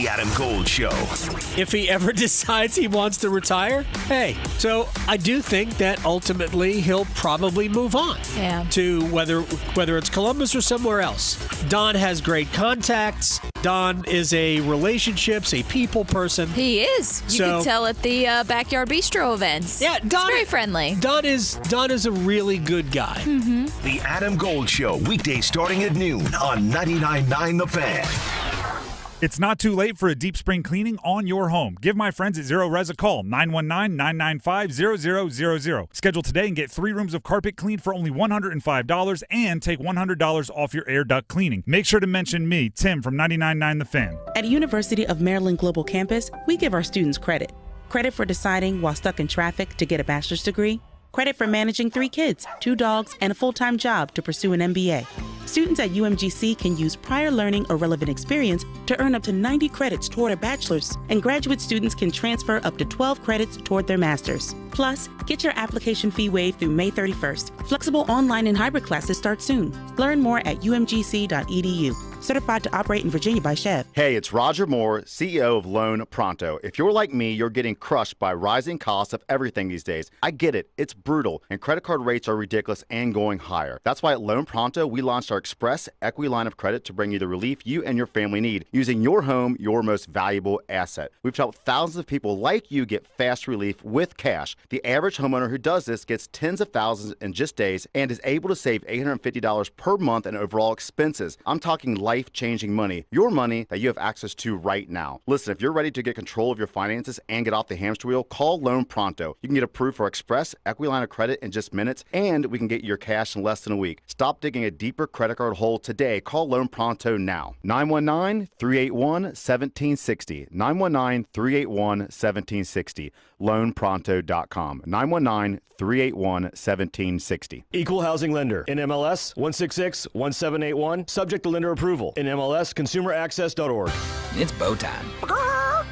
The Adam Gold Show. If he ever decides he wants to retire, hey. So I do think that ultimately he'll probably move on to whether it's Columbus or somewhere else. Don has great contacts. Don is a relationships, a people person. He is. You can tell at the Backyard Bistro events. Yeah, Don. He's very friendly. Don is a really good guy. Mm-hmm. The Adam Gold Show, weekdays starting at noon on 99.9 The Fan. It's not too late for a deep spring cleaning on your home. Give my friends at Zero Res a call, 919-995-0000. Schedule today and get 3 rooms of carpet cleaned for only $105 and take $100 off your air duct cleaning. Make sure to mention me, Tim from 99.9 The Fan. At University of Maryland Global Campus, we give our students credit. Credit for deciding while stuck in traffic to get a bachelor's degree. Credit for managing 3 kids, 2 dogs, and a full-time job to pursue an MBA. Students at UMGC can use prior learning or relevant experience to earn up to 90 credits toward a bachelor's, and graduate students can transfer up to 12 credits toward their master's. Plus, get your application fee waived through May 31st. Flexible online and hybrid classes start soon. Learn more at umgc.edu. Certified to operate in Virginia by Chev. Hey, it's Roger Moore, CEO of Loan Pronto. If you're like me, you're getting crushed by rising costs of everything these days. I get it. It's brutal, and credit card rates are ridiculous and going higher. That's why at Loan Pronto, we launched our Express Equity Line of Credit to bring you the relief you and your family need, using your home, your most valuable asset. We've helped thousands of people like you get fast relief with cash. The average homeowner who does this gets tens of thousands in just days and is able to save $850 per month in overall expenses. I'm talking life-changing money, your money that you have access to right now. Listen, if you're ready to get control of your finances and get off the hamster wheel, call Loan Pronto. You can get approved for Express Equity Line of Credit in just minutes, and we can get your cash in less than a week. Stop digging a deeper credit card hole today. Call Loan Pronto now. 919-381-1760. 919-381-1760. LoanPronto.com. 919-381-1760. Equal housing lender. NMLS 166-1781. Subject to lender approval. NMLS ConsumerAccess.org. It's bow time.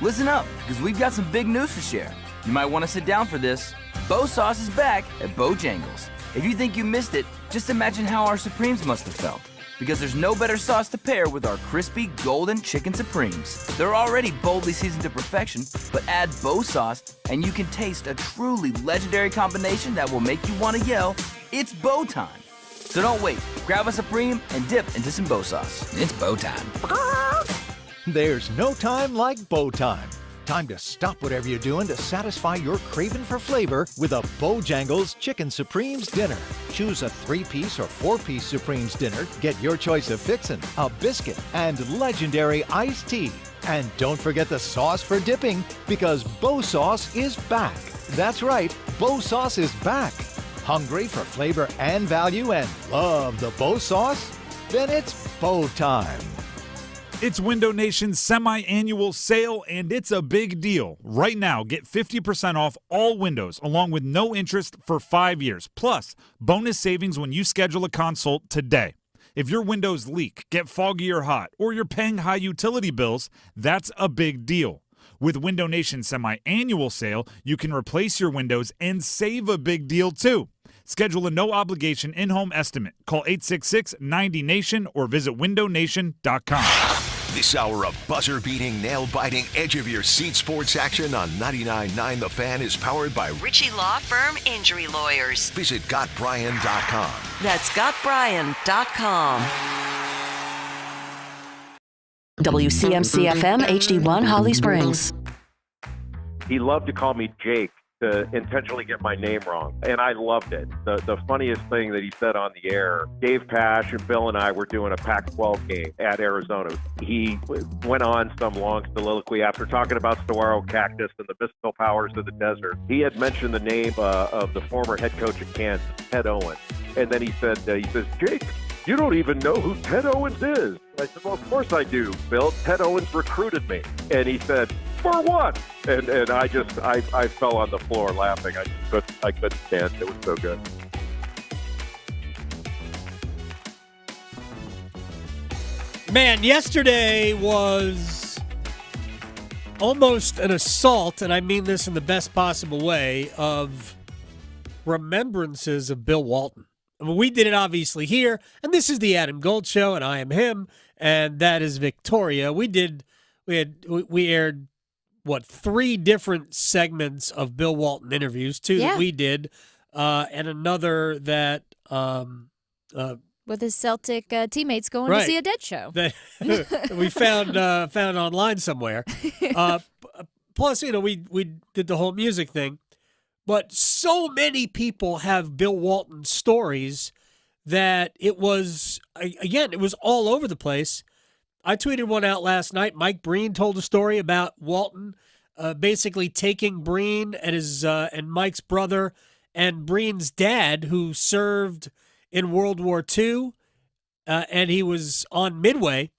Listen up, because we've got some big news to share. You might want to sit down for this. Bow Sauce is back at Bojangles. If you think you missed it, just imagine how our Supremes must have felt. Because there's no better sauce to pair with our crispy golden chicken Supremes. They're already boldly seasoned to perfection, but add Bow Sauce and you can taste a truly legendary combination that will make you want to yell, "It's bow time." So don't wait. Grab a Supreme and dip into some Bow Sauce. It's bow time. There's no time like bow time. Time to stop whatever you're doing to satisfy your craving for flavor with a Bojangles Chicken Supremes dinner. Choose a 3-piece or 4-piece Supremes dinner. Get your choice of fixin', a biscuit, and legendary iced tea. And don't forget the sauce for dipping, because Bow Sauce is back. That's right, Bow Sauce is back. Hungry for flavor and value and love the Bow Sauce? Then it's bow time. It's Window Nation's semi-annual sale, and it's a big deal. Right now, get 50% off all windows, along with no interest for 5 years. Plus, bonus savings when you schedule a consult today. If your windows leak, get foggy or hot, or you're paying high utility bills, that's a big deal. With Window Nation's semi-annual sale, you can replace your windows and save a big deal, too. Schedule a no-obligation in-home estimate. Call 866-90-NATION or visit windownation.com. This hour of buzzer-beating, nail-biting, edge-of-your-seat sports action on 99.9 The Fan is powered by Ritchie Law Firm Injury Lawyers. Visit GotBryan.com. That's GotBryan.com. WCMC-FM HD1 Holly Springs. He loved to call me Jake to intentionally get my name wrong, and I loved it. The funniest thing that he said on the air, Dave Pash and Bill and I were doing a Pac-12 game at Arizona. He went on some long soliloquy after talking about saguaro cactus and the mystical powers of the desert. He had mentioned the name of the former head coach of Kansas, Ted Owens, and then he says, Jake, you don't even know who Ted Owens is. I said, well, of course I do, Bill. Ted Owens recruited me. And he said, for what? And I fell on the floor laughing. I couldn't stand it. It was so good. Man, yesterday was almost an assault, and I mean this in the best possible way, of remembrances of Bill Walton. I mean, we did it obviously here, and this is the Adam Gold Show, and I am him, and that is Victoria. We did we aired, 3 different segments of Bill Walton interviews, 2 that we did, and another that with his Celtic teammates going to see a Dead show that we found online somewhere. Plus, we did the whole music thing, but so many people have Bill Walton stories that it was all over the place. I tweeted one out last night. Mike Breen told a story about Walton basically taking Breen and his and Mike's brother and Breen's dad, who served in World War II, and he was on Midway,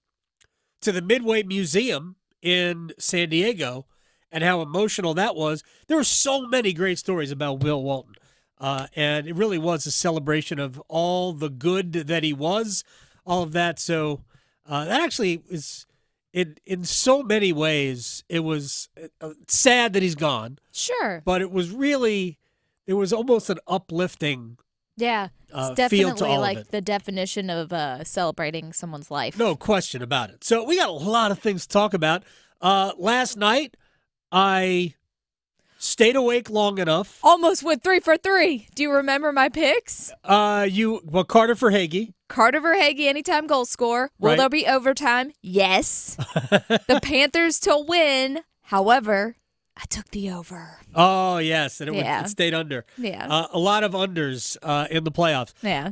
to the Midway Museum in San Diego, and how emotional that was. There were so many great stories about Bill Walton, and it really was a celebration of all the good that he was, all of that. So that actually is, in so many ways, it was sad that he's gone. Sure. But it was almost an uplifting it's feel definitely to all like of it. the definition of celebrating someone's life. No question about it. So we got a lot of things to talk about. Last night, I stayed awake long enough. Almost went 3 for 3. Do you remember my picks? Carter Verhaeghe. Carter Verhaeghe, anytime goal score. Will Right. there be overtime? Yes. The Panthers to win. However, I took the over. Oh, yes, and it stayed under. Yeah. A lot of unders in the playoffs. Yeah.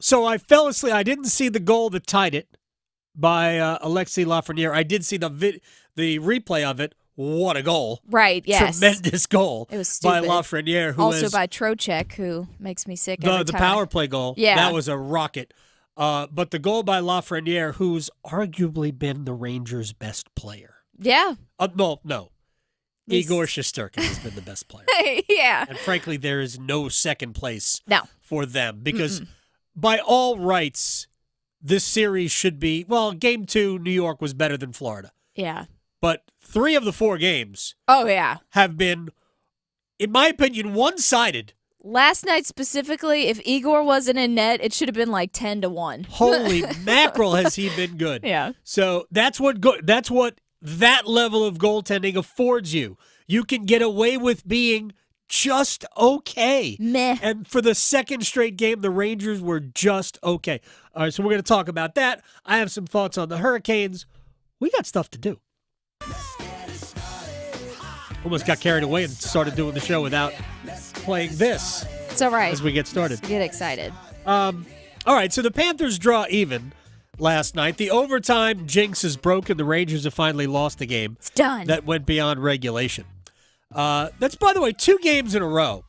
So I fell asleep. I didn't see the goal that tied it by Alexis Lafreniere. I did see the replay of it. What a goal. Right, yes. Tremendous goal. It was stupid. By Lafreniere. Also by Trocheck, who makes me sick every the time. power play goal. Yeah. That was a rocket. But the goal by Lafreniere, who's arguably been the Rangers' best player. Yeah. No. Igor Shesterkin has been the best player. Yeah. And frankly, there is no second place for them because by all rights, this series should be, Game 2, New York was better than Florida. Yeah. But 3 of the 4 games have been, in my opinion, one-sided. Last night specifically, if Igor wasn't in net, it should have been like 10-1. Holy mackerel, has he been good. Yeah. So that's what that level of goaltending affords you. You can get away with being just okay. Meh. And for the second straight game, the Rangers were just okay. All right, so we're going to talk about that. I have some thoughts on the Hurricanes. We got stuff to do. Almost got carried away and started doing the show without playing this. It's all right. As we get started. Get excited. All right, so the Panthers draw even last night. The overtime jinx is broken. The Rangers have finally lost the game. It's done. That went beyond regulation. That's, by the way, 2 games in a row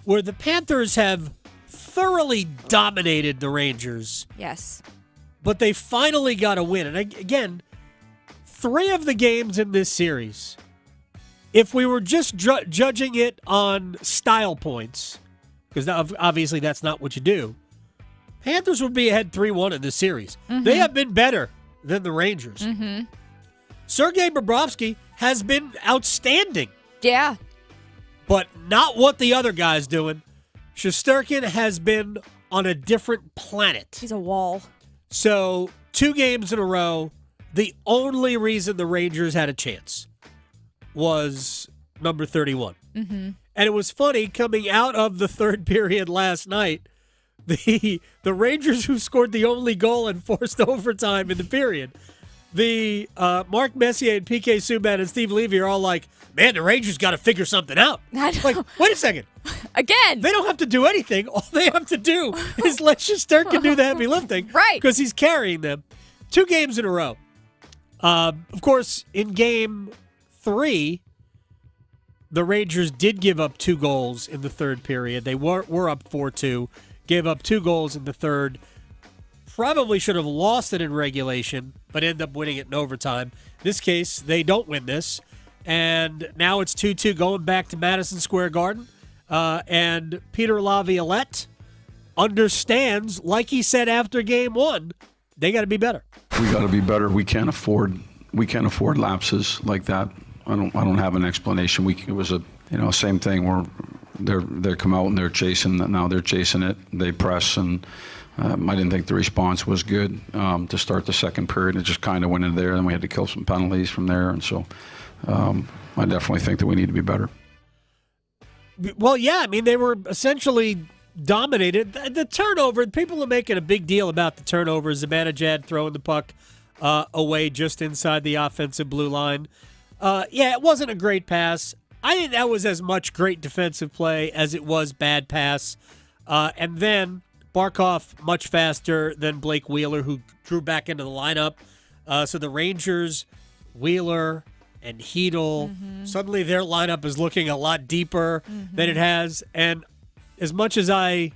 where the Panthers have thoroughly dominated the Rangers. Yes. But they finally got a win. And again, 3 of the games in this series, if we were just judging it on style points, because obviously that's not what you do, Panthers would be ahead 3-1 in this series. Mm-hmm. They have been better than the Rangers. Mm-hmm. Sergei Bobrovsky has been outstanding. Yeah. But not what the other guy's doing. Shesterkin has been on a different planet. He's a wall. So 2 games in a row, the only reason the Rangers had a chance was number 31. Mm-hmm. And it was funny, coming out of the third period last night, the Rangers who scored the only goal and forced overtime in the period, the Mark Messier and PK Subban and Steve Levy are all like, man, the Rangers got to figure something out. Like, wait a second. Again. They don't have to do anything. All they have to do is let Shesterkin do the heavy lifting. Right. Because he's carrying them. 2 games in a row. Of course, in game 3, the Rangers did give up 2 goals in the third period. They were up 4-2, gave up 2 goals in the third. Probably should have lost it in regulation, but ended up winning it in overtime. In this case, they don't win this. And now it's 2-2 going back to Madison Square Garden. And Peter Laviolette understands, like he said after game 1, they got to be better. We got to be better. We can't afford lapses like that. I don't have an explanation. It was a same thing where they come out and they're chasing. Now they're chasing it. They press and I didn't think the response was good to start the second period. It just kind of went in there, and we had to kill some penalties from there. And so I definitely think that we need to be better. Well, yeah, I mean, they were essentially dominated. The turnover, people are making a big deal about the turnovers. Zibanejad throwing the puck away just inside the offensive blue line. Yeah, it wasn't a great pass. I think that was as much great defensive play as it was bad pass. And then Barkov much faster than Blake Wheeler, who drew back into the lineup. So the Rangers, Wheeler, and Hedl, suddenly their lineup is looking a lot deeper than it has. And as much as I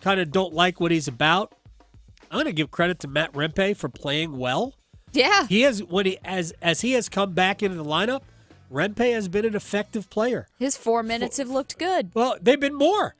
kind of don't like what he's about, I'm going to give credit to Matt Rempe for playing well. Yeah. He has, as he has come back into the lineup, Rempe has been an effective player. His 4 minutes have looked good. Well, they've been more.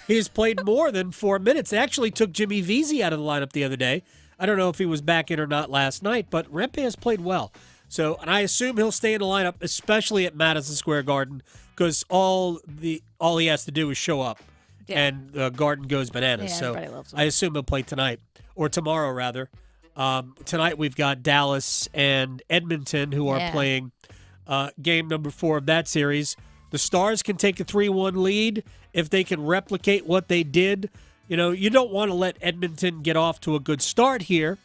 He's played more than 4 minutes. They actually took Jimmy Vesey out of the lineup the other day. I don't know if he was back in or not last night, but Rempe has played well. So, and I assume he'll stay in the lineup, especially at Madison Square Garden, because all he has to do is show up, and Garden goes bananas. Yeah, so everybody loves him. I assume he'll play tonight, or tomorrow rather. Tonight we've got Dallas and Edmonton who are playing game number 4 of that series. The Stars can take a 3-1 lead if they can replicate what they did. You know, you don't want to let Edmonton get off to a good start here,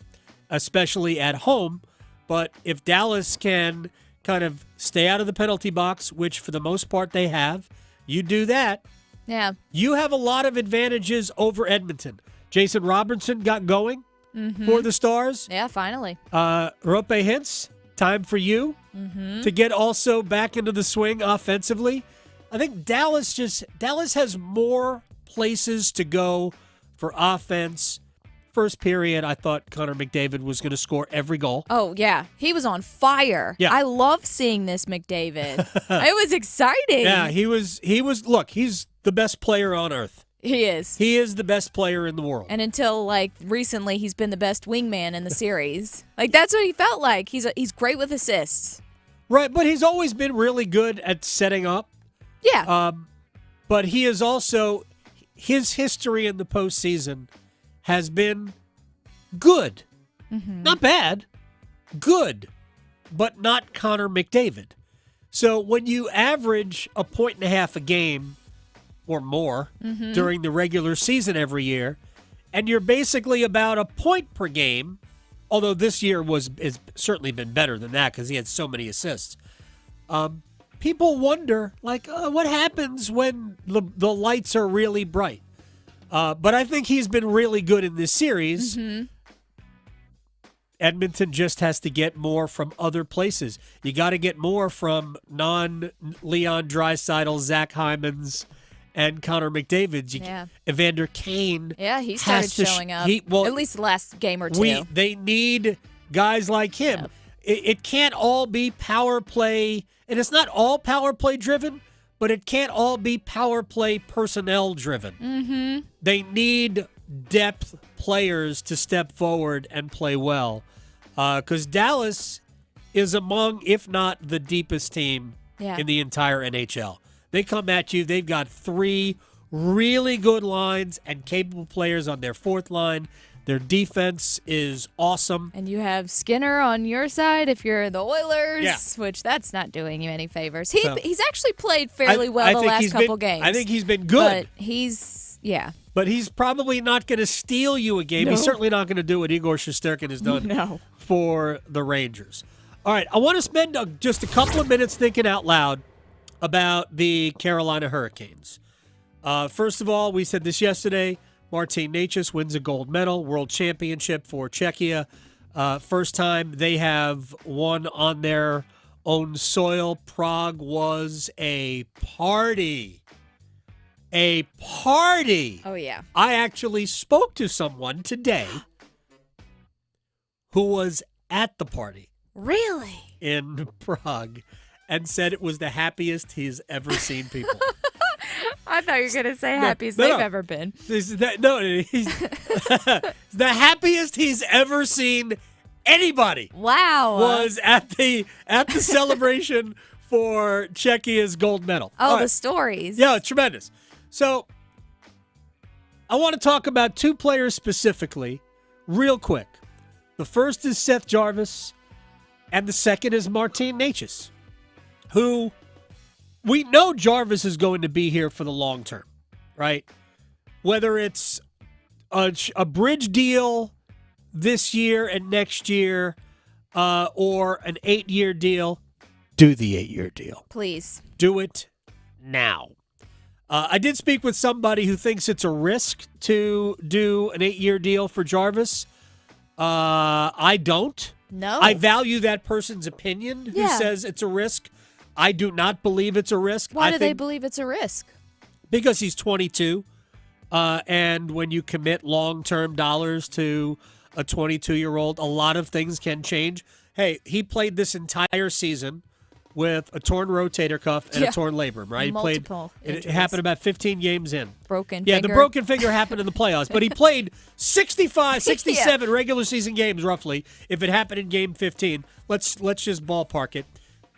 especially at home. But if Dallas can kind of stay out of the penalty box, which for the most part they have, you do that. Yeah. You have a lot of advantages over Edmonton. Jason Robertson got going for the Stars. Yeah, finally. Rope Hintz, time for you to get also back into the swing offensively. I think Dallas has more places to go for offense. First period, I thought Connor McDavid was going to score every goal. Oh, yeah. He was on fire. Yeah. I love seeing this McDavid. It was exciting. Yeah, he was. Look, he's the best player on earth. He is. He is the best player in the world. And until, recently, he's been the best wingman in the series. That's what he felt like. He's great with assists. Right, but he's always been really good at setting up. Yeah. But he is also, his history in the postseason has been good. Not bad, good, but not Connor McDavid. So when you average 1.5 points a game or more during the regular season every year, and you're basically about a point per game, although this year has certainly been better than that because he had so many assists, people wonder, what happens when the lights are really bright? But I think he's been really good in this series. Edmonton just has to get more from other places. You got to get more from non-Leon Draisaitl, Zach Hyman's, and Connor McDavid's. Evander Kane. Yeah, he started showing up. At least the last game or two. They need guys like him. Yep. It can't all be power play, and it's not all power play driven, but it can't all be power play personnel driven. They need depth players to step forward and play well. Because Dallas is among, if not the deepest team in the entire NHL. They come at you. They've got 3 really good lines and capable players on their 4th line. Their defense is awesome. And you have Skinner on your side if you're the Oilers, which that's not doing you any favors. He's actually played fairly well the last couple games. I think he's been good. But But he's probably not going to steal you a game. No. He's certainly not going to do what Igor Shesterkin has done for the Rangers. All right, I want to spend just a couple of minutes thinking out loud about the Carolina Hurricanes. First of all, we said this yesterday, Martin Necas wins a gold medal, world championship for Czechia. First time they have won on their own soil. Prague was a party. A party. Oh, yeah. I actually spoke to someone today who was at the party. Really? In Prague, and said it was the happiest he's ever seen people. I thought you were going to say happiest they've ever been. He's the happiest he's ever seen anybody. Wow. Was at the celebration for Czechia's gold medal. Oh, the stories. Yeah, tremendous. So I want to talk about two players specifically, real quick. The first is Seth Jarvis, and the second is Martin Necas, who we know Jarvis is going to be here for the long term, right? Whether it's a bridge deal this year and next year or an 8-year deal, do the 8-year deal. Please. Do it now. I did speak with somebody who thinks it's a risk to do an 8-year deal for Jarvis. I don't. No. I value that person's opinion who says it's a risk. I do not believe it's a risk. Why do they believe it's a risk? Because he's 22. And when you commit long-term dollars to a 22-year-old, a lot of things can change. Hey, he played this entire season with a torn rotator cuff and a torn labrum, right? Multiple it happened about 15 games in. Broken finger. Yeah, the broken finger happened in the playoffs, but he played 65, 67 regular season games roughly. If it happened in game 15, let's just ballpark it.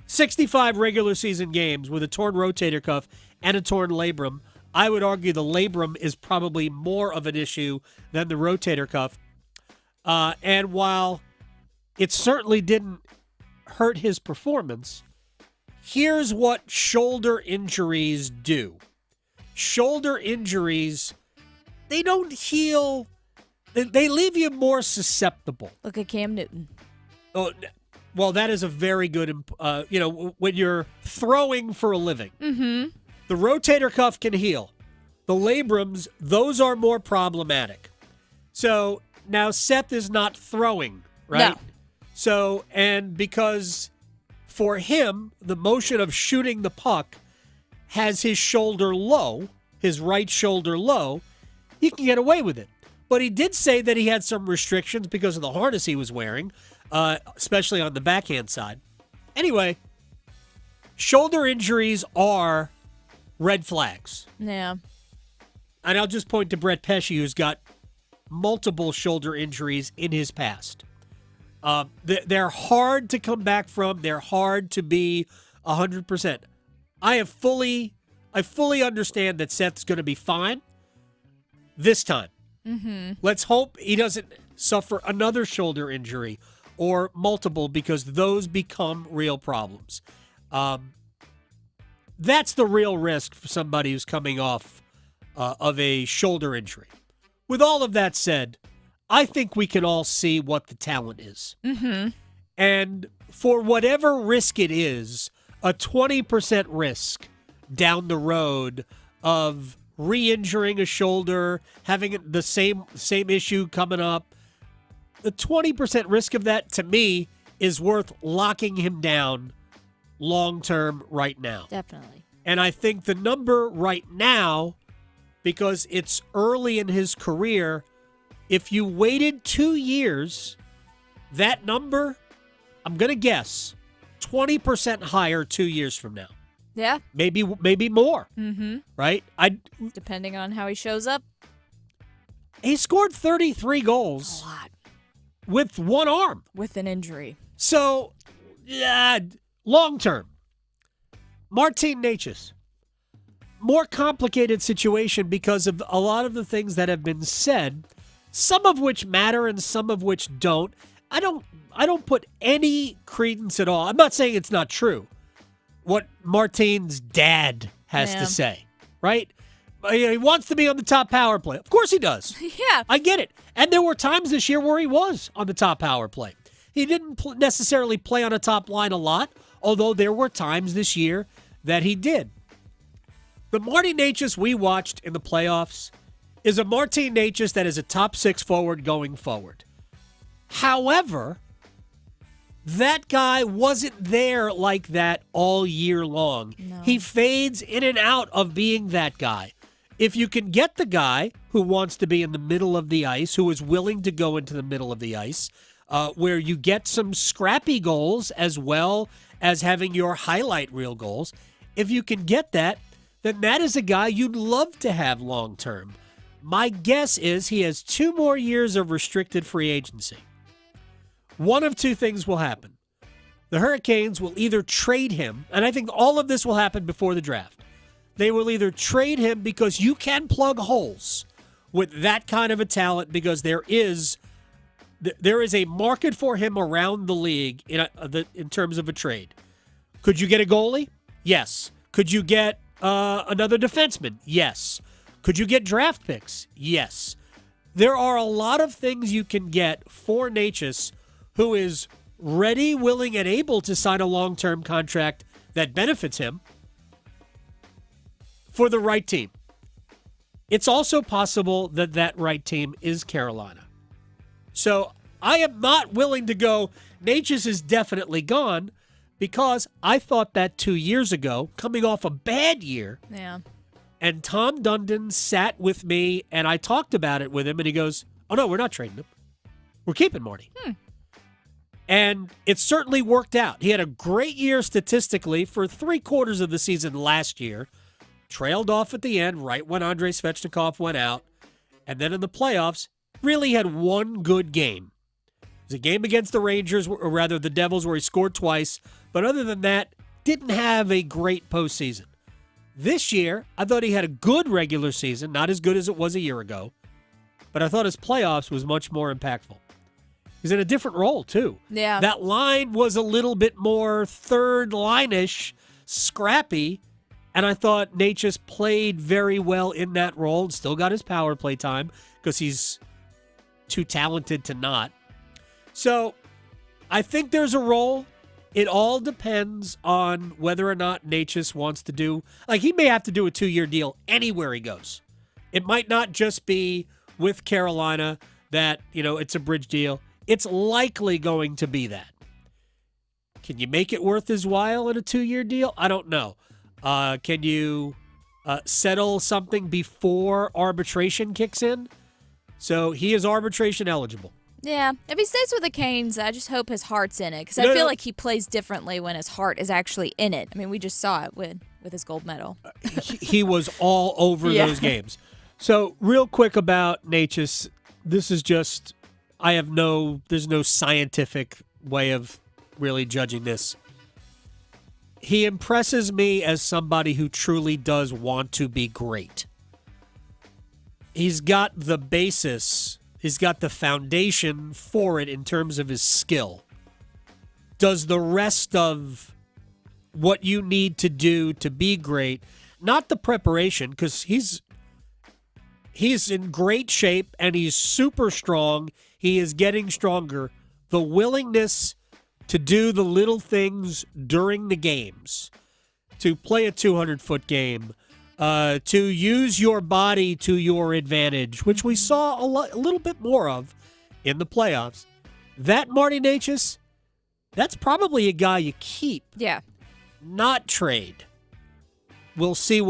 65 regular season games with a torn rotator cuff and a torn labrum. I would argue the labrum is probably more of an issue than the rotator cuff. And while it certainly didn't hurt his performance, here's what shoulder injuries do. Shoulder injuries, they don't heal. They leave you more susceptible. Look at Cam Newton. Oh, well, that is a very good, when you're throwing for a living. Mm-hmm. The rotator cuff can heal. The labrums, those are more problematic. So now Seth is not throwing, right? No. So, and because for him, the motion of shooting the puck has his shoulder low, his right shoulder low, he can get away with it. But he did say that he had some restrictions because of the harness he was wearing, especially on the backhand side. Anyway, shoulder injuries are red flags. Yeah. And I'll just point to Brett Pesce, who's got multiple shoulder injuries in his past. They're hard to come back from. They're hard to be 100%. I fully understand that Seth's going to be fine this time. Mm-hmm. Let's hope he doesn't suffer another shoulder injury or multiple, because those become real problems. That's the real risk for somebody who's coming off of a shoulder injury. With all of that said, I think we can all see what the talent is. Mm-hmm. And for whatever risk it is, a 20% risk down the road of re-injuring a shoulder, having the same issue coming up, the 20% risk of that, to me, is worth locking him down long-term right now. Definitely. And I think the number right now, because it's early in his career, if you waited 2 years, that number, I'm going to guess, 20% higher 2 years from now. Yeah. Maybe more. Mm-hmm. Right? Depending on how he shows up. He scored 33 goals. A lot. With one arm. With an injury. So, yeah, long term. Martin Necas. More complicated situation because of a lot of the things that have been said, some of which matter and some of which don't. I don't put any credence at all. I'm not saying it's not true what Martin's dad has to say, right? He wants to be on the top power play. Of course he does. Yeah. I get it. And there were times this year where he was on the top power play. He didn't necessarily play on a top line a lot, although there were times this year that he did. The Martin Necas we watched in the playoffs is a Martin Necas that is a top 6 forward going forward. However, that guy wasn't there like that all year long. No. He fades in and out of being that guy. If you can get the guy who wants to be in the middle of the ice, who is willing to go into the middle of the ice, where you get some scrappy goals as well as having your highlight reel goals, if you can get that, then that is a guy you'd love to have long term. My guess is he has 2 more years of restricted free agency. One of two things will happen. The Hurricanes will either trade him, and I think all of this will happen before the draft. They will either trade him because you can plug holes, with that kind of a talent because there is a market for him around the league in terms of a trade. Could you get a goalie? Yes. Could you get another defenseman? Yes. Could you get draft picks? Yes. There are a lot of things you can get for Necas, who is ready, willing, and able to sign a long-term contract that benefits him for the right team. It's also possible that that right team is Carolina. So I am not willing to go, Necas is definitely gone, because I thought that 2 years ago, coming off a bad year. Yeah. And Tom Dundon sat with me, and I talked about it with him, and he goes, oh, no, we're not trading him. We're keeping Marty. And it certainly worked out. He had a great year statistically for 3/4 of the season last year, trailed off at the end right when Andrei Svechnikov went out, and then in the playoffs, really had one good game. It was a game against the Rangers, or rather the Devils, where he scored twice, but other than that, didn't have a great postseason. This year, I thought he had a good regular season, not as good as it was a year ago, but I thought his playoffs was much more impactful. He's in a different role, too. Yeah. That line was a little bit more third line-ish, scrappy, and I thought Necas played very well in that role and still got his power play time because he's too talented to not. So I think there's a role. It all depends on whether or not Necas wants to do, like, he may have to do a 2-year deal anywhere he goes. It might not just be with Carolina that, it's a bridge deal. It's likely going to be that. Can you make it worth his while in a 2-year deal? I don't know. Can you settle something before arbitration kicks in? So he is arbitration eligible. Yeah, if he stays with the Canes, I just hope his heart's in it, because I feel like he plays differently when his heart is actually in it. I mean, we just saw it with his gold medal. He was all over those games. So real quick about Necas, this is just, there's no scientific way of really judging this. He impresses me as somebody who truly does want to be great. He's got the basis. He's got the foundation for it in terms of his skill. Does the rest of what you need to do to be great, not the preparation, because he's in great shape and he's super strong. He is getting stronger. The willingness to do the little things during the games, to play a 200-foot game, to use your body to your advantage, which we saw a little bit more of in the playoffs. That Marty Necas, that's probably a guy you keep. Yeah. Not trade. We'll see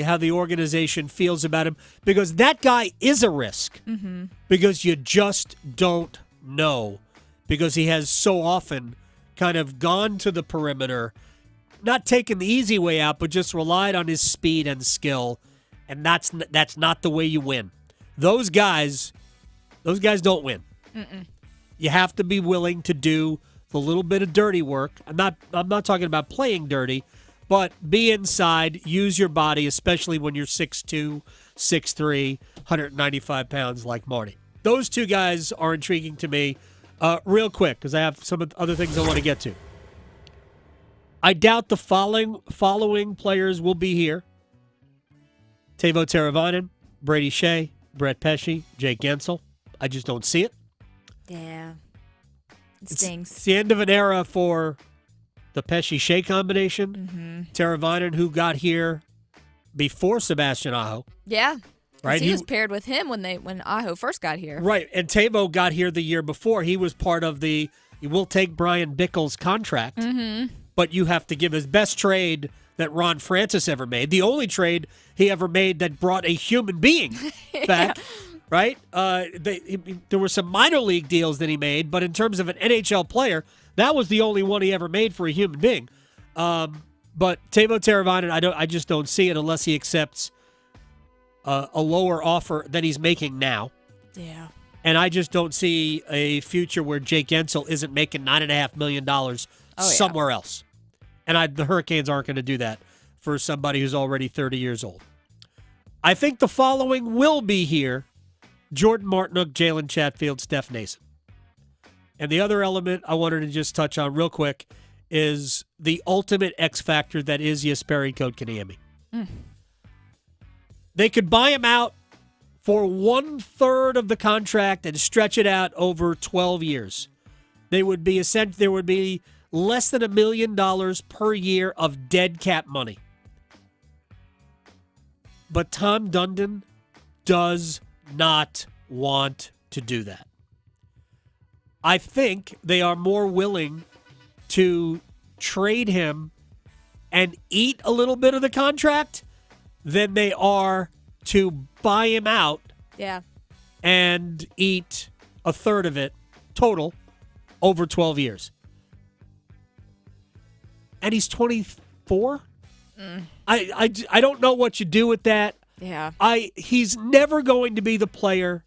how the organization feels about him, because that guy is a risk. Mm-hmm. Because you just don't know, because he has so often kind of gone to the perimeter, not taken the easy way out, but just relied on his speed and skill, and that's not the way you win. Those guys don't win. Mm-mm. You have to be willing to do the little bit of dirty work. I'm not talking about playing dirty, but be inside, use your body, especially when you're 6'2", 6'3", 195 pounds like Marty. Those two guys are intriguing to me. Real quick, because I have some other things I want to get to. I doubt the following players will be here. Teuvo Teravainen, Brady Shea, Brett Pesce, Jake Gensel. I just don't see it. Yeah. It stings. It's the end of an era for the Pesce-Shea combination. Mm-hmm. Teravainen, who got here before Sebastian Aho. Yeah. Right? He was paired with him when Aho first got here. Right. And Teuvo got here the year before. He was part of the, we'll take Brian Bickle's contract, but you have to give his best trade that Ron Francis ever made. The only trade he ever made that brought a human being back. Right? There were some minor league deals that he made, but in terms of an NHL player, that was the only one he ever made for a human being. But Teuvo Teravainen, I just don't see it unless he accepts a lower offer than he's making now. Yeah. And I just don't see a future where Jake Gensel isn't making $9.5 million somewhere else. And the Hurricanes aren't going to do that for somebody who's already 30 years old. I think the following will be here. Jordan Martinook, Jalen Chatfield, Steph Nason. And the other element I wanted to just touch on real quick is the ultimate X factor that is Jesperi Kotkaniemi. They could buy him out for 1/3 of the contract and stretch it out over 12 years. There would be less than $1 million per year of dead cap money. But Tom Dundon does not want to do that. I think they are more willing to trade him and eat a little bit of the contract than they are to buy him out and eat 1/3 of it total over 12 years. And he's 24? I don't know what you do with that. Yeah. He's never going to be the player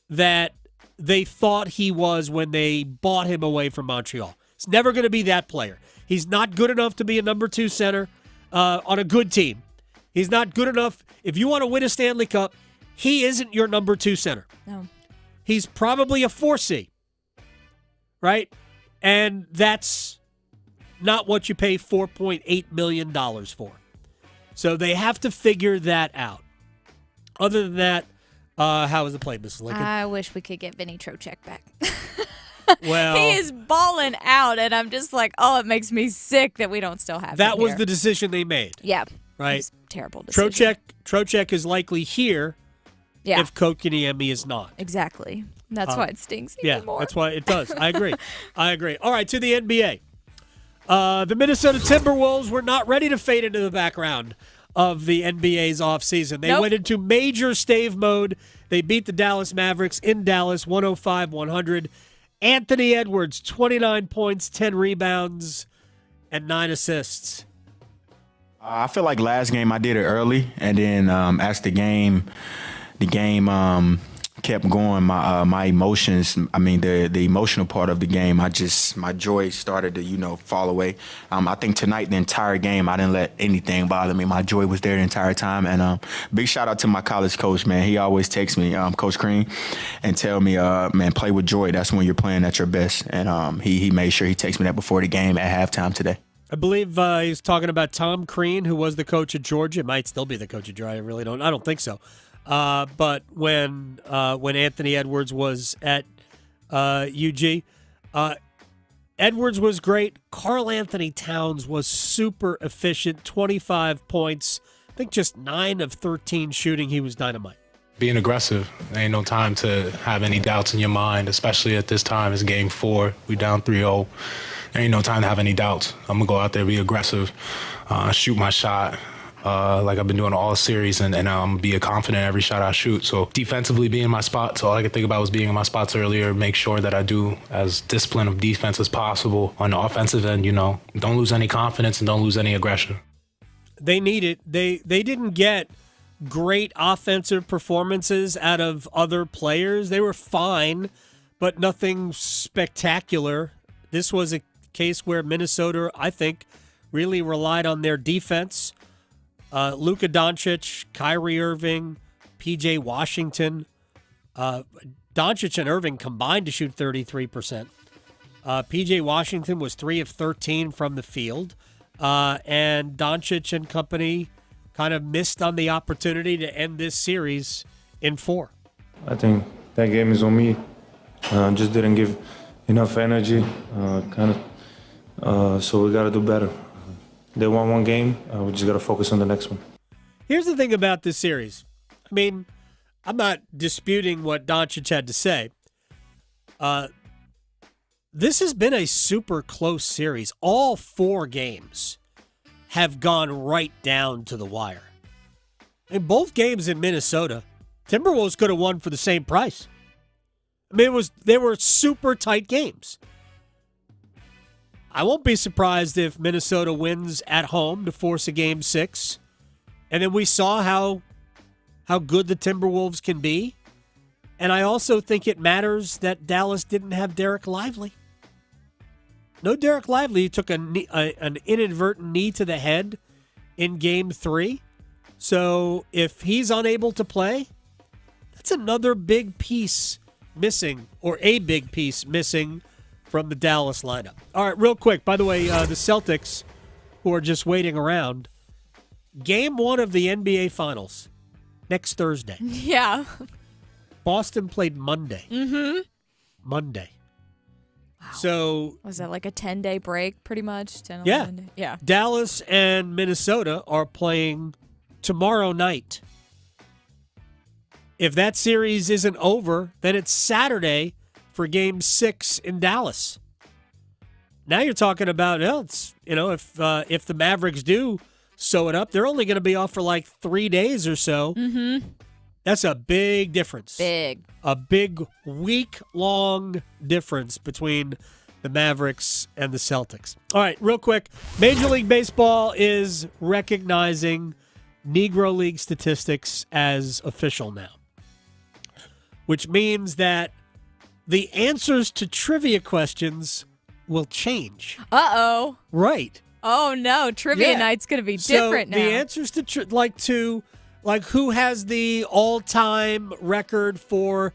that they thought he was when they bought him away from Montreal. He's never going to be that player. He's not good enough to be a number 2 center on a good team. He's not good enough. If you want to win a Stanley Cup, he isn't your number 2 center. No. He's probably a 4C, right? And that's not what you pay $4.8 million for. So they have to figure that out. Other than that, how was the play, Mrs. Lincoln? I wish we could get Vinny Trocheck back. Well, he is balling out, and I'm just like, oh, it makes me sick that we don't still have him that was here. the decision they made. Yeah. Right? It was a terrible decision. Trocheck is likely here if Kotkaniemi is not. Exactly. That's why it stings even more. That's why it does. I agree. All right, to the NBA. The Minnesota Timberwolves were not ready to fade into the background of the NBA's offseason. They went into major stave mode. They beat the Dallas Mavericks in Dallas 105-100. Anthony Edwards, 29 points, 10 rebounds, and 9 assists. I feel like last game I did it early, and then as the game kept going, my emotions, the emotional part of the game, my joy started to, fall away. I think tonight, the entire game, I didn't let anything bother me. My joy was there the entire time. And big shout out to my college coach, man. He always texts me, Coach Crean, and tell me, man, play with joy. That's when you're playing at your best. And he made sure he texted me that before the game at halftime today. I believe he's talking about Tom Crean, who was the coach at Georgia. Might still be the coach at Georgia. I don't think so. But when Anthony Edwards was at UG, Edwards was great. Karl Anthony Towns was super efficient, 25 points. I think just 9 of 13 shooting. He was dynamite. Being aggressive. There ain't no time to have any doubts in your mind, especially at this time. It's game 4. We down 3-0. There ain't no time to have any doubts. I'm going to go out there, be aggressive, shoot my shot. Like I've been doing all series, and be confident in every shot I shoot. So defensively, be in my spots. All I could think about was being in my spots earlier. Make sure that I do as disciplined of defense as possible. On the offensive end, don't lose any confidence and don't lose any aggression. They need it. They didn't get great offensive performances out of other players. They were fine, but nothing spectacular. This was a case where Minnesota, I think, really relied on their defense. Luka Doncic, Kyrie Irving, P.J. Washington. Doncic and Irving combined to shoot 33%. P.J. Washington was 3 of 13 from the field. And Doncic and company kind of missed on the opportunity to end this series in 4. I think that game is on me. Just didn't give enough energy, so we got to do better. They won one game. We just got to focus on the next one. Here's the thing about this series. I'm not disputing what Doncic had to say. This has been a super close series. All 4 games have gone right down to the wire. In both games in Minnesota, Timberwolves could have won for the same price. They were super tight games. I won't be surprised if Minnesota wins at home to force a game 6. And then we saw how good the Timberwolves can be. And I also think it matters that Dallas didn't have Derek Lively. No Derek Lively. He took an inadvertent knee to the head in game 3. So if he's unable to play, That's another big piece missing, or a big piece missing from the Dallas lineup. All right, real quick. By the way, the Celtics, who are just waiting around, Game 1 of the NBA Finals next Thursday. Yeah. Boston played Monday. Mm-hmm. Monday. Wow. So was that like a 10-day break, pretty much? 10, yeah. 11 days? Yeah. Dallas and Minnesota are playing tomorrow night. If that series isn't over, then it's Saturday for Game 6 in Dallas. Now you're talking about, if the Mavericks do sew it up, they're only going to be off for like 3 days or so. Mm-hmm. That's a big difference. Big. A big week-long difference between the Mavericks and the Celtics. All right, real quick. Major League Baseball is recognizing Negro League statistics as official now, which means that the answers to trivia questions will change. Uh-oh. Right. Oh, no. Trivia night's going to be different now. The answers to who has the all-time record for,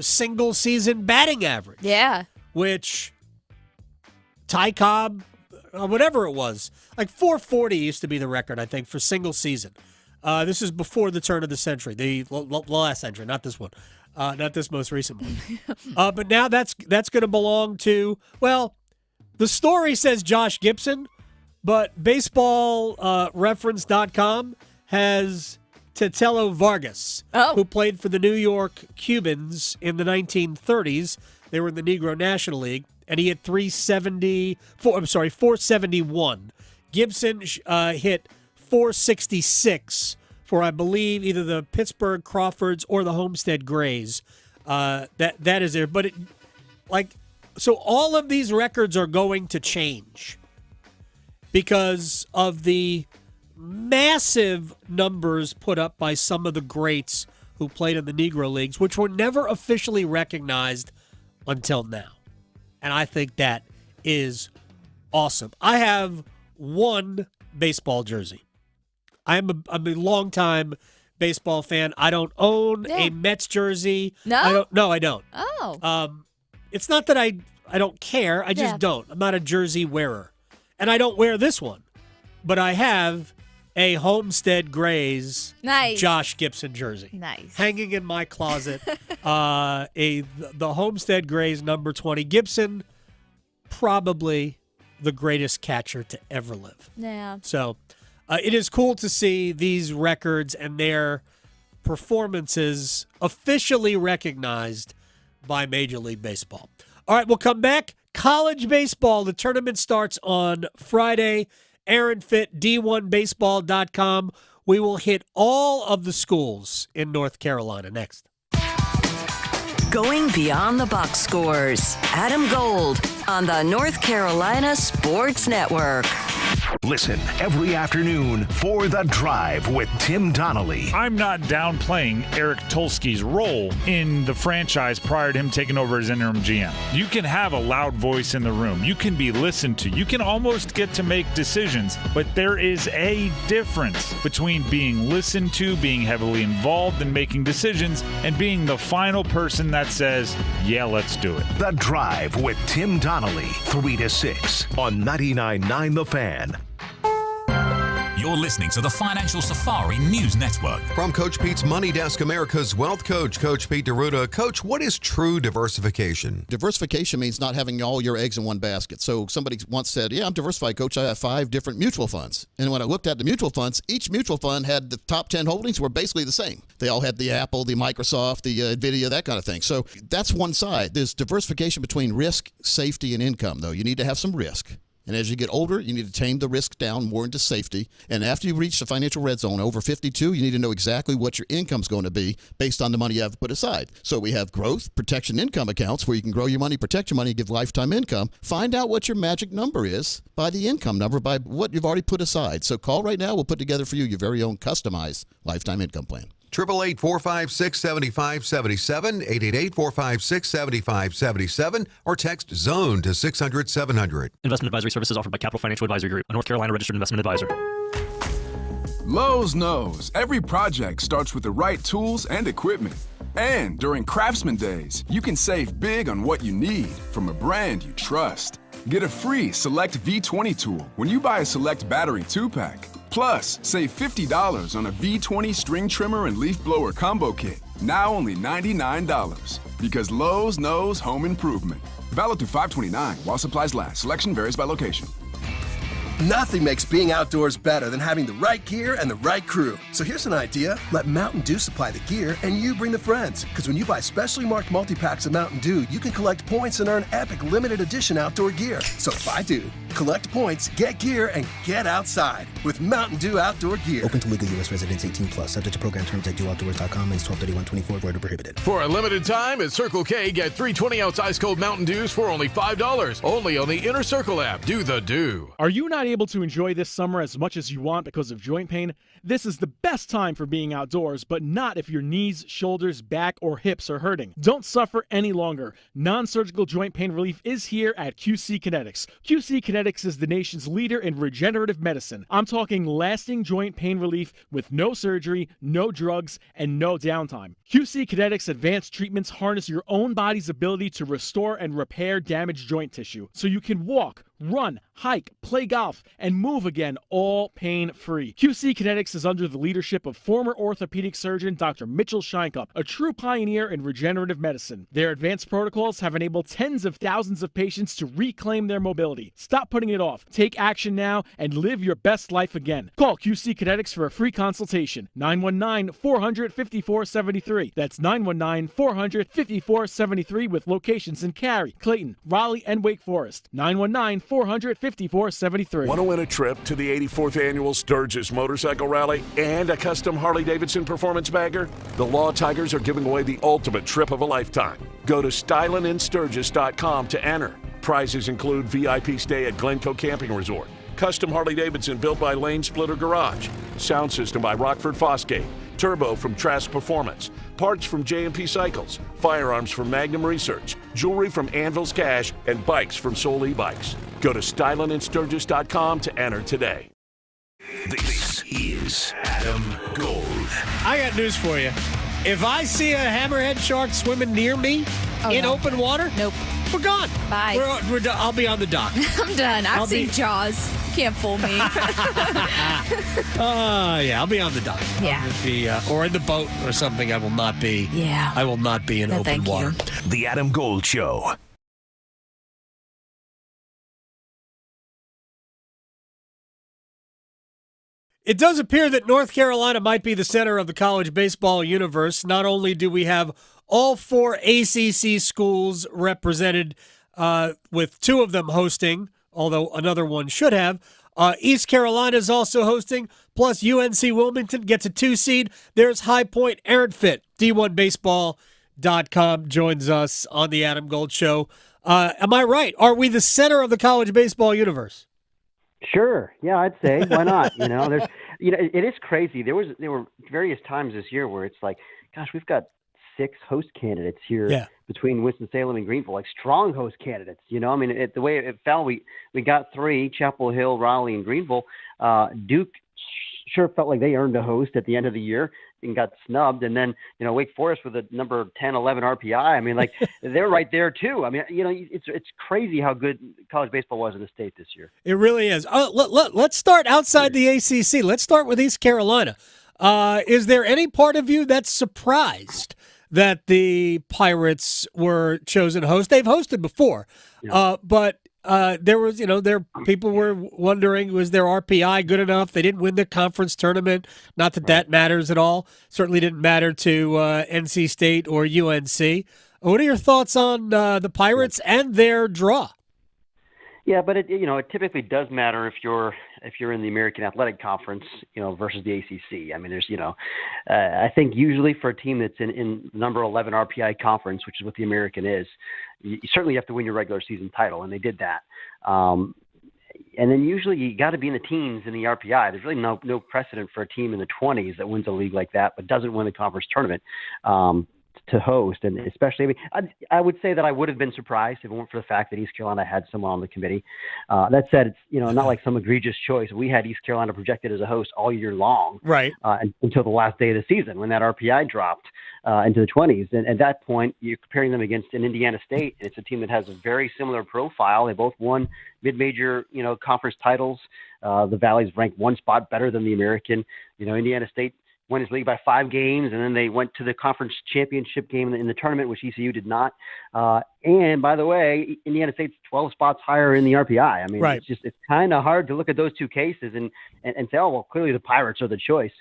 single-season batting average. Yeah. Which Ty Cobb, whatever it was, like 440 used to be the record, I think, for single season. This is before the turn of the century, the last century, not this one, not this most recent one. But now that's going to belong to, the story says Josh Gibson, but baseballreference.com has Tatello Vargas, who played for the New York Cubans in the 1930s. They were in the Negro National League, and he hit 471. Gibson hit 466 for, I believe, either the Pittsburgh Crawfords or the Homestead Grays. That is there, but so all of these records are going to change because of the massive numbers put up by some of the greats who played in the Negro Leagues, which were never officially recognized until now. And I think that is awesome. I have one baseball jersey. I'm a longtime baseball fan. I don't own a Mets jersey. No? I don't. Oh. It's not that I don't care. I just don't. I'm not a jersey wearer. And I don't wear this one. But I have a Homestead Grays Josh Gibson jersey. Nice. Hanging in my closet. The Homestead Grays number 20. Gibson, probably the greatest catcher to ever live. Yeah. So it is cool to see these records and their performances officially recognized by Major League Baseball. All right, we'll come back. College baseball, the tournament starts on Friday. Aaron Fitt, D1Baseball.com. We will hit all of the schools in North Carolina next. Going beyond the box scores. Adam Gold on the North Carolina Sports Network. Listen every afternoon for The Drive with Tim Donnelly. I'm not downplaying Eric Tulsky's role in the franchise prior to him taking over as interim GM. You can have a loud voice in the room. You can be listened to. You can almost get to make decisions. But there is a difference between being listened to, being heavily involved in making decisions, and being the final person that says, yeah, let's do it. The Drive with Tim Donnelly, 3 to 6 on 99.9 The Fan. You're listening to the Financial Safari News Network. From Coach Pete's Money Desk, America's Wealth Coach, Coach Pete DeRuta. Coach, what is true diversification? Diversification means not having all your eggs in one basket. So somebody once said, I'm diversified, Coach. I have 5 different mutual funds. And when I looked at the mutual funds, each mutual fund had the top 10 holdings were basically the same. They all had the Apple, the Microsoft, the NVIDIA, that kind of thing. So that's one side. There's diversification between risk, safety, and income, though. You need to have some risk. And as you get older, you need to tame the risk down more into safety. And after you reach the financial red zone, over 52, you need to know exactly what your income's going to be based on the money you have put aside. So we have growth, protection, income accounts where you can grow your money, protect your money, give lifetime income. Find out what your magic number is by the income number, by what you've already put aside. So call right now. We'll put together for you your very own customized lifetime income plan. 888-456-7577, 888-456-7577, or text ZONE to 600-700. Investment advisory services offered by Capital Financial Advisory Group, a North Carolina registered investment advisor. Lowe's knows every project starts with the right tools and equipment. And during Craftsman Days, you can save big on what you need from a brand you trust. Get a free Select V20 tool when you buy a Select battery 2-pack. Plus, save $50 on a V20 string trimmer and leaf blower combo kit. Now only $99. Because Lowe's knows home improvement. Valid through 5/29 while supplies last. Selection varies by location. Nothing makes being outdoors better than having the right gear and the right crew. So here's an idea. Let Mountain Dew supply the gear and you bring the friends. Because when you buy specially marked multi-packs of Mountain Dew, you can collect points and earn epic limited edition outdoor gear. So buy Dew, collect points, get gear, and get outside with Mountain Dew outdoor gear. Open to legal U.S. residents 18+. Subject to program terms at dewoutdoors.com. Ends 12/31/24. Void or prohibited. For a limited time at Circle K, get 3 20-ounce ice cold Mountain Dews for only $5. Only on the Inner Circle app. Do the Dew. Are you not able to enjoy this summer as much as you want because of joint pain? This is the best time for being outdoors, but not if your knees, shoulders, back, or hips are hurting. Don't suffer any longer. Non-surgical joint pain relief is here at QC Kinetics. QC Kinetics is the nation's leader in regenerative medicine. I'm talking lasting joint pain relief with no surgery, no drugs, and no downtime. QC Kinetics advanced treatments harness your own body's ability to restore and repair damaged joint tissue, so you can walk, run, hike, play golf, and move again, all pain-free. QC Kinetics is under the leadership of former orthopedic surgeon Dr. Mitchell Scheinkup, a true pioneer in regenerative medicine. Their advanced protocols have enabled tens of thousands of patients to reclaim their mobility. Stop putting it off. Take action now and live your best life again. Call QC Kinetics for a free consultation. 919-400-5473. That's 919-400-5473 with locations in Cary, Clayton, Raleigh, and Wake Forest. 919-400-5473. Want to win a trip to the 84th Annual Sturgis Motorcycle Rally and a custom Harley-Davidson performance bagger? The Law Tigers are giving away the ultimate trip of a lifetime. Go to stylinandsturgis.com to enter. Prizes include VIP stay at Glencoe Camping Resort, custom Harley-Davidson built by Lane Splitter Garage, sound system by Rockford Fosgate, turbo from Trask Performance, parts from J&P Cycles, firearms from Magnum Research, jewelry from Anvil's Cash, and bikes from Soul E-Bikes. Go to stylinandsturgis.com to enter today. This is Adam Gold. I got news for you. If I see a hammerhead shark swimming near me in open water, nope, we're gone. Bye. I'll be on the dock. I'm done. I've seen Jaws. You can't fool me. Yeah, I'll be on the dock. Yeah. Or in the boat or something. I will not be. Yeah. I will not be in open water. The Adam Gold Show. It does appear that North Carolina might be the center of the college baseball universe. Not only do we have all 4 ACC schools represented, with 2 of them hosting, although another one should have. East Carolina is also hosting, plus UNC Wilmington gets a 2 seed. There's High Point. Aaron Fitt, D1Baseball.com, joins us on the Adam Gold Show. Am I right? Are we the center of the college baseball universe? Sure. Yeah, I'd say. Why not? There's, it is crazy. There were various times this year where it's like, gosh, we've got 6 host candidates here between Winston-Salem and Greenville, like strong host candidates. The way it fell, we got 3, Chapel Hill, Raleigh, and Greenville. Duke sure felt like they earned a host at the end of the year and got snubbed. And then, Wake Forest with a number 10, 11 RPI. They're right there too. It's crazy how good college baseball was in the state this year. It really is. Let's start outside the ACC. Let's start with East Carolina. Is there any part of you that's surprised that the Pirates were chosen host? They've hosted before, but there was, people were wondering, was their RPI good enough? They didn't win the conference tournament. Not that that matters at all. Certainly didn't matter to NC State or UNC. What are your thoughts on the Pirates and their draw? Yeah, but it typically does matter if you're in the American Athletic Conference, versus the ACC. There's, I think usually for a team that's in number 11 RPI conference, which is what the American is, you certainly have to win your regular season title, and they did that. And then usually you got to be in the teens in the RPI. There's really no precedent for a team in the 20s that wins a league like that, but doesn't win the conference tournament. to host, and especially, I would say that I would have been surprised if it weren't for the fact that East Carolina had someone on the committee. That said, it's not like some egregious choice. We had East Carolina projected as a host all year long, right? Until the last day of the season when that RPI dropped into the 20s, and at that point you're comparing them against an Indiana State. It's a team that has a very similar profile. They both won mid-major conference titles. The Valley's ranked one spot better than the American. Indiana State won his league by 5 games, and then they went to the conference championship game in the tournament, which ECU did not. And by the way, Indiana State's 12 spots higher in the RPI. I mean, right. It's kind of hard to look at those two cases and say, oh, well, clearly the Pirates are the choice.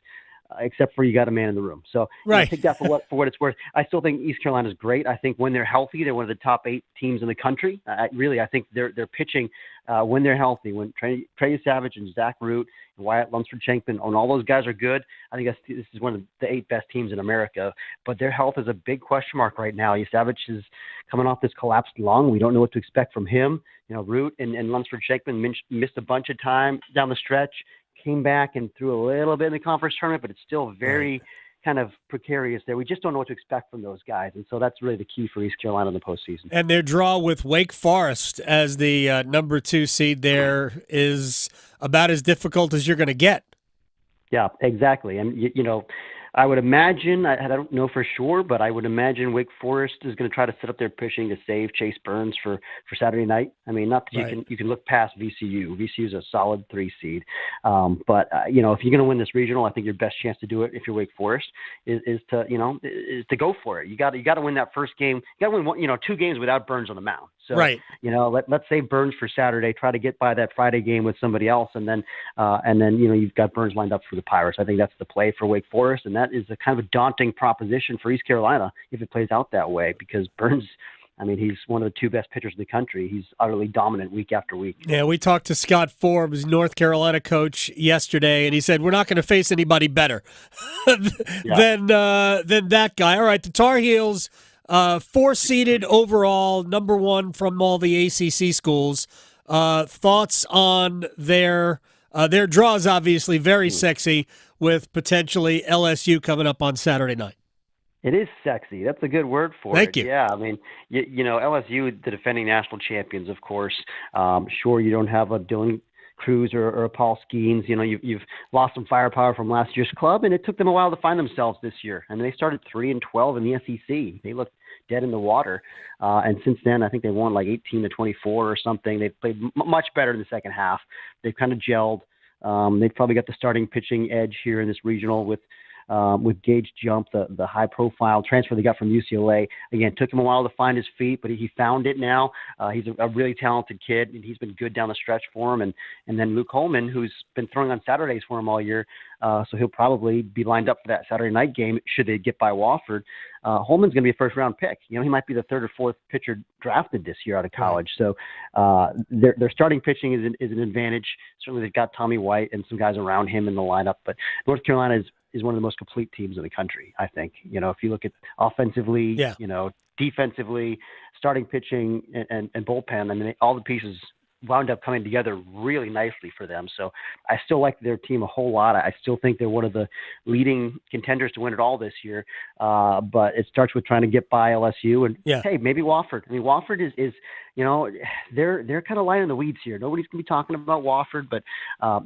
Except for you got a man in the room. So right. Take that for what it's worth. I still think East Carolina is great. I think when they're healthy, they're one of the top 8 teams in the country. I think their pitching when they're healthy, when Trey Savage and Zach Root and Wyatt Lunsford-Shankman, and all those guys are good, I think this is one of the 8 best teams in America. But their health is a big question mark right now. Savage is coming off this collapsed lung. We don't know what to expect from him. Root and Lunsford-Shankman missed a bunch of time down the stretch. Came back and threw a little bit in the conference tournament, but it's still very kind of precarious there. We just don't know what to expect from those guys, and so that's really the key for East Carolina in the postseason. And their draw with Wake Forest as the number 2 seed there is about as difficult as you're going to get. Yeah, exactly. And, I would imagine, I don't know for sure, but I would imagine Wake Forest is going to try to set up their pitching to save Chase Burns for Saturday night. I mean, not that you can look past VCU. VCU is a solid 3 seed. But if you're going to win this regional, I think your best chance to do it if you're Wake Forest is to go for it. You got to win that first game. You got to win 2 games without Burns on the mound. So, let's save Burns for Saturday. Try to get by that Friday game with somebody else, and then you've got Burns lined up for the Pirates. I think that's the play for Wake Forest, and that is a kind of a daunting proposition for East Carolina if it plays out that way, because Burns, I mean, he's one of the 2 best pitchers in the country. He's utterly dominant week after week. Yeah, we talked to Scott Forbes, North Carolina coach, yesterday, and he said, we're not going to face anybody better than that guy. All right, the Tar Heels, 4-seeded overall, number 1 from all the ACC schools. Thoughts on their draws, obviously very sexy, with potentially LSU coming up on Saturday night. It is sexy. That's a good word for it. Thank you. Yeah, I mean, LSU, the defending national champions, of course. Sure, you don't have a Dylan Cruz or a Paul Skeens. You've lost some firepower from last year's club, and it took them a while to find themselves this year. I mean, they started 3-12 in the SEC. They looked dead in the water. And since then, I think they won like 18-24 or something. They've played much better in the second half. They've kind of gelled. They've probably got the starting pitching edge here in this regional with Gage Jump, the high-profile transfer they got from UCLA. Again, took him a while to find his feet, but he found it now. He's a really talented kid, and he's been good down the stretch for him. And then Luke Holman, who's been throwing on Saturdays for him all year, so he'll probably be lined up for that Saturday night game should they get by Wofford. Holman's going to be a first-round pick. He might be the 3rd or 4th pitcher drafted this year out of college. So their starting pitching is an advantage. Certainly they've got Tommy White and some guys around him in the lineup. But North Carolina is one of the most complete teams in the country, I think. If you look at offensively, defensively, starting pitching, and bullpen, I mean, all the pieces wound up coming together really nicely for them. So I still like their team a whole lot. I still think they're one of the leading contenders to win it all this year. But it starts with trying to get by LSU and hey, maybe Wofford. I mean, Wofford is they're kind of lying in the weeds here. Nobody's going to be talking about Wofford, but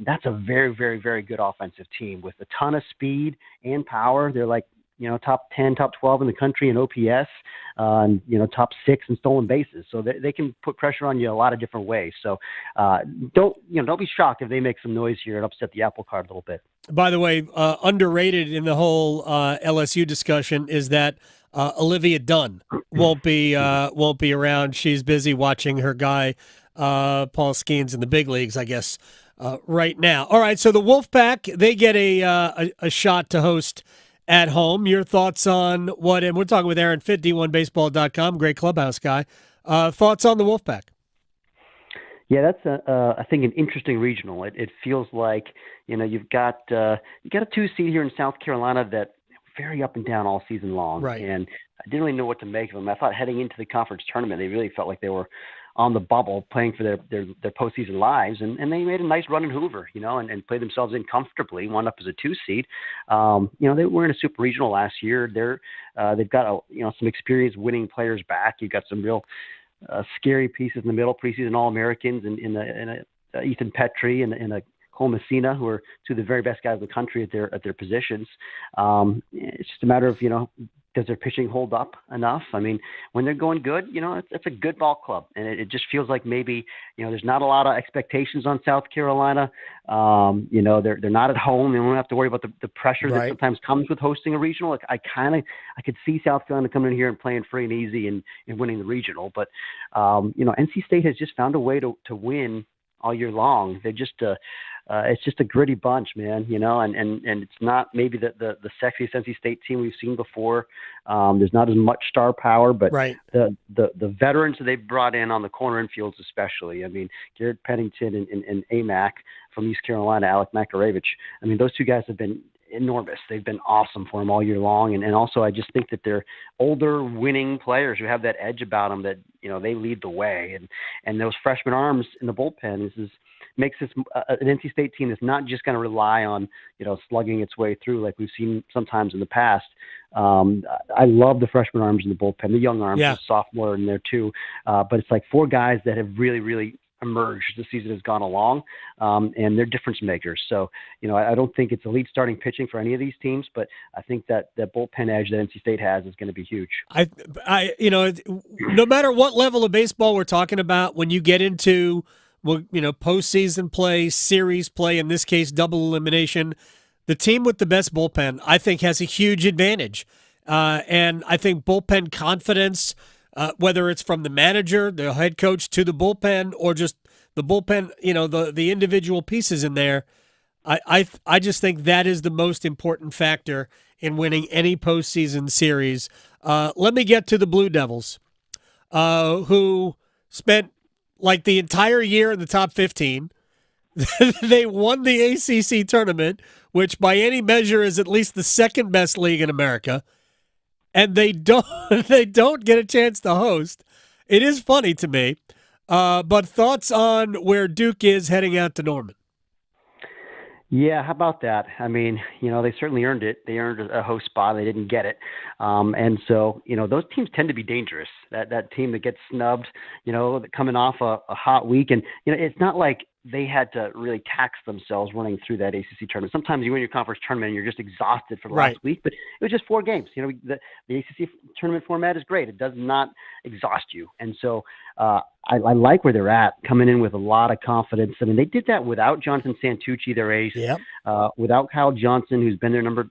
that's a very, very, very good offensive team with a ton of speed and power. They're like, top 10, top 12 in the country in OPS, and, top 6 in stolen bases. So they can put pressure on you a lot of different ways. So don't be shocked if they make some noise here and upset the apple cart a little bit. By the way, underrated in the whole LSU discussion is that Olivia Dunn won't be around. She's busy watching her guy, Paul Skeens in the big leagues, I guess, right now. All right, so the Wolfpack, they get a shot to host at home. Your thoughts on what, and we're talking with Aaron Fitt, D1Baseball.com, great clubhouse guy. Thoughts on the Wolfpack? Yeah, that's I think an interesting regional. It feels like you've got a 2 seed here in South Carolina that very up and down all season long, right? And I didn't really know what to make of them. I thought heading into the conference tournament, they really felt like they were on the bubble playing for their postseason lives, and they made a nice run in Hoover, and played themselves in comfortably, wound up as a 2 seed. They were in a super regional last year. They've got some experienced winning players back. You've got some real scary pieces in the middle, preseason All-Americans in a Ethan Petrie and a Cole Messina, who are two of the very best guys in the country at their positions. It's just a matter of, does their pitching hold up enough? I mean, when they're going good, it's a good ball club. And it just feels like maybe, there's not a lot of expectations on South Carolina. They're not at home. They don't have to worry about the pressure that sometimes comes with hosting a regional. Like I could see South Carolina coming in here and playing free and easy and winning the regional. But, NC State has just found a way to win all year long. They just, it's just a gritty bunch, man, and it's not maybe the sexiest NC State team we've seen before. There's not as much star power, but the veterans that they've brought in on the corner infields especially. I mean, Garrett Pennington and AMAC from East Carolina, Alec Makarevich. I mean, those two guys have been enormous. They've been awesome for him all year long. And also I just think that they're older winning players who have that edge about them that, they lead the way. And those freshman arms in the bullpen makes this an NC State team that's not just going to rely on, slugging its way through like we've seen sometimes in the past. I love the freshman arms in the bullpen, the young arms, the sophomore in there too. But it's like 4 guys that have really, really emerged as the season has gone along, and they're difference makers. So, I don't think it's elite starting pitching for any of these teams, but I think that bullpen edge that NC State has is going to be huge. No matter what level of baseball we're talking about, when you get into postseason play, series play, in this case, double elimination, the team with the best bullpen, I think, has a huge advantage. And I think bullpen confidence, whether it's from the manager, the head coach, to the bullpen, or just the bullpen, the individual pieces in there, I just think that is the most important factor in winning any postseason series. Let me get to the Blue Devils, who spent like the entire year in the top 15. They won the ACC tournament, which by any measure is at least the second best league in America. And they don't get a chance to host. It is funny to me. But thoughts on where Duke is heading out to Norman? Yeah, how about that? I mean, they certainly earned it. They earned a host spot. They didn't get it. And so, those teams tend to be dangerous. That team that gets snubbed, coming off a hot week. And, it's not like they had to really tax themselves running through that ACC tournament. Sometimes you win your conference tournament and you're just exhausted for the last week, but it was just 4 games. The ACC tournament format is great. It does not exhaust you. And so I like where they're at, coming in with a lot of confidence. I mean, they did that without Jonathan Santucci, their ace, without Kyle Johnson, who's been their number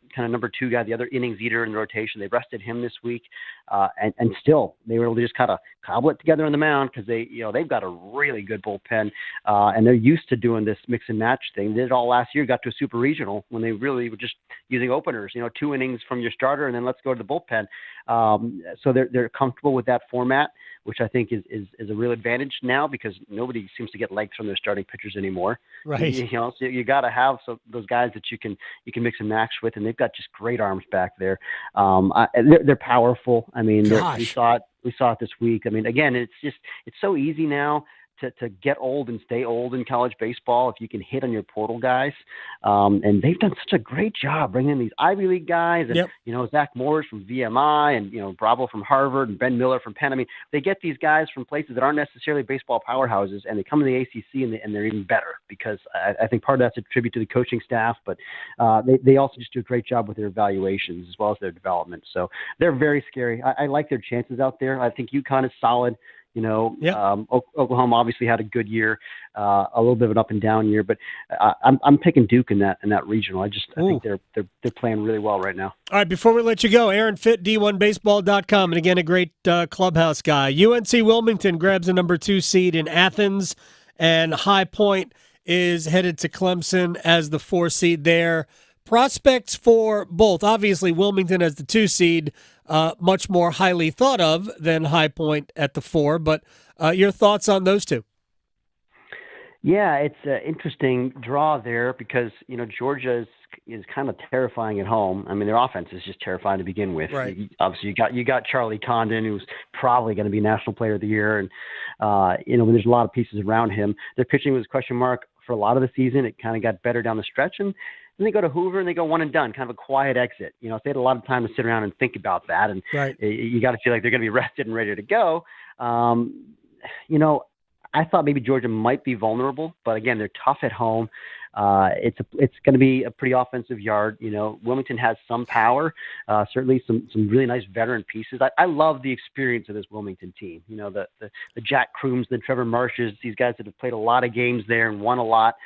2 guy, the other innings eater in the rotation. They rested him this week, and still they were able to just kind of cobble it together on the mound because they've got a really good bullpen, and they're used to doing this mix and match thing. They did it all last year, got to a super regional when they really were just using openers, 2 innings from your starter and then let's go to the bullpen. So they're comfortable with that format, which I think is a real advantage now because nobody seems to get legs from their starting pitchers anymore. Right. So you got to have those guys that you can mix and match with, and they've got just great arms back there. They're powerful. I mean, we saw it this week. I mean, again, it's so easy now to get old and stay old in college baseball if you can hit on your portal guys. And they've done such a great job bringing in these Ivy League guys and, Zach Morris from VMI and, Bravo from Harvard and Ben Miller from Penn. I mean, they get these guys from places that aren't necessarily baseball powerhouses and they come to the ACC and they're even better because I think part of that's a tribute to the coaching staff, but they also just do a great job with their evaluations as well as their development. So they're very scary. I like their chances out there. I think UConn is solid. Oklahoma obviously had a good year, a little bit of an up and down year, but I'm picking Duke in that regional. I think they're playing really well right now. All right, before we let you go, Aaron Fitt, D1Baseball.com, and again a great clubhouse guy. UNC Wilmington grabs a number 2 seed in Athens, and High Point is headed to Clemson as the 4 seed there. Prospects for both. Obviously, Wilmington as the 2 seed, much more highly thought of than High Point at the 4. But your thoughts on those two? Yeah, it's an interesting draw there because, Georgia is kind of terrifying at home. I mean, their offense is just terrifying to begin with. Right. Obviously, you got Charlie Condon, who's probably going to be National Player of the Year, and there's a lot of pieces around him. Their pitching was a question mark for a lot of the season. It kind of got better down the stretch, and then they go to Hoover and they go one and done, kind of a quiet exit. They had a lot of time to sit around and think about that, and right. You got to feel like they're going to be rested and ready to go. I thought maybe Georgia might be vulnerable, but again, they're tough at home. It's going to be a pretty offensive yard. Wilmington has some power, certainly some really nice veteran pieces. I love the experience of this Wilmington team. The Jack Crooms, the Trevor Marshes, these guys that have played a lot of games there and won a lot,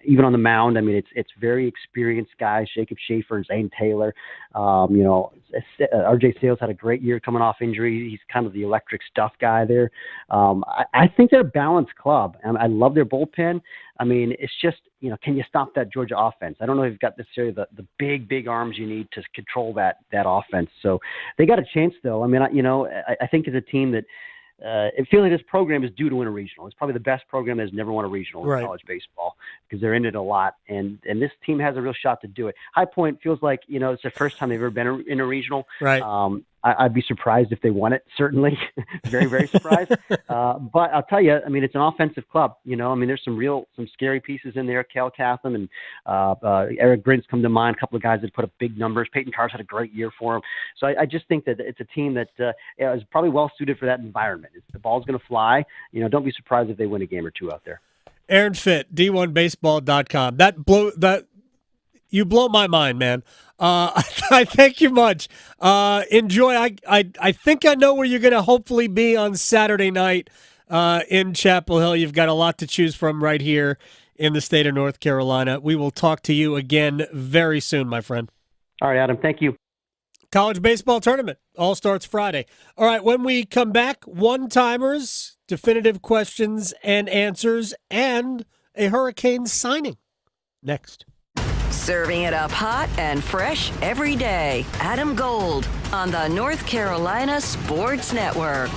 even on the mound. I mean, it's very experienced guys, Jacob Schaefer and Zane Taylor. RJ Sales had a great year coming off injury. He's kind of the electric stuff guy there. I think they're a balanced club, and I love their bullpen. I mean, it's just, can you stop that Georgia offense? I don't know if you've got necessarily the big arms you need to control that offense. So they got a chance, though. I mean, I think as a team that it feels like this program is due to win a regional. It's probably the best program that's never won a regional in college baseball because they're in it a lot. And this team has a real shot to do it. High Point feels like, it's the first time they've ever been in a regional. Right. I'd be surprised if they won it, certainly. Very, very surprised. But I'll tell you, I mean, it's an offensive club. There's some scary pieces in there. Cal Catham and Eric Brins come to mind, a couple of guys that put up big numbers. Peyton Carr's had a great year for him. So I just think that it's a team that is probably well suited for that environment. The ball's going to fly. Don't be surprised if they win a game or two out there. Aaron Fitt, D1Baseball.com. You blow my mind, man. I thank you much. Enjoy. I think I know where you're going to hopefully be on Saturday night in Chapel Hill. You've got a lot to choose from right here in the state of North Carolina. We will talk to you again very soon, my friend. All right, Adam. Thank you. College baseball tournament all starts Friday. All right, when we come back, one-timers, definitive questions and answers, and a Hurricane signing. Next. Serving it up hot and fresh every day. Adam Gold on the North Carolina Sports Network.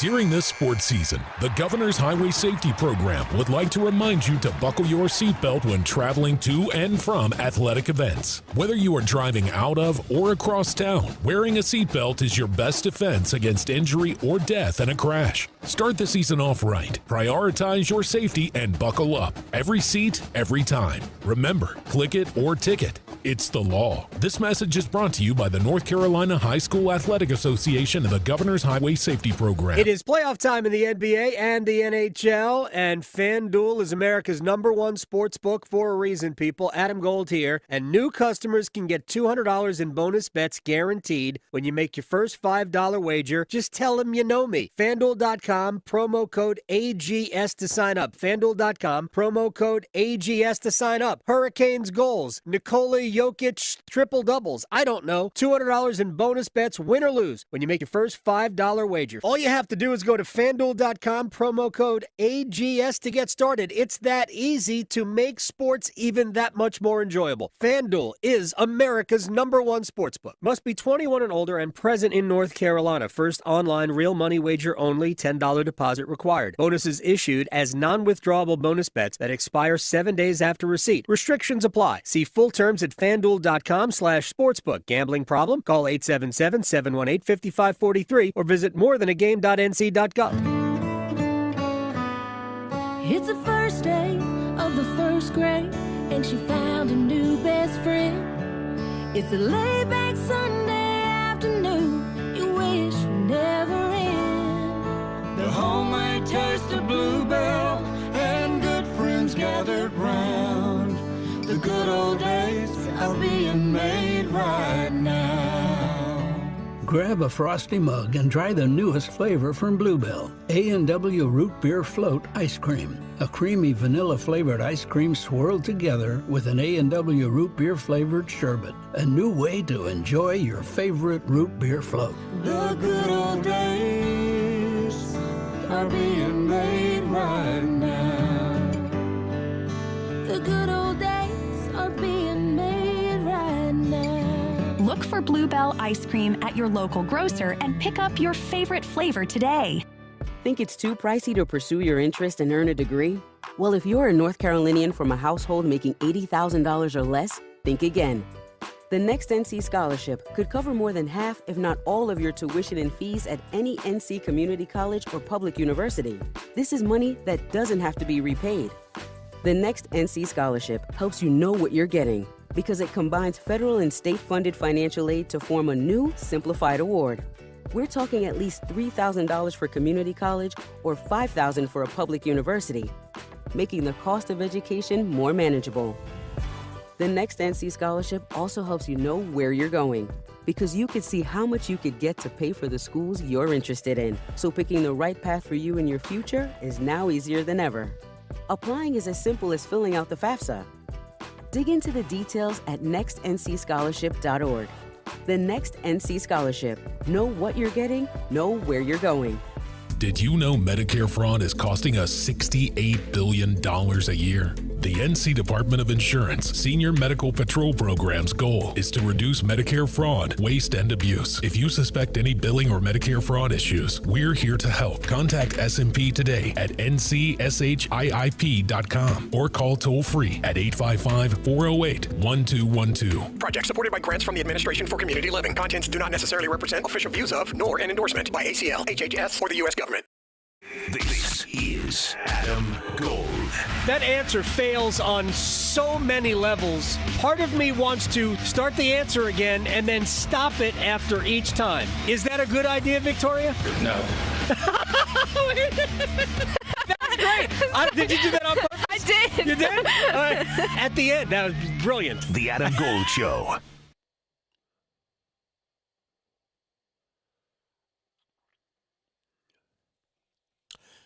During this sports season, the Governor's Highway Safety Program would like to remind you to buckle your seatbelt when traveling to and from athletic events. Whether you are driving out of or across town, wearing a seatbelt is your best defense against injury or death in a crash. Start the season off right. Prioritize your safety and buckle up. Every seat, every time. Remember, click it or ticket. It's the law. This message is brought to you by the North Carolina High School Athletic Association and the Governor's Highway Safety Program. It is playoff time in the NBA and the NHL, and FanDuel is America's #1 sports book for a reason, people. Adam Gold here, and new customers can get $200 in bonus bets guaranteed when you make your first $5 wager. Just tell them you know me. FanDuel.com, promo code AGS to sign up. FanDuel.com, promo code AGS to sign up. Hurricanes goals, Nikola Jokic triple doubles. I don't know. $200 in bonus bets, win or lose, when you make your first $5 wager. All you have to do is go to FanDuel.com, promo code AGS to get started. It's that easy to make sports even that much more enjoyable. FanDuel is America's #1 sportsbook. Must be 21 and older and present in North Carolina. First online real money wager only. $10 deposit required. Bonuses issued as non-withdrawable bonus bets that expire 7 days after receipt. Restrictions apply. See full terms at FanDuel.com/sportsbook. Gambling problem? Call 877-718-5543 or visit morethanagame.nc.gov. It's the first day of the first grade, and she found a new best friend. It's a laid-back Sunday afternoon you wish would never end. The homemade taste of Bluebell and good friends gathered round. The good old days are being made right now. Grab a frosty mug and try the newest flavor from Bluebell, A&W Root Beer Float Ice Cream. A creamy vanilla-flavored ice cream swirled together with an A&W Root Beer flavored sherbet. A new way to enjoy your favorite root beer float. The good old days are being made right now. The good old days are being made right now. Look for Bluebell ice cream at your local grocer and pick up your favorite flavor today. Think it's too pricey to pursue your interest and earn a degree? Well, if you're a North Carolinian from a household making $80,000 or less, think again. The Next NC Scholarship could cover more than half, if not all, of your tuition and fees at any NC community college or public university. This is money that doesn't have to be repaid. The Next NC Scholarship helps you know what you're getting because it combines federal and state-funded financial aid to form a new, simplified award. We're talking at least $3,000 for community college or $5,000 for a public university, making the cost of education more manageable. The Next NC Scholarship also helps you know where you're going because you could see how much you could get to pay for the schools you're interested in. So picking the right path for you and your future is now easier than ever. Applying is as simple as filling out the FAFSA. Dig into the details at nextncscholarship.org. The Next NC Scholarship. Know what you're getting, know where you're going. Did you know Medicare fraud is costing us $68 billion a year? The NC Department of Insurance Senior Medical Patrol Program's goal is to reduce Medicare fraud, waste, and abuse. If you suspect any billing or Medicare fraud issues, we're here to help. Contact SMP today at ncshiip.com or call toll-free at 855-408-1212. Project supported by grants from the Administration for Community Living. Contents do not necessarily represent official views of, nor an endorsement by ACL, HHS, or the U.S. government. This is Adam Gold. That answer fails on so many levels. Part of me wants to start the answer again and then stop it after each time. Is that a good idea, Victoria? No. That's great. Did you do that on purpose? I did. You did? At the end, that was brilliant. The Adam Gold Show.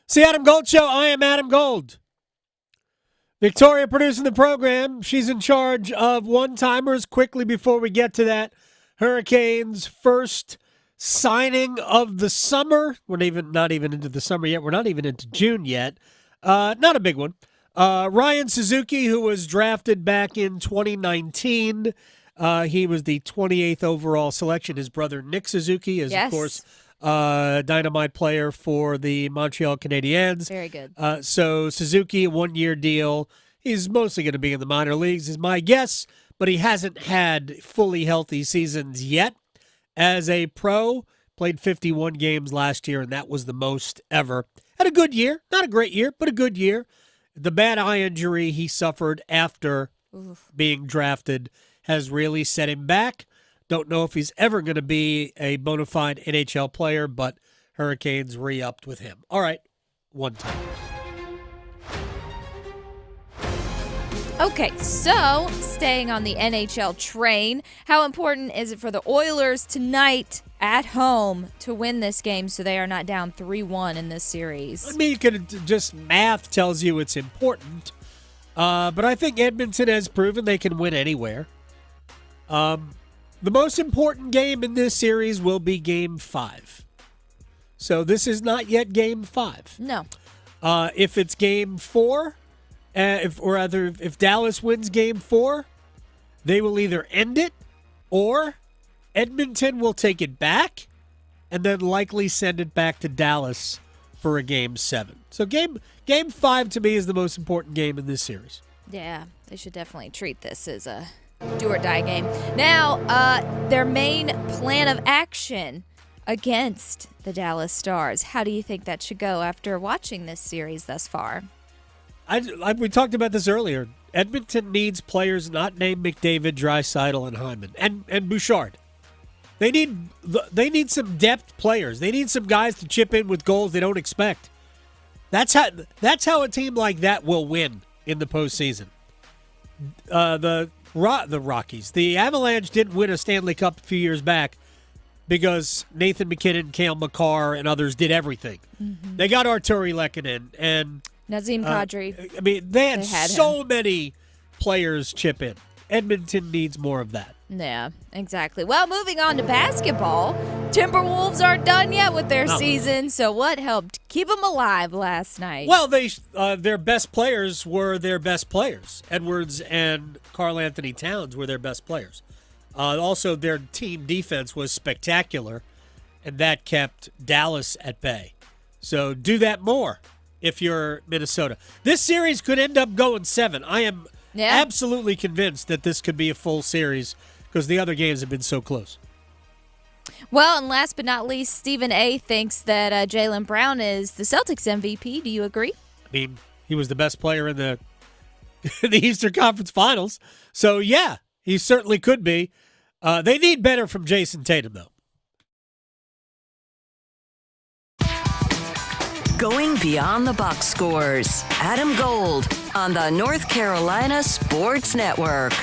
It's the Adam Gold Show. I am Adam Gold. Victoria producing the program. She's in charge of one-timers. Quickly before we get to that, Hurricanes' first signing of the summer. We're not even into the summer yet. We're not even into June yet. Not a big one. Ryan Suzuki, who was drafted back in 2019. He was the 28th overall selection. His brother Nick Suzuki is, of course, dynamite player for the Montreal Canadiens. Very good. So Suzuki, a one-year deal. He's mostly going to be in the minor leagues, is my guess, but he hasn't had fully healthy seasons yet. As a pro, played 51 games last year, and that was the most ever. Had a good year. Not a great year, but a good year. The bad eye injury he suffered after being drafted has really set him back. Don't know if he's ever going to be a bona fide NHL player, but Hurricanes re-upped with him. All right, one time. Okay, so staying on the NHL train, how important is it for the Oilers tonight at home to win this game so they are not down 3-1 in this series? I mean, you could just math tells you it's important, but I think Edmonton has proven they can win anywhere. The most important game in this series will be Game 5. So this is not yet Game 5. No. If it's Game 4, if Dallas wins Game 4, they will either end it or Edmonton will take it back and then likely send it back to Dallas for a Game 7. So Game 5 to me is the most important game in this series. Yeah, they should definitely treat this as a do-or-die game. Now, their main plan of action against the Dallas Stars. How do you think that should go after watching this series thus far? We talked about this earlier. Edmonton needs players not named McDavid, Draisaitl, and Hyman, and Bouchard. They need some depth players. They need some guys to chip in with goals they don't expect. That's how a team like that will win in the postseason. The Rockies. The Avalanche didn't win a Stanley Cup a few years back because Nathan McKinnon, Cale Makar, and others did everything. Mm-hmm. They got Arturi Lehkonen and Nazem Kadri. I mean, they had so many players chip in. Edmonton needs more of that. Yeah, exactly. Well, moving on to basketball, Timberwolves aren't done yet with their season, so what helped keep them alive last night? Well, their best players were their best players. Edwards and Karl Anthony Towns were their best players. Also, their team defense was spectacular, and that kept Dallas at bay. So do that more if you're Minnesota. This series could end up going 7. I am absolutely convinced that this could be a full series because the other games have been so close. Well, and last but not least, Stephen A. thinks that Jaylen Brown is the Celtics MVP. Do you agree? I mean, he was the best player in the Eastern Conference Finals. So, yeah, he certainly could be. They need better from Jason Tatum, though. Going beyond the box scores. Adam Gold on the North Carolina Sports Network.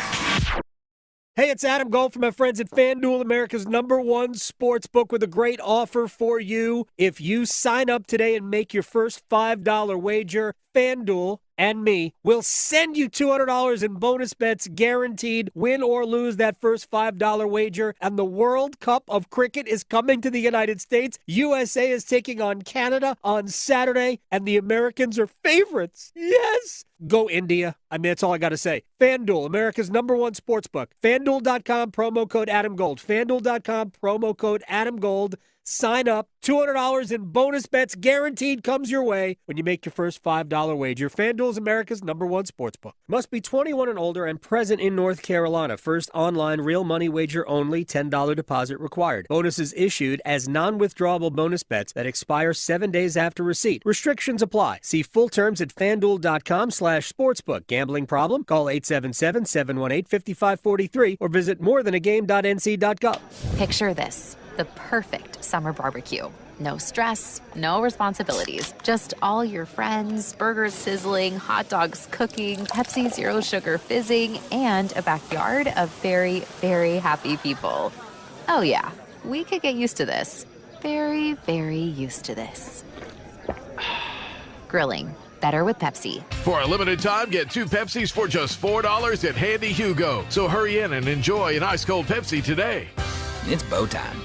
Hey, it's Adam Gold from my friends at FanDuel, America's #1 sports book, with a great offer for you. If you sign up today and make your first $5 wager, FanDuel and me will send you $200 in bonus bets guaranteed, win or lose that first $5 wager. And the World Cup of Cricket is coming to the United States. USA is taking on Canada on Saturday, and the Americans are favorites. Yes! Go India. I mean, that's all I got to say. FanDuel, America's #1 sportsbook. FanDuel.com, promo code AdamGold. FanDuel.com, promo code AdamGold. Sign up. $200 in bonus bets guaranteed comes your way when you make your first $5 wager. FanDuel is America's #1 sportsbook. Must be 21 and older and present in North Carolina. First online real money wager only. $10 deposit required. Bonuses issued as non-withdrawable bonus bets that expire 7 days after receipt. Restrictions apply. See full terms at FanDuel.com/sportsbook. Gambling problem? Call 877-718-5543 or visit morethanagame.nc.gov. Picture this. The perfect summer barbecue. No stress, no responsibilities. Just all your friends, burgers sizzling, hot dogs cooking, Pepsi Zero Sugar fizzing, and a backyard of very, very happy people. Oh yeah, we could get used to this. Very, very used to this. Grilling. Better with Pepsi. For a limited time, get 2 Pepsis for just $4 at Handy Hugo. So hurry in and enjoy an ice-cold Pepsi today. It's bow time.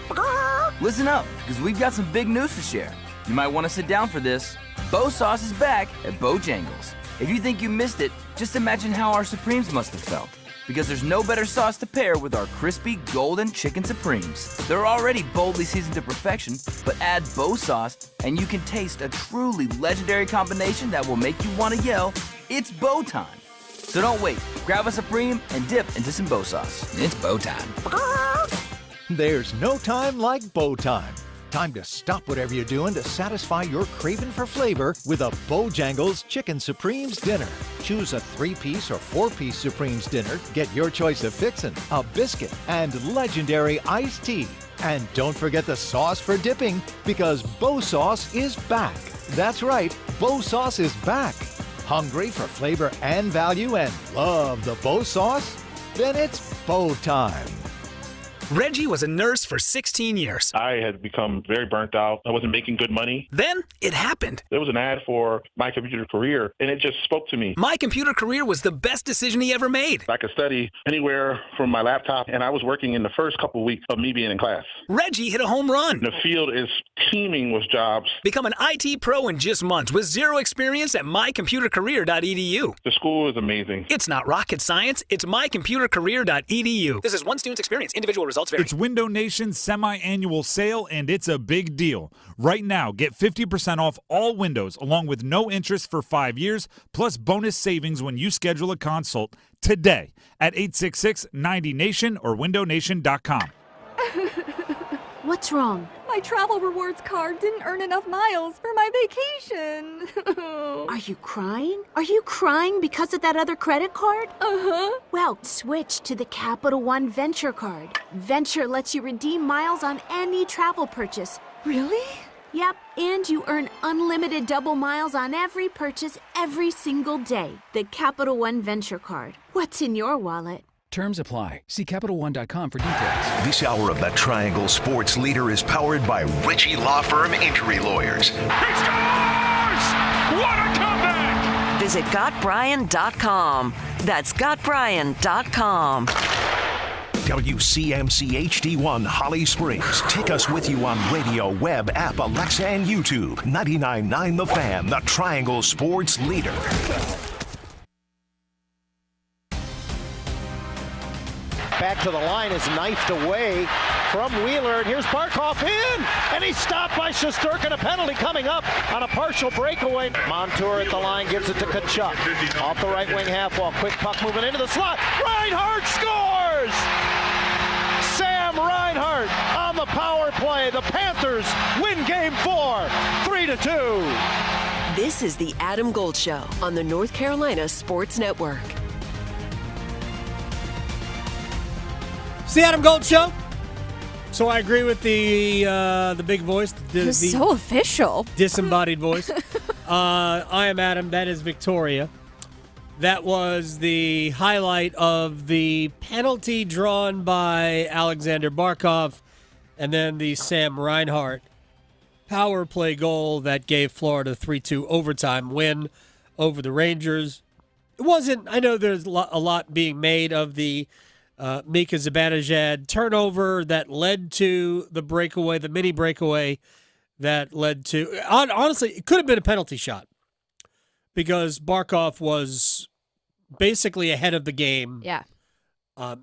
Listen up, because we've got some big news to share. You might want to sit down for this. Bow Sauce is back at Bojangles. If you think you missed it, just imagine how our Supremes must have felt. Because there's no better sauce to pair with our crispy golden chicken Supremes. They're already boldly seasoned to perfection, but add Bow Sauce and you can taste a truly legendary combination that will make you want to yell, "It's bow time." So don't wait. Grab a Supreme and dip into some Bow Sauce. It's bow time. There's no time like bow time. Time to stop whatever you're doing to satisfy your craving for flavor with a Bojangles Chicken Supremes dinner. Choose a 3-piece or 4-piece Supremes dinner. Get your choice of fixin', a biscuit, and legendary iced tea. And don't forget the sauce for dipping, because Bow Sauce is back. That's right, Bow Sauce is back. Hungry for flavor and value and love the Bow Sauce? Then it's bow time. Reggie was a nurse for 16 years. I had become very burnt out. I wasn't making good money. Then it happened. There was an ad for My Computer Career, and it just spoke to me. My Computer Career was the best decision he ever made. I could study anywhere from my laptop, and I was working in the first couple of weeks of me being in class. Reggie hit a home run. The field is teeming with jobs. Become an IT pro in just months with zero experience at mycomputercareer.edu. The school is amazing. It's not rocket science. It's mycomputercareer.edu. This is one student's experience. Individual results vary. It's Window Nation's semi-annual sale, and it's a big deal. Right now, get 50% off all windows, along with no interest for 5 years, plus bonus savings when you schedule a consult today at 866-90-NATION or windownation.com. What's wrong? My travel rewards card didn't earn enough miles for my vacation. Are you crying? Are you crying because of that other credit card? Uh-huh. Well, switch to the Capital One Venture card. Venture lets you redeem miles on any travel purchase. Really? Yep, and you earn unlimited double miles on every purchase every single day. The Capital One Venture card. What's in your wallet? Terms apply. See CapitalOne.com for details. This hour of the Triangle Sports Leader is powered by Ritchie Law Firm Injury Lawyers. He scores! What a comeback! Visit GotBryan.com. That's GotBryan.com. WCMC HD1 Holly Springs. Take us with you on radio, web, app, Alexa, and YouTube. 99.9 The Fan, the Triangle Sports Leader. Back to the line is knifed away. from Wheeler, and here's Barkov in, and he's stopped by Shesterkin. A penalty coming up on a partial breakaway. Montour at the line gives it to Tkachuk. Off the right wing half wall, quick puck moving into the slot. Reinhart scores! Sam Reinhart on the power play. The Panthers win Game 4, 3-2. This is the Adam Gold Show on the North Carolina Sports Network. It's the Adam Gold Show. So I agree with the big voice. It was so official. Disembodied voice. I am Adam. That is Victoria. That was the highlight of the penalty drawn by Alexander Barkov and then the Sam Reinhart power play goal that gave Florida 3-2 overtime win over the Rangers. It wasn't, I know there's a lot being made of the Mika Zibanejad turnover that led to the breakaway, the mini breakaway that led to, honestly, it could have been a penalty shot because Barkov was basically ahead of the game. Yeah.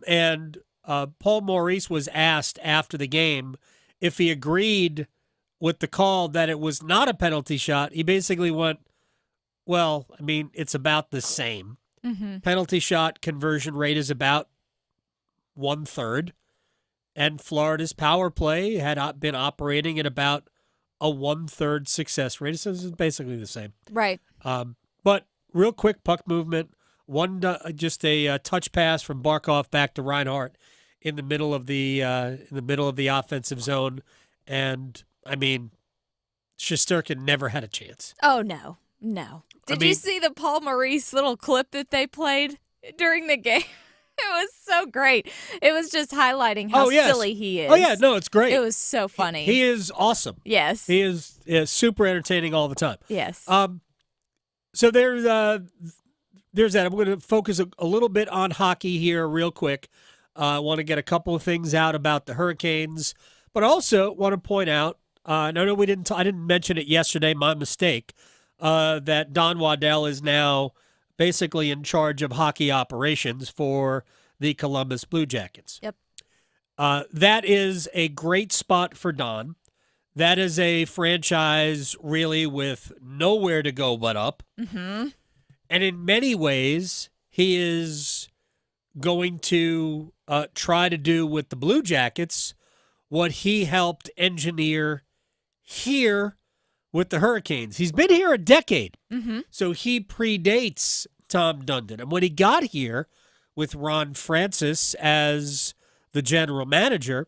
And Paul Maurice was asked after the game if he agreed with the call that it was not a penalty shot. He basically went, well, I mean, it's about the same. Mm-hmm. Penalty shot conversion rate is about 1/3, and Florida's power play had been operating at about a 1/3 success rate. So it's basically the same. Right. But real quick puck movement. Just a touch pass from Barkov back to Reinhart in the middle of the offensive zone, and I mean, Shesterkin never had a chance. Oh no. Did you see the Paul Maurice little clip that they played during the game? It was so great. It was just highlighting how silly he is. Oh yeah, no, it's great. It was so funny. He is awesome. Yes. He is super entertaining all the time. Yes. So there's that. I'm going to focus a little bit on hockey here real quick. I want to get a couple of things out about the Hurricanes, but also want to point out, I didn't mention it yesterday, my mistake, that Don Waddell is now basically in charge of hockey operations for the Columbus Blue Jackets. Yep. That is a great spot for Don. That is a franchise really with nowhere to go but up. Mm-hmm. And in many ways, he is going to try to do with the Blue Jackets what he helped engineer here with the Hurricanes. He's been here a decade, so he predates Tom Dundon. And when he got here with Ron Francis as the general manager,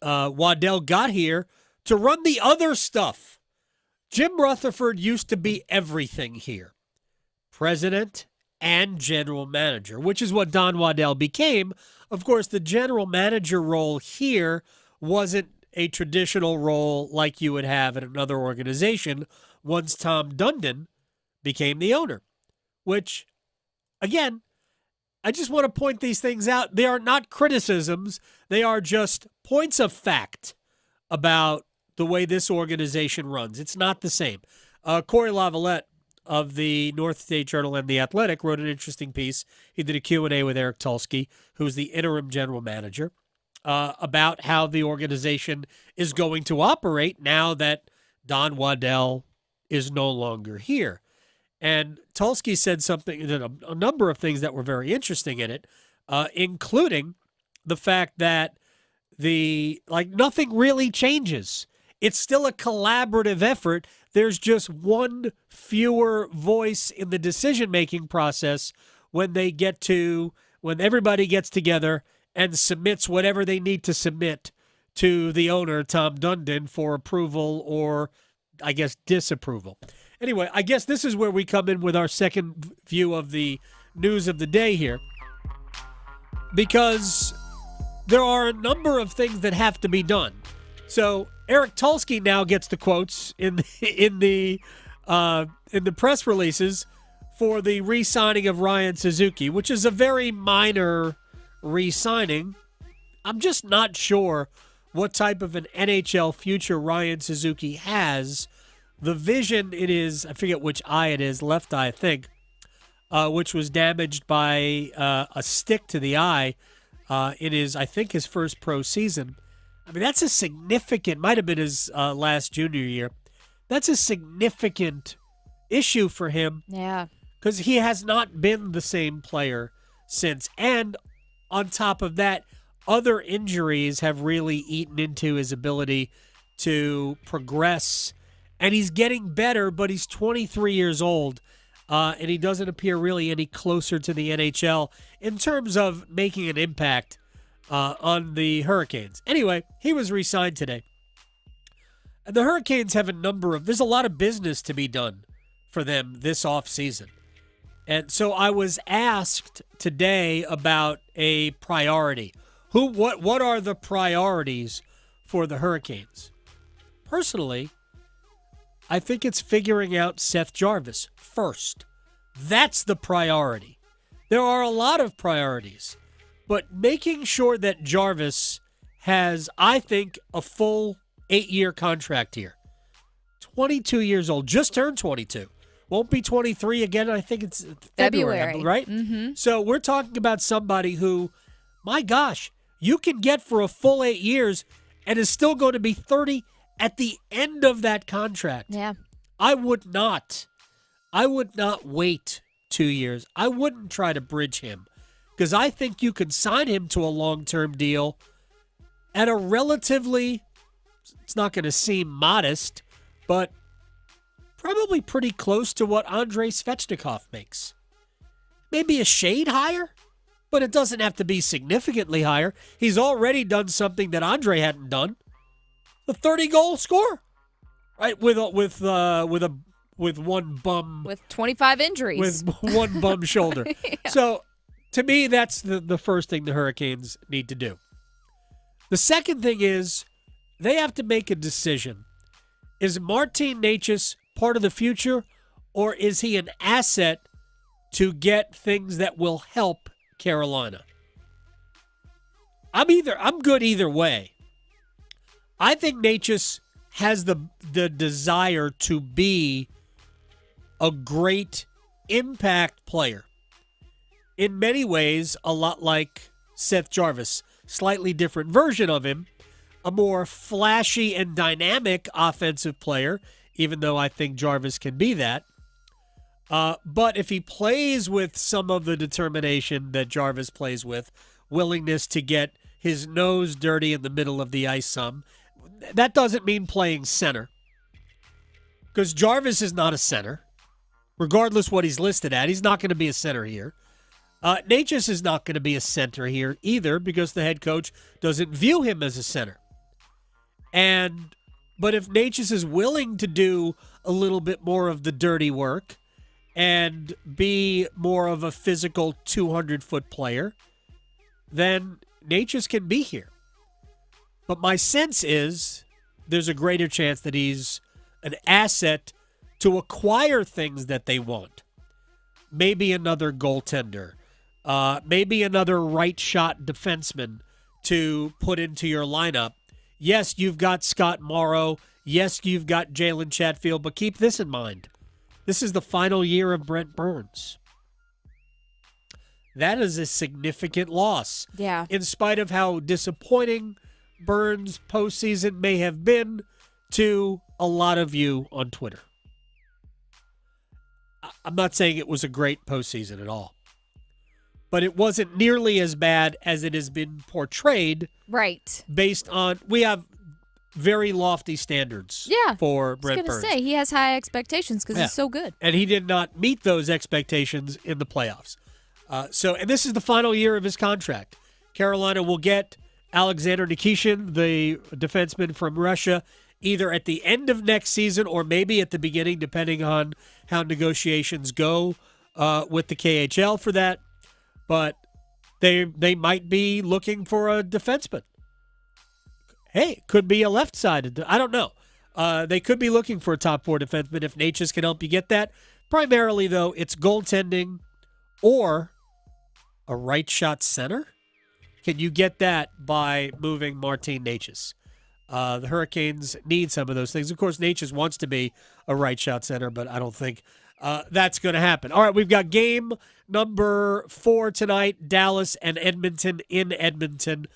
Waddell got here to run the other stuff. Jim Rutherford used to be everything here. President and general manager, which is what Don Waddell became. Of course, the general manager role here wasn't a traditional role like you would have at another organization once Tom Dundon became the owner, which, again, I just want to point these things out. They are not criticisms. They are just points of fact about the way this organization runs. It's not the same. Corey Lavalette of the North State Journal and The Athletic wrote an interesting piece. He did a Q&A with Eric Tulsky, who's the interim general manager, about how the organization is going to operate now that Don Waddell is no longer here. And Tulsky said something, a number of things that were very interesting in it, including the fact that nothing really changes. It's still a collaborative effort. There's just one fewer voice in the decision-making process when everybody gets together and submits whatever they need to submit to the owner, Tom Dundon, for approval or, I guess, disapproval. Anyway, I guess this is where we come in with our second view of the news of the day here, because there are a number of things that have to be done. So Eric Tulsky now gets the quotes in the press releases for the re-signing of Ryan Suzuki, which is a very minor re-signing. I'm just not sure what type of an NHL future Ryan Suzuki has. The vision, it is, I forget which eye it is, left eye, I think, which was damaged by a stick to the eye in his, I think, his first pro season. I mean, that's a significant, might have been his last junior year. That's a significant issue for him. Yeah. Because he has not been the same player since. And on top of that, other injuries have really eaten into his ability to progress. And he's getting better, but he's 23 years old. And he doesn't appear really any closer to the NHL in terms of making an impact on the Hurricanes. Anyway, he was re-signed today. And the Hurricanes have there's a lot of business to be done for them this offseason. And so I was asked today about a priority. What are the priorities for the Hurricanes? Personally, I think it's figuring out Seth Jarvis first. That's the priority. There are a lot of priorities, but making sure that Jarvis has, I think, a full 8-year contract here. 22 years old, just turned 22. Won't be 23 again. I think it's February. Right? Mm-hmm. So we're talking about somebody who, my gosh, you can get for a full 8 years and is still going to be 30 at the end of that contract. Yeah. I would not wait 2 years. I wouldn't try to bridge him because I think you could sign him to a long-term deal at a relatively, it's not going to seem modest, but probably pretty close to what Andrei Svechnikov makes. Maybe a shade higher, but it doesn't have to be significantly higher. He's already done something that Andrei hadn't done. The 30-goal score, right? With one bum, with 25 injuries, with one bum shoulder. Yeah. So, to me, that's the first thing the Hurricanes need to do. The second thing is they have to make a decision. Is Martin Necas part of the future, or is he an asset to get things that will help Carolina? I'm good either way. I think Necas has the desire to be a great impact player. In many ways, a lot like Seth Jarvis, slightly different version of him, a more flashy and dynamic offensive player, even though I think Jarvis can be that. But if he plays with some of the determination that Jarvis plays with, willingness to get his nose dirty in the middle of the ice some, that doesn't mean playing center. Because Jarvis is not a center. Regardless what he's listed at, he's not going to be a center here. Necas is not going to be a center here either because the head coach doesn't view him as a center. But if Necas is willing to do a little bit more of the dirty work and be more of a physical 200-foot player, then Necas can be here. But my sense is there's a greater chance that he's an asset to acquire things that they want. Maybe another goaltender. Maybe another right-shot defenseman to put into your lineup. Yes, you've got Scott Morrow. Yes, you've got Jalen Chatfield. But keep this in mind. This is the final year of Brent Burns. That is a significant loss. Yeah. In spite of how disappointing Burns' postseason may have been to a lot of you on Twitter. I'm not saying it was a great postseason at all. But it wasn't nearly as bad as it has been portrayed. Right. Based on, we have very lofty standards for Brent Burns. I was going to say, he has high expectations because he's so good. And he did not meet those expectations in the playoffs. And this is the final year of his contract. Carolina will get Alexander Nikishin, the defenseman from Russia, either at the end of next season or maybe at the beginning, depending on how negotiations go with the KHL for that. But they might be looking for a defenseman. Hey, could be a left-sided. I don't know. They could be looking for a top-four defenseman if Necas can help you get that. Primarily, though, it's goaltending or a right-shot center. Can you get that by moving Martin Necas? The Hurricanes need some of those things. Of course, Necas wants to be a right-shot center, but I don't think that's going to happen. All right, we've got game number 4 tonight, Dallas and Edmonton in Edmonton.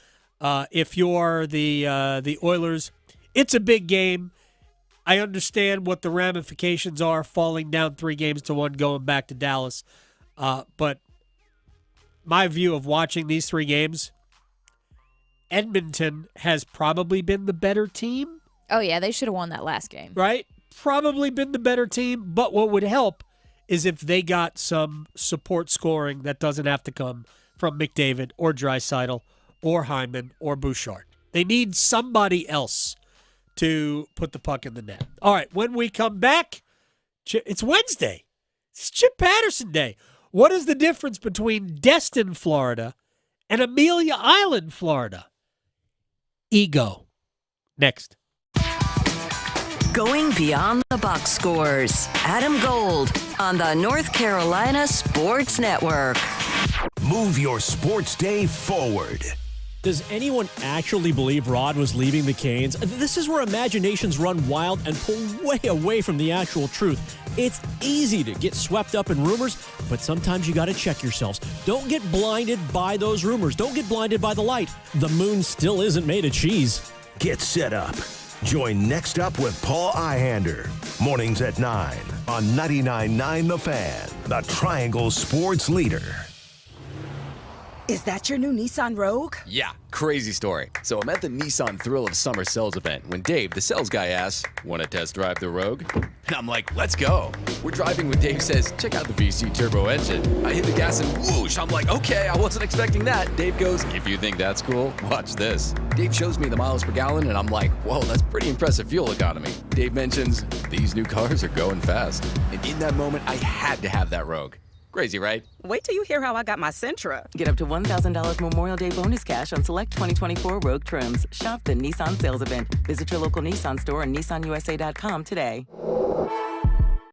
If you're the Oilers, it's a big game. I understand what the ramifications are, falling down 3-1, going back to Dallas. But my view of watching these 3 games, Edmonton has probably been the better team. Oh, yeah, they should have won that last game. Right? Probably been the better team, but what would help is if they got some support scoring that doesn't have to come from McDavid or Draisaitl or Hyman or Bouchard. They need somebody else to put the puck in the net. All right, when we come back, it's Wednesday. It's Chip Patterson Day. What is the difference between Destin, Florida and Amelia Island, Florida? Ego. Next. Going beyond the box scores. Adam Gold on the North Carolina Sports Network. Move your sports day forward. Does anyone actually believe Rod was leaving the Canes? This is where imaginations run wild and pull way away from the actual truth. It's easy to get swept up in rumors, but sometimes you got to check yourselves. Don't get blinded by those rumors. Don't get blinded by the light. The moon still isn't made of cheese. Get set up. Join Next Up with Paul Ihander. Mornings at 9 on 99.9 The Fan, the Triangle Sports Leader. Is that your new Nissan Rogue? Yeah, crazy story. So I'm at the Nissan Thrill of Summer sales event when Dave, the sales guy, asks, want to test drive the Rogue? And I'm like, let's go. We're driving when Dave says, check out the VC turbo engine. I hit the gas and whoosh. I'm like, okay, I wasn't expecting that. Dave goes, if you think that's cool, watch this. Dave shows me the miles per gallon and I'm like, whoa, that's pretty impressive fuel economy. Dave mentions, these new cars are going fast. And in that moment, I had to have that Rogue. Crazy, right? Wait till you hear how I got my Sentra. Get up to $1,000 Memorial Day bonus cash on select 2024 Rogue trims. Shop the Nissan sales event. Visit your local Nissan store and nissanusa.com today.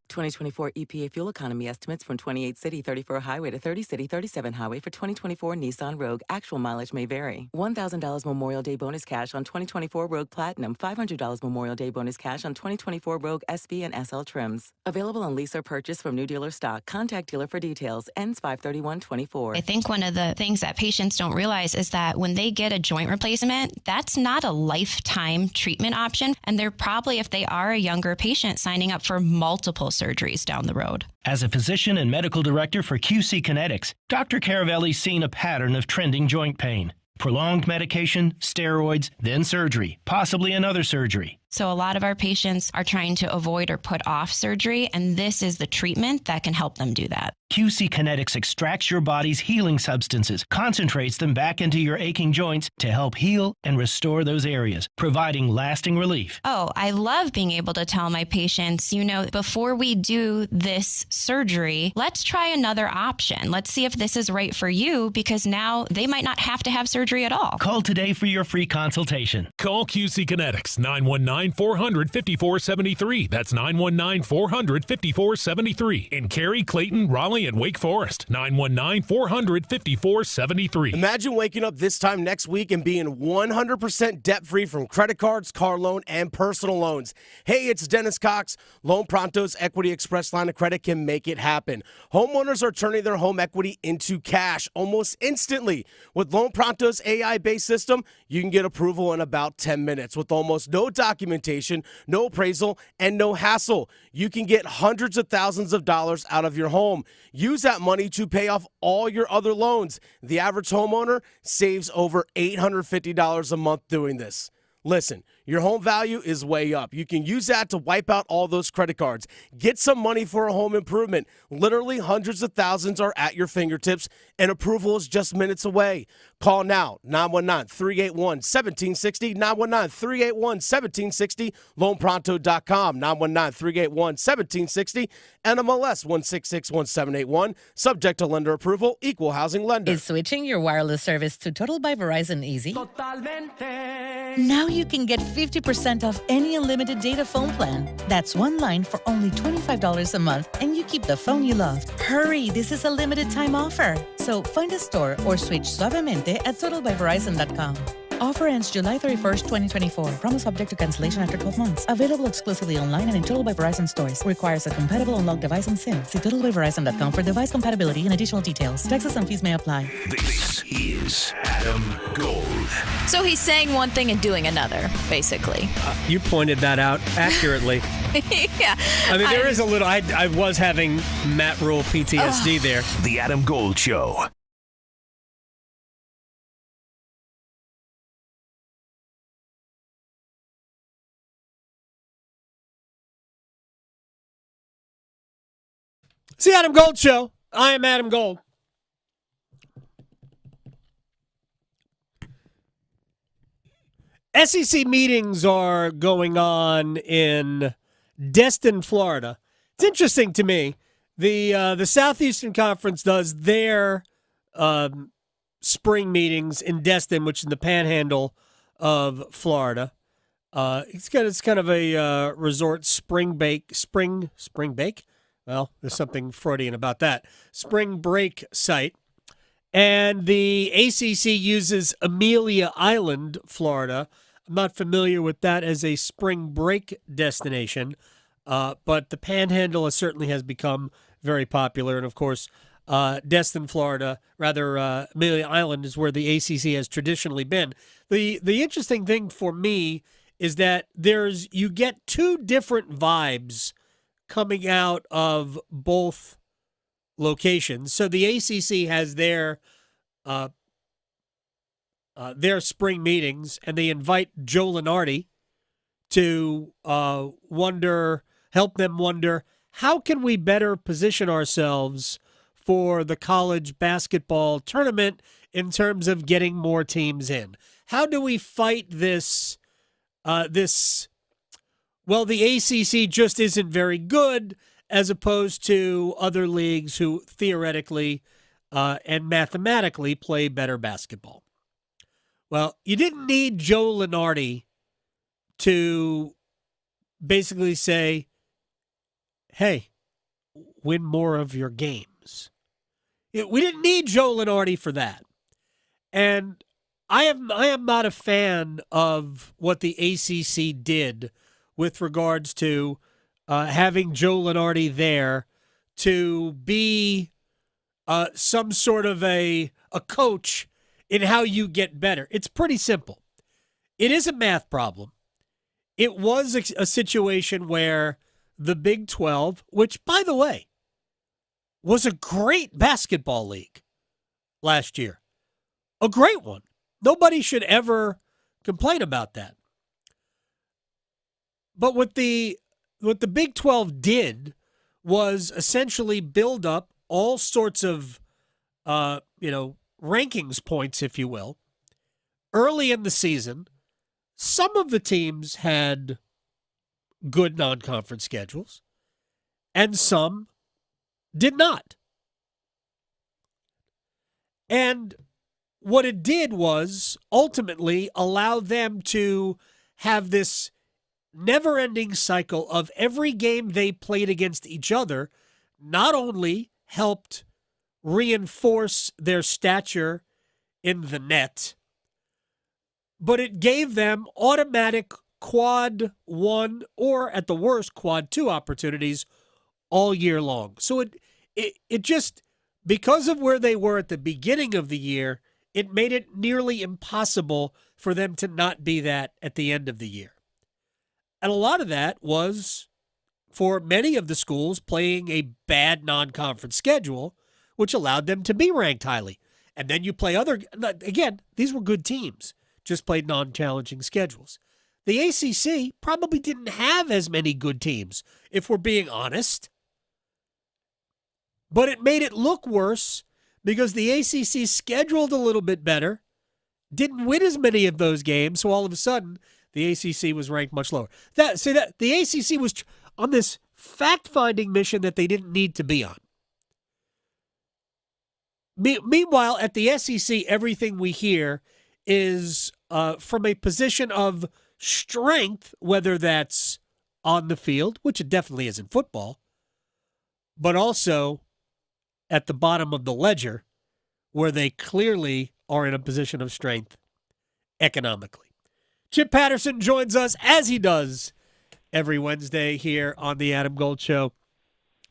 2024 EPA fuel economy estimates from 28 city 34 highway to 30 city 37 highway for 2024 Nissan Rogue. Actual mileage may vary. $1,000 Memorial Day bonus cash on 2024 Rogue Platinum. $500 Memorial Day bonus cash on 2024 Rogue SB and SL trims. Available on lease or purchase from new dealer stock. Contact dealer for details. Ends 5/31/24. I think one of the things that patients don't realize is that when they get a joint replacement, that's not a lifetime treatment option. And they're probably, if they are a younger patient, signing up for multiple surgeries down the road. As a physician and medical director for QC Kinetics, Dr. Caravelli's seen a pattern of trending joint pain. Prolonged medication, steroids, then surgery, possibly another surgery. So a lot of our patients are trying to avoid or put off surgery, and this is the treatment that can help them do that. QC Kinetics extracts your body's healing substances, concentrates them back into your aching joints to help heal and restore those areas, providing lasting relief. Oh, I love being able to tell my patients, before we do this surgery, let's try another option. Let's see if this is right for you, because now they might not have to have surgery at all. Call today for your free consultation. Call QC Kinetics, 919-400-5473. That's 919-400-5473. In Cary, Clayton, Raleigh, and Wake Forest, 919-400-5473. Imagine waking up this time next week and being 100% debt-free from credit cards, car loan, and personal loans. Hey, it's Dennis Cox. Loan Pronto's Equity Express line of credit can make it happen. Homeowners are turning their home equity into cash almost instantly. With Loan Pronto's AI-based system, you can get approval in about 10 minutes with almost no documentation, no appraisal, and no hassle. You can get hundreds of thousands of dollars out of your home. Use that money to pay off all your other loans. The average homeowner saves over $850 a month doing this. Listen, your home value is way up. You can use that to wipe out all those credit cards. Get some money for a home improvement. Literally hundreds of thousands are at your fingertips, and approval is just minutes away. Call now, 919-381-1760, 919-381-1760, loanpronto.com, 919-381-1760, NMLS 1661781, subject to lender approval, equal housing lender. Is switching your wireless service to Total by Verizon easy? Now you can get 50% off any unlimited data phone plan. That's one line for only $25 a month, and you keep the phone you love. Hurry, this is a limited time offer. So find a store or switch suavemente at totalbyverizon.com. Offer ends July 31st, 2024. Promo subject to cancellation after 12 months. Available exclusively online and in Total by Verizon stores. Requires a compatible unlocked device and SIM. See totalbyverizon.com for device compatibility and additional details. Taxes and fees may apply. This is Adam Gold. So he's saying one thing and doing another, basically. You pointed that out accurately. Yeah. I mean, there is a little. I was having Matt Rule PTSD there. The Adam Gold Show. It's the Adam Gold Show. I am Adam Gold. SEC meetings are going on in Destin, Florida. It's interesting to me. The Southeastern Conference does their spring meetings in Destin, which is in the Panhandle of Florida. It's kind of a resort spring bake. Well, there's something Freudian about that. Spring break site. And the ACC uses Amelia Island, Florida. I'm not familiar with that as a spring break destination, but the Panhandle certainly has become very popular. And, of course, Destin, Florida, Amelia Island is where the ACC has traditionally been. The interesting thing for me is that you get two different vibes coming out of both locations. So the ACC has their spring meetings, and they invite Joe Lunardi to help them wonder, how can we better position ourselves for the college basketball tournament in terms of getting more teams in? How do we fight this? Well, the ACC just isn't very good as opposed to other leagues who theoretically and mathematically play better basketball. Well, you didn't need Joe Lunardi to basically say, hey, win more of your games. We didn't need Joe Lunardi for that. And I am not a fan of what the ACC did with regards to having Joe Lunardi there to be some sort of a coach in how you get better. It's pretty simple. It is a math problem. It was a situation where the Big 12, which, by the way, was a great basketball league last year, a great one. Nobody should ever complain about that. But what the Big 12 did was essentially build up all sorts of, rankings points, if you will. Early in the season, some of the teams had good non-conference schedules, and some did not. And what it did was ultimately allow them to have this never-ending cycle of every game they played against each other not only helped reinforce their stature in the net, but it gave them automatic quad 1 or at the worst quad 2 opportunities all year long. So it just, because of where they were at the beginning of the year, it made it nearly impossible for them to not be that at the end of the year. And a lot of that was for many of the schools playing a bad non-conference schedule, which allowed them to be ranked highly. And then you play again, these were good teams, just played non-challenging schedules. The ACC probably didn't have as many good teams, if we're being honest. But it made it look worse because the ACC scheduled a little bit better, didn't win as many of those games, so all of a sudden the ACC was ranked much lower. That the ACC was on this fact-finding mission that they didn't need to be on. Meanwhile, at the SEC, everything we hear is from a position of strength, whether that's on the field, which it definitely is in football, but also at the bottom of the ledger, where they clearly are in a position of strength economically. Chip Patterson joins us as he does every Wednesday here on the Adam Gold Show.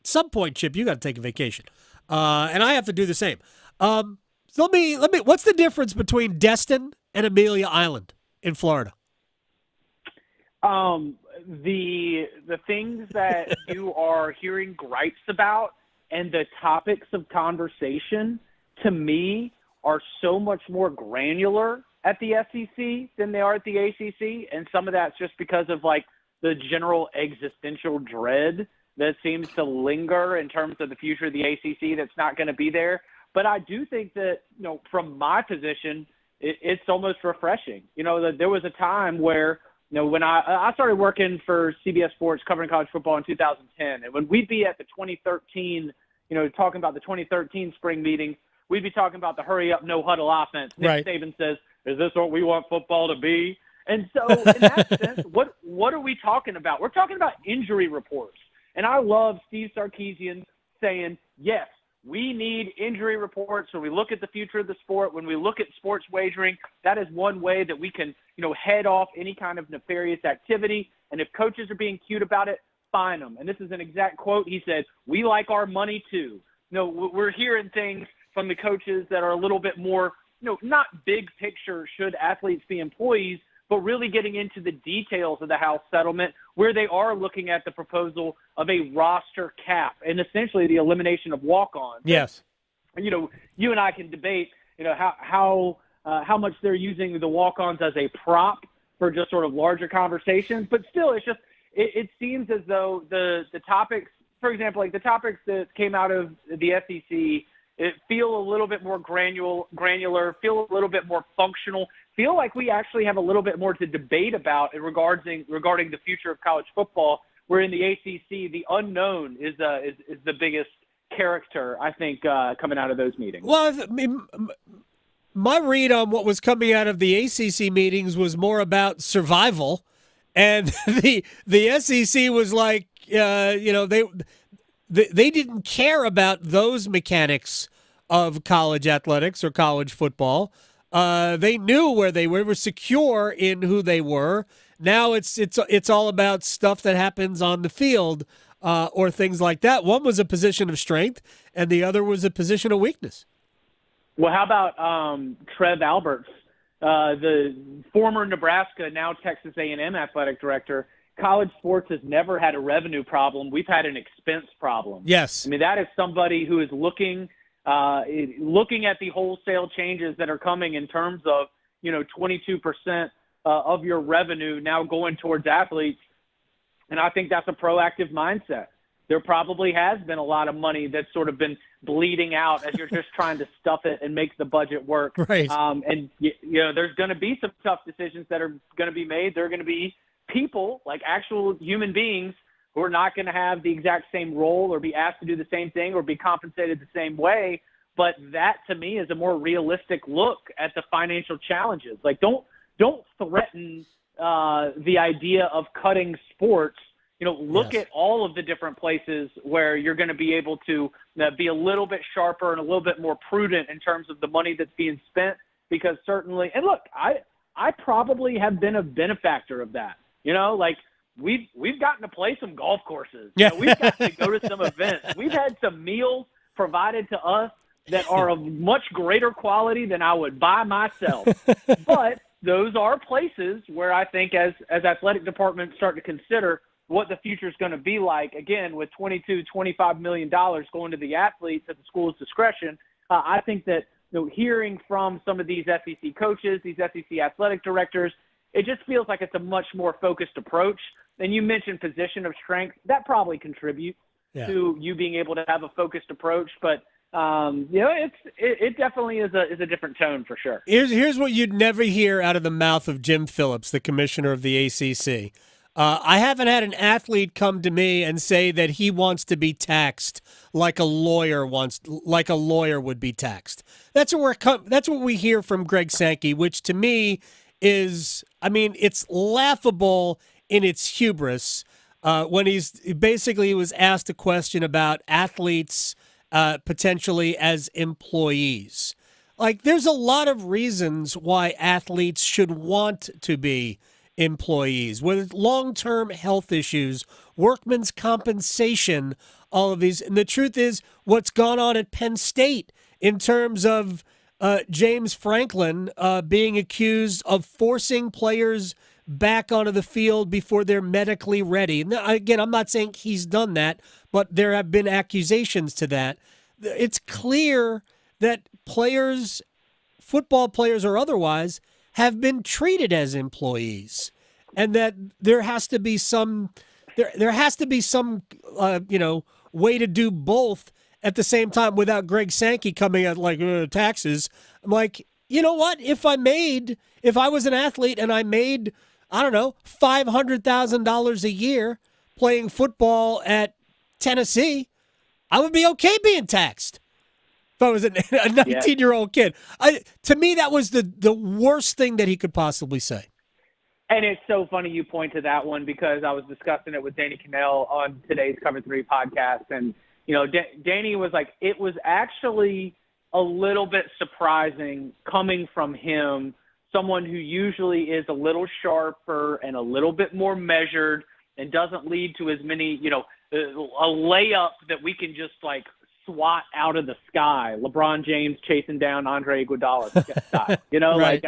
At some point, Chip, you got to take a vacation, and I have to do the same. So let me. What's the difference between Destin and Amelia Island in Florida? The things that you are hearing gripes about and the topics of conversation, to me, are so much more granular at the SEC than they are at the ACC, and some of that's just because of like the general existential dread that seems to linger in terms of the future of the ACC that's not going to be there. But I do think that, from my position, it's almost refreshing. That there was a time where, when I started working for CBS Sports covering college football in 2010, and when we'd be at the 2013, talking about the 2013 spring meetings, we'd be talking about the hurry up, no huddle offense. Nick Saban says, "Is this what we want football to be?" And so in that sense, what are we talking about? We're talking about injury reports. And I love Steve Sarkisian saying, yes, we need injury reports when we look at the future of the sport. When we look at sports wagering, that is one way that we can, head off any kind of nefarious activity. And if coaches are being cute about it, fine them. And this is an exact quote. He said, "We like our money too." We're hearing things from the coaches that are a little bit more, not big picture, should athletes be employees, but really getting into the details of the House settlement, where they are looking at the proposal of a roster cap and essentially the elimination of walk-ons. Yes. You and I can debate, how much they're using the walk-ons as a prop for just sort of larger conversations, but still, it's just it seems as though the topics, for example, like the topics that came out of the SEC, it feel a little bit more granular, feel a little bit more functional, feel like we actually have a little bit more to debate about regarding the future of college football, where in the ACC, the unknown is the biggest character, I think, coming out of those meetings. Well, I mean, my read on what was coming out of the ACC meetings was more about survival, and the SEC was like, they didn't care about those mechanics of college athletics or college football. They knew where they were secure in who they were. Now it's all about stuff that happens on the field or things like that. One was a position of strength, and the other was a position of weakness. Well, how about Trev Alberts, the former Nebraska, now Texas A&M athletic director? College sports has never had a revenue problem. We've had an expense problem. Yes. I mean, that is somebody who is looking at the wholesale changes that are coming in terms of, 22% of your revenue now going towards athletes. And I think that's a proactive mindset. There probably has been a lot of money that's sort of been bleeding out as you're just trying to stuff it and make the budget work. Right. And, there's going to be some tough decisions that are going to be made. There are going to be people, like actual human beings, who are not going to have the exact same role or be asked to do the same thing or be compensated the same way. But that, to me, is a more realistic look at the financial challenges. Like, don't threaten the idea of cutting sports. Look at all of the different places where you're going to be able to be a little bit sharper and a little bit more prudent in terms of the money that's being spent. Because certainly, and look, I probably have been a benefactor of that. We've gotten to play some golf courses. We've gotten to go to some events. We've had some meals provided to us that are of much greater quality than I would buy myself. But those are places where I think as athletic departments start to consider what the future is going to be like, again, with $25 million going to the athletes at the school's discretion, I think that hearing from some of these SEC coaches, these SEC athletic directors, it just feels like it's a much more focused approach. And you mentioned position of strength. That probably contributes to you being able to have a focused approach. But, it definitely is a different tone for sure. Here's what you'd never hear out of the mouth of Jim Phillips, the commissioner of the ACC. I haven't had an athlete come to me and say that he wants to be taxed like a lawyer would be taxed. That's what we hear from Greg Sankey, which to me is, it's laughable in its hubris when he was asked a question about athletes potentially as employees. Like, there's a lot of reasons why athletes should want to be employees, with long-term health issues, workman's compensation, all of these. And the truth is, what's gone on at Penn State in terms of James Franklin being accused of forcing players back onto the field before they're medically ready. Now, again, I'm not saying he's done that, but there have been accusations to that. It's clear that players, football players or otherwise, have been treated as employees, and that there has to be some way to do both at the same time without Greg Sankey coming at like taxes. I'm like, you know what? If I was an athlete and I made, I don't know, $500,000 a year playing football at Tennessee, I would be okay being taxed. If I was a 19-year-old kid. To me, that was the worst thing that he could possibly say. And it's so funny you point to that one, because I was discussing it with Danny Cannell on today's Cover 3 podcast. And, Danny was like, it was actually a little bit surprising coming from him, someone who usually is a little sharper and a little bit more measured and doesn't lead to as many, a layup that we can just like swat out of the sky. LeBron James chasing down Andre Iguodala. Right. Like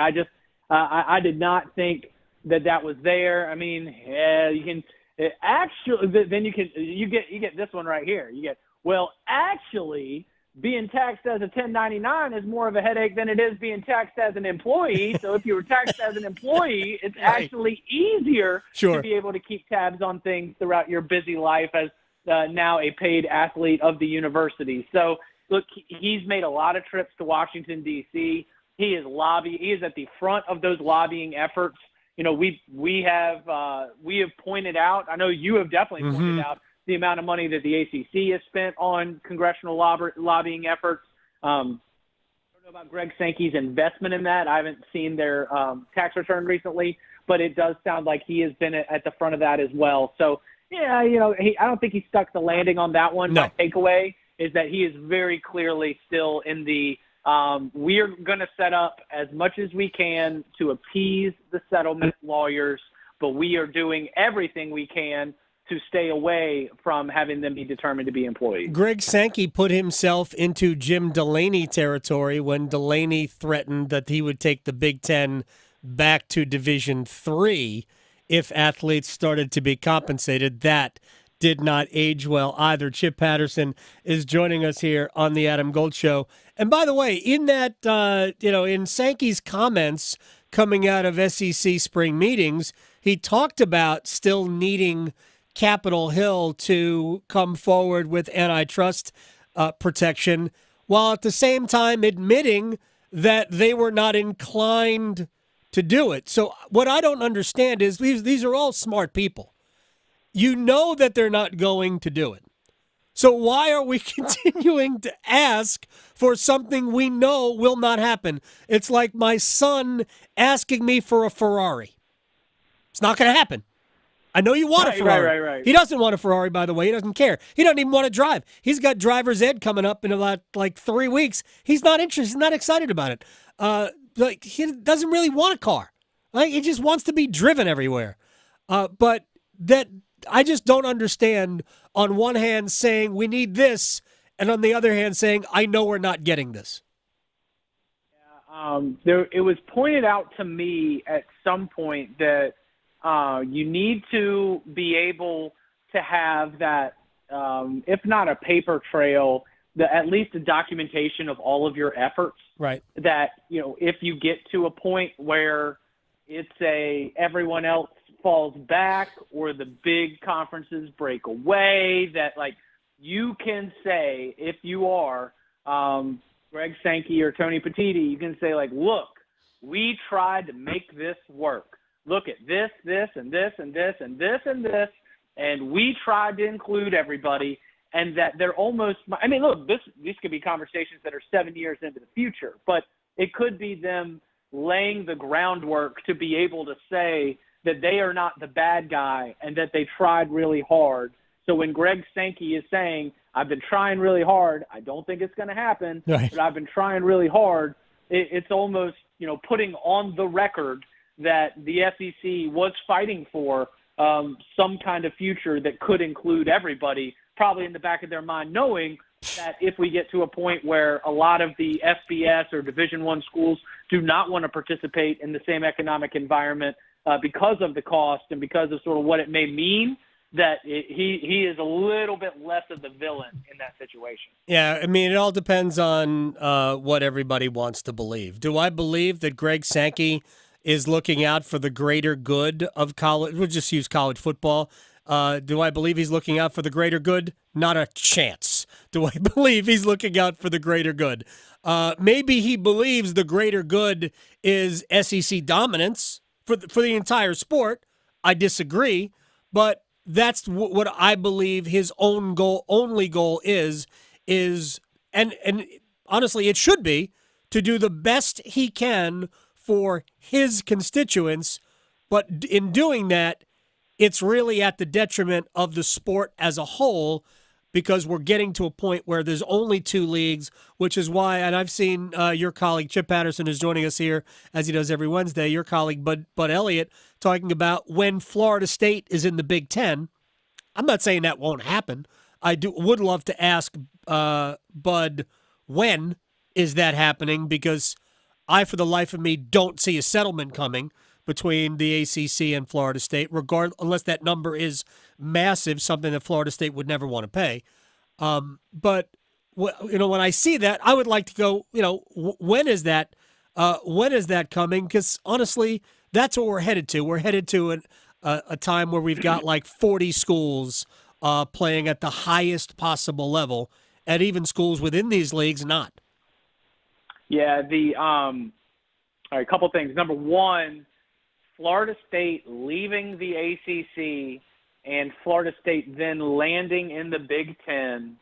I did not think that was there. I mean, yeah, you can actually, then you get this one right here. You get, well, actually, being taxed as a 1099 is more of a headache than it is being taxed as an employee. So if you were taxed as an employee, it's actually easier to be able to keep tabs on things throughout your busy life as now a paid athlete of the university. So, look, he's made a lot of trips to Washington, D.C. He is at the front of those lobbying efforts. We have pointed out, I know you have definitely pointed out, the amount of money that the ACC has spent on congressional lobbying efforts. I don't know about Greg Sankey's investment in that. I haven't seen their tax return recently, but it does sound like he has been at the front of that as well. So, yeah, I don't think he stuck the landing on that one. No. My takeaway is that he is very clearly still in the we're going to set up as much as we can to appease the settlement lawyers, but we are doing everything we can to stay away from having them be determined to be employees. Greg Sankey put himself into Jim Delaney territory when Delaney threatened that he would take the Big Ten back to Division III if athletes started to be compensated. That did not age well either. Chip Patterson is joining us here on the Adam Gold Show. And by the way, in that, in Sankey's comments coming out of SEC spring meetings, he talked about still needing Capitol Hill to come forward with antitrust protection, while at the same time admitting that they were not inclined to do it. So what I don't understand is these are all smart people. You know that they're not going to do it. So why are we continuing to ask for something we know will not happen? It's like my son asking me for a Ferrari. It's not going to happen. I know you want a Ferrari. Right. He doesn't want a Ferrari, by the way. He doesn't care. He doesn't even want to drive. He's got driver's ed coming up in about 3 weeks. He's not interested. He's not excited about it. He doesn't really want a car. He just wants to be driven everywhere. But that I just don't understand. On one hand, saying we need this, and on the other hand, saying I know we're not getting this. It was pointed out to me at some point that you need to be able to have that, if not a paper trail, at least a documentation of all of your efforts. Right. That, if you get to a point where it's everyone else falls back or the big conferences break away, that you can say, if you are Greg Sankey or Tony Petitti, you can say look, we tried to make this work. Look at this, and this, and this, and this, and this, and we tried to include everybody, and that they're almost – I mean, look, these could be conversations that are 7 years into the future, but it could be them laying the groundwork to be able to say that they are not the bad guy and that they tried really hard. So when Greg Sankey is saying, I've been trying really hard, I don't think it's going to happen, right, but I've been trying really hard, it's almost, putting on the record that the SEC was fighting for some kind of future that could include everybody, probably in the back of their mind, knowing that if we get to a point where a lot of the FBS or Division I schools do not want to participate in the same economic environment because of the cost and because of sort of what it may mean, that he is a little bit less of the villain in that situation. Yeah, I mean, it all depends on what everybody wants to believe. Do I believe that Greg Sankey is looking out for the greater good of college? We'll just use college football. Do I believe he's looking out for the greater good? Not a chance. Do I believe he's looking out for the greater good? Maybe he believes the greater good is SEC dominance for the entire sport. I disagree, but that's what I believe his only goal is, and honestly, it should be to do the best he can for his constituents. But in doing that, it's really at the detriment of the sport as a whole, because we're getting to a point where there's only 2 leagues, which is why, and I've seen your colleague Chip Patterson is joining us here, as he does every Wednesday, your colleague Bud Elliott, talking about when Florida State is in the Big Ten. I'm not saying that won't happen. I would love to ask Bud, when is that happening? Because I, for the life of me, don't see a settlement coming between the ACC and Florida State, unless that number is massive, something that Florida State would never want to pay. But when I see that, I would like to go, when is that coming? Because honestly, that's what we're headed to. We're headed to a time where we've got like 40 schools playing at the highest possible level, and even schools within these leagues not. Yeah, all right, a couple things. Number one, Florida State leaving the ACC and Florida State then landing in the Big Ten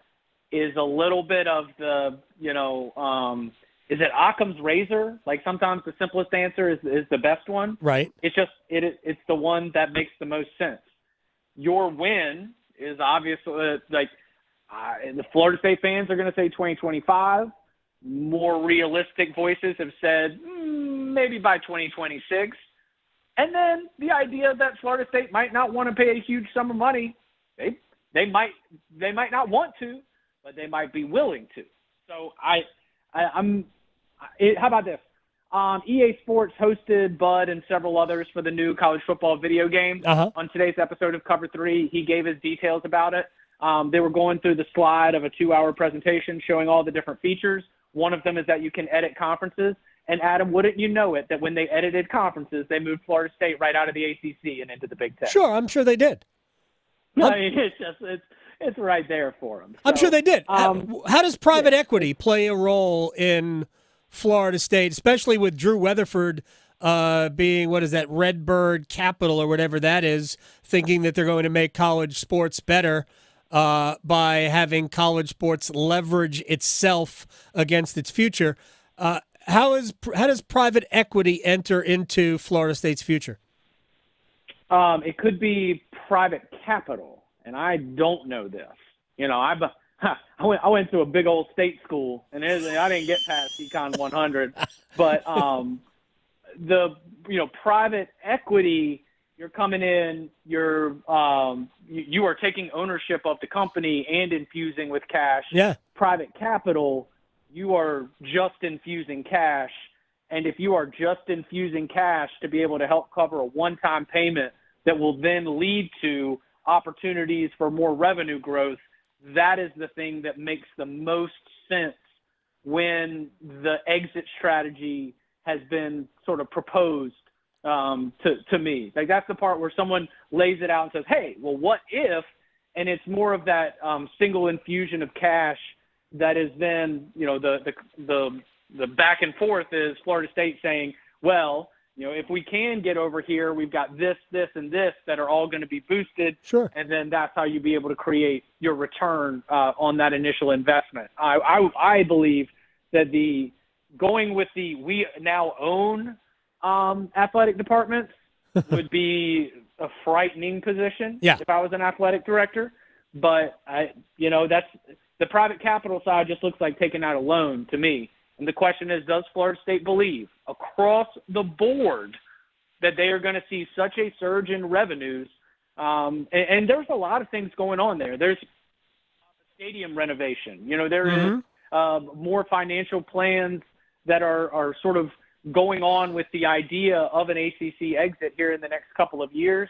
is a little bit of the, is it Occam's razor? Like, sometimes the simplest answer is the best one. Right. It's just it's the one that makes the most sense. Your win is obviously the Florida State fans are going to say 2025. More realistic voices have said maybe by 2026. And then the idea that Florida State might not want to pay a huge sum of money, they might not want to, but they might be willing to. So how about this? EA Sports hosted Bud and several others for the new college football video game. On today's episode of Cover 3, he gave his details about it. They were going through the slide of a 2-hour presentation showing all the different features. One of them is that you can edit conferences. And Adam, wouldn't you know it, that when they edited conferences, they moved Florida State right out of the ACC and into the Big Ten? Sure, I'm sure they did. I mean, it's right there for them. I'm sure they did. How does private equity play a role in Florida State, especially with Drew Weatherford being, Redbird Capital or whatever that is, thinking that they're going to make college sports better by having college sports leverage itself against its future? How does private equity enter into Florida State's future? It could be private capital, and I don't know this. I went to a big old state school, and I didn't get past Econ 100. But the private equity, you're coming in, you are taking ownership of the company and infusing with cash. Yeah. Private capital, you are just infusing cash. And if you are just infusing cash to be able to help cover a one-time payment that will then lead to opportunities for more revenue growth, that is the thing that makes the most sense when the exit strategy has been sort of proposed to me. Like, that's the part where someone lays it out and says, hey, well, what if? And it's more of that single infusion of cash that is then, the back and forth is Florida State saying, well, if we can get over here, we've got this, this, and this that are all going to be boosted. Sure. And then that's how you be able to create your return on that initial investment. I believe that going with we now own athletic departments would be a frightening position if I was an athletic director. But, that's the private capital side just looks like taking out a loan to me. And the question is, does Florida State believe across the board that they are going to see such a surge in revenues? And there's a lot of things going on there. There's stadium renovation. There is more financial plans that are sort of going on with the idea of an ACC exit here in the next couple of years.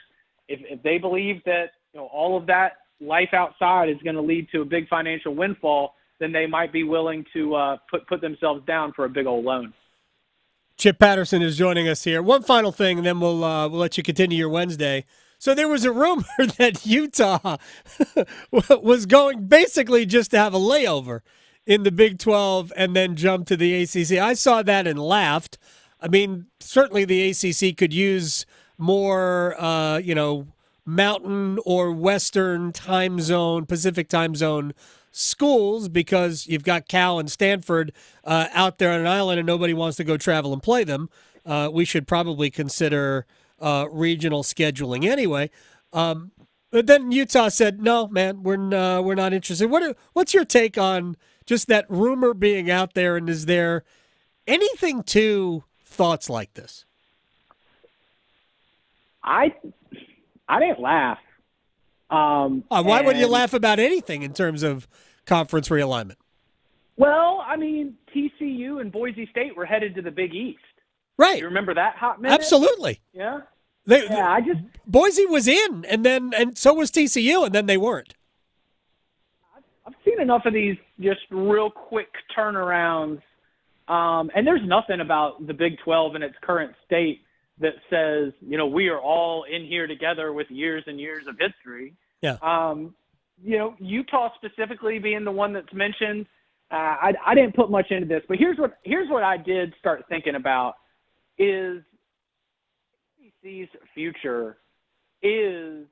If they believe that all of that life outside is going to lead to a big financial windfall, then they might be willing to put themselves down for a big old loan. Chip Patterson is joining us here. One final thing, and then we'll let you continue your Wednesday. So there was a rumor that Utah was going basically just to have a layover in the Big 12 and then jump to the ACC. I saw that and laughed. I mean, certainly the ACC could use more, mountain or Western time zone, Pacific time zone schools, because you've got Cal and Stanford out there on an island and nobody wants to go travel and play them. We should probably consider regional scheduling anyway. But then Utah said, no, man, we're not interested. What's your take on just that rumor being out there, and is there anything to thoughts like this? I didn't laugh. Why would you laugh about anything in terms of conference realignment? Well, I mean, TCU and Boise State were headed to the Big East. Right. You remember that hot minute? Absolutely. Yeah. Boise was in, and so was TCU, and then they weren't. I've seen enough of these just real quick turnarounds, and there's nothing about the Big 12 in its current state that says, we are all in here together with years and years of history. Yeah. Utah specifically being the one that's mentioned, I didn't put much into this, but here's what I did start thinking about is ACC's future is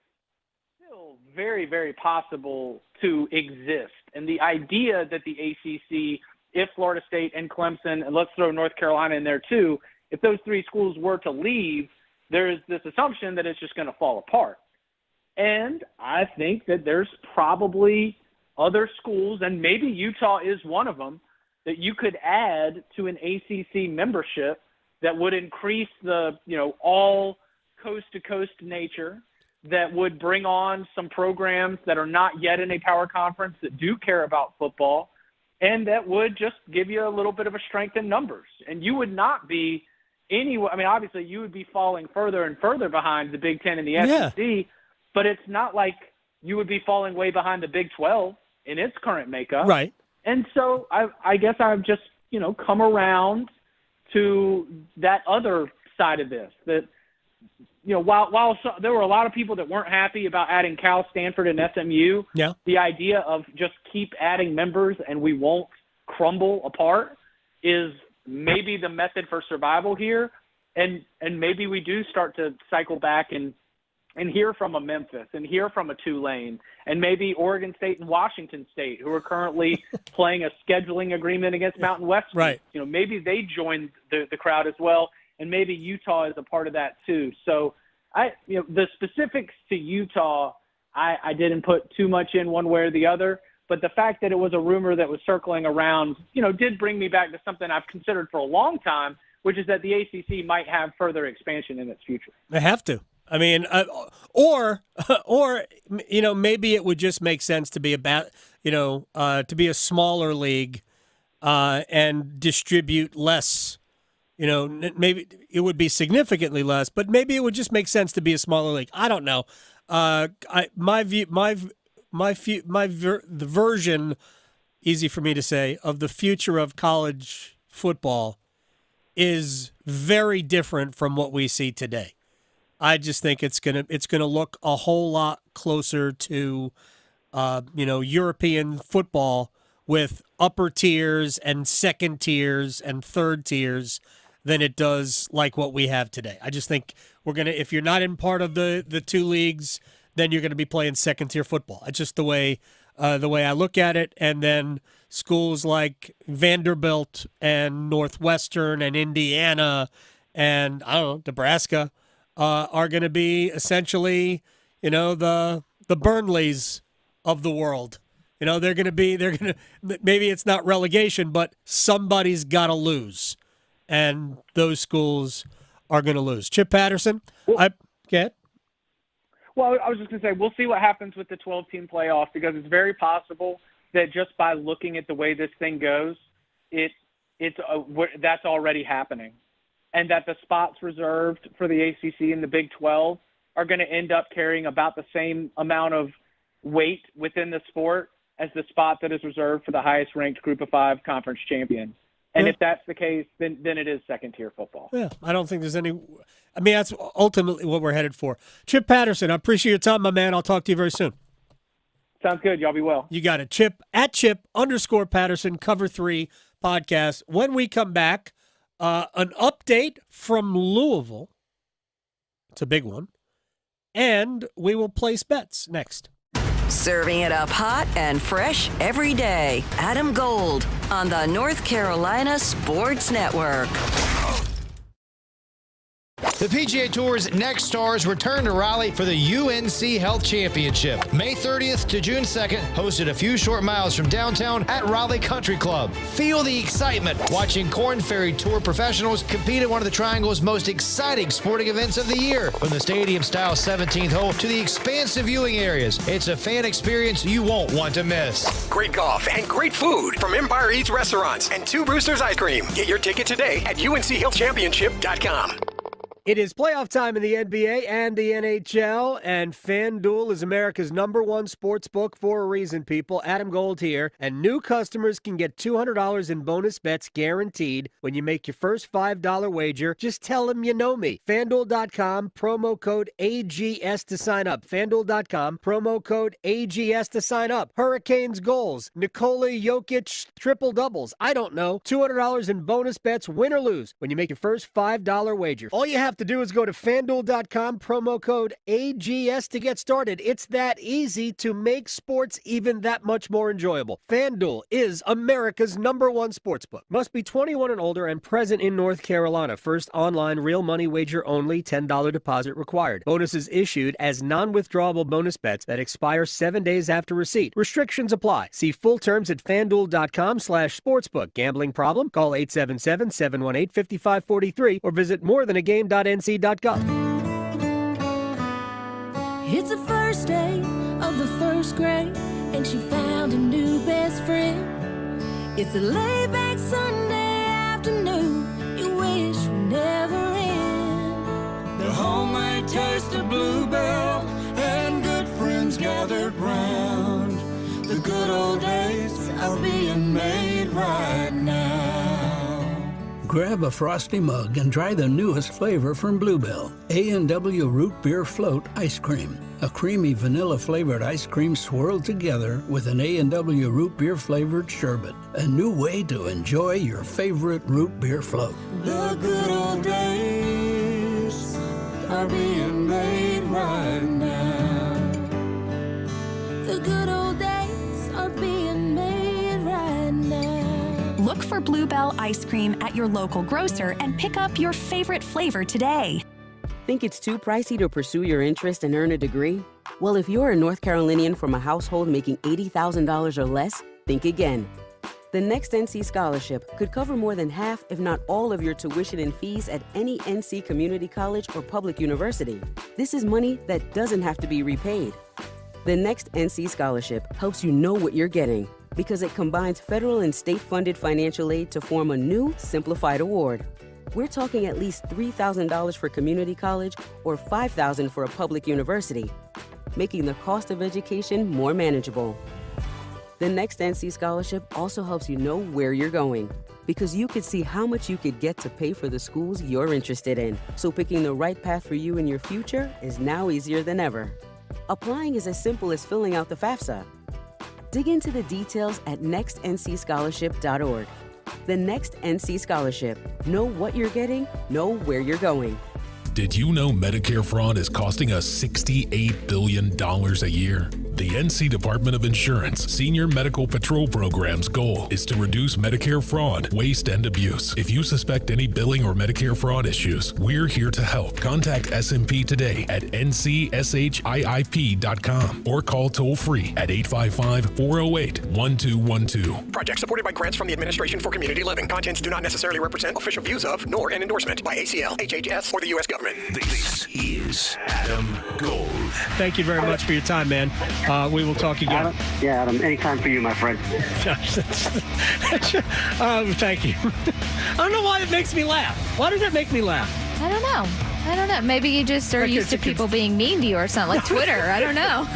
still very, very possible to exist. And the idea that the ACC, if Florida State and Clemson, and let's throw North Carolina in there too, if those three schools were to leave, there's this assumption that it's just going to fall apart. And I think that there's probably other schools, and maybe Utah is one of them, that you could add to an ACC membership that would increase the, all coast-to-coast nature, that would bring on some programs that are not yet in a power conference that do care about football, and that would just give you a little bit of a strength in numbers. And you would not be obviously you would be falling further and further behind the Big Ten and the SEC, but it's not like you would be falling way behind the Big 12 in its current makeup. Right. And so I guess I've just, come around to that other side of this, that, while there were a lot of people that weren't happy about adding Cal, Stanford, and SMU, the idea of just keep adding members and we won't crumble apart is maybe the method for survival here. And maybe we do start to cycle back and hear from a Memphis and hear from a Tulane and maybe Oregon State and Washington State, who are currently playing a scheduling agreement against Mountain West. Right. Maybe they join the crowd as well. And maybe Utah is a part of that too. So the specifics to Utah, I didn't put too much in one way or the other, but the fact that it was a rumor that was circling around, did bring me back to something I've considered for a long time, which is that the ACC might have further expansion in its future. They have to. I mean, or maybe it would just make sense to be to be a smaller league and distribute less. Maybe it would be significantly less, but maybe it would just make sense to be a smaller league. I don't know. The version, easy for me to say, of the future of college football is very different from what we see today. I just think it's gonna look a whole lot closer to, European football with upper tiers and second tiers and third tiers than it does like what we have today. I just think if you're not in part of the two leagues, then you're gonna be playing second tier football. It's just the way I look at it. And then schools like Vanderbilt and Northwestern and Indiana and Nebraska are going to be essentially, the Burnleys of the world, They're going to maybe it's not relegation, but somebody's got to lose. And those schools are going to lose. Chip Patterson, get. Well, I was just going to say, we'll see what happens with the 12-team playoff, because it's very possible that just by looking at the way this thing goes, that's already happening. And that the spots reserved for the ACC and the Big 12 are going to end up carrying about the same amount of weight within the sport as the spot that is reserved for the highest-ranked Group of 5 conference champion. And if that's the case, then it is second-tier football. Yeah, I don't think there's any – I mean, that's ultimately what we're headed for. Chip Patterson, I appreciate your time, my man. I'll talk to you very soon. Sounds good. Y'all be well. You got it. Chip, @Chip_Patterson, Cover 3 podcast. When we come back, an update from Louisville. It's a big one. And we will place bets next. Serving it up hot and fresh every day. Adam Gold on the North Carolina Sports Network. The PGA Tour's next stars return to Raleigh for the UNC Health Championship. May 30th to June 2nd, hosted a few short miles from downtown at Raleigh Country Club. Feel the excitement watching Korn Ferry Tour professionals compete at one of the Triangle's most exciting sporting events of the year. From the stadium-style 17th hole to the expansive viewing areas, it's a fan experience you won't want to miss. Great golf and great food from Empire Eats Restaurants and Two Roosters Ice Cream. Get your ticket today at UNCHealthChampionship.com. It is playoff time in the NBA and the NHL, and FanDuel is America's #1 sports book for a reason, people. Adam Gold here, and new customers can get $200 in bonus bets guaranteed when you make your first $5 wager. Just tell them you know me. FanDuel.com, promo code AGS to sign up. FanDuel.com, promo code AGS to sign up. Hurricanes goals, Nikola Jokic triple doubles. I don't know. $200 in bonus bets, win or lose, when you make your first $5 wager. All you have to do is go to FanDuel.com, promo code AGS to get started. It's that easy to make sports even that much more enjoyable. FanDuel is America's #1 sportsbook. Must be 21 and older and present in North Carolina. First online real money wager only, $10 deposit required. Bonuses issued as non-withdrawable bonus bets that expire 7 days after receipt. Restrictions apply. See full terms at FanDuel.com/sportsbook. Gambling problem? Call 877-718-5543 or visit morethanagame.nc.gov. It's the first day of the first grade, and she found a new best friend. It's a laid-back Sunday afternoon you wish would never end. The homemade taste of Bluebell and good friends gathered round. The good old days are being made right now. Grab a frosty mug and try the newest flavor from Bluebell, A&W Root Beer Float Ice Cream. A creamy vanilla-flavored ice cream swirled together with an A&W Root Beer flavored sherbet. A new way to enjoy your favorite root beer float. The good old days are being made right now. The good old days are being made right now. Look for Bluebell ice cream at your local grocer and pick up your favorite flavor today. Think it's too pricey to pursue your interest and earn a degree? Well, if you're a North Carolinian from a household making $80,000 or less, think again. The next NC Scholarship could cover more than half, if not all, of your tuition and fees at any NC community college or public university. This is money that doesn't have to be repaid. The next NC Scholarship helps you know what you're getting, because it combines federal and state-funded financial aid to form a new, simplified award. We're talking at least $3,000 for community college or $5,000 for a public university, making the cost of education more manageable. The next NC Scholarship also helps you know where you're going, because you could see how much you could get to pay for the schools you're interested in. So picking the right path for you and your future is now easier than ever. Applying is as simple as filling out the FAFSA. Dig into the details at nextncscholarship.org. The Next NC Scholarship. Know what you're getting, know where you're going. Did you know Medicare fraud is costing us $68 billion a year? The NC Department of Insurance Senior Medical Patrol Program's goal is to reduce Medicare fraud, waste, and abuse. If you suspect any billing or Medicare fraud issues, we're here to help. Contact SMP today at ncshiip.com or call toll-free at 855-408-1212. Project supported by grants from the Administration for Community Living. Contents do not necessarily represent official views of, nor an endorsement by ACL, HHS, or the U.S. government. This is Adam Gold. Thank you very much for your time, man. We will talk again. Adam, anytime for you, my friend. Thank you. I don't know why it makes me laugh. Why does that make me laugh? I don't know. Maybe you just are used to people being mean to you or something, like Twitter. I don't know.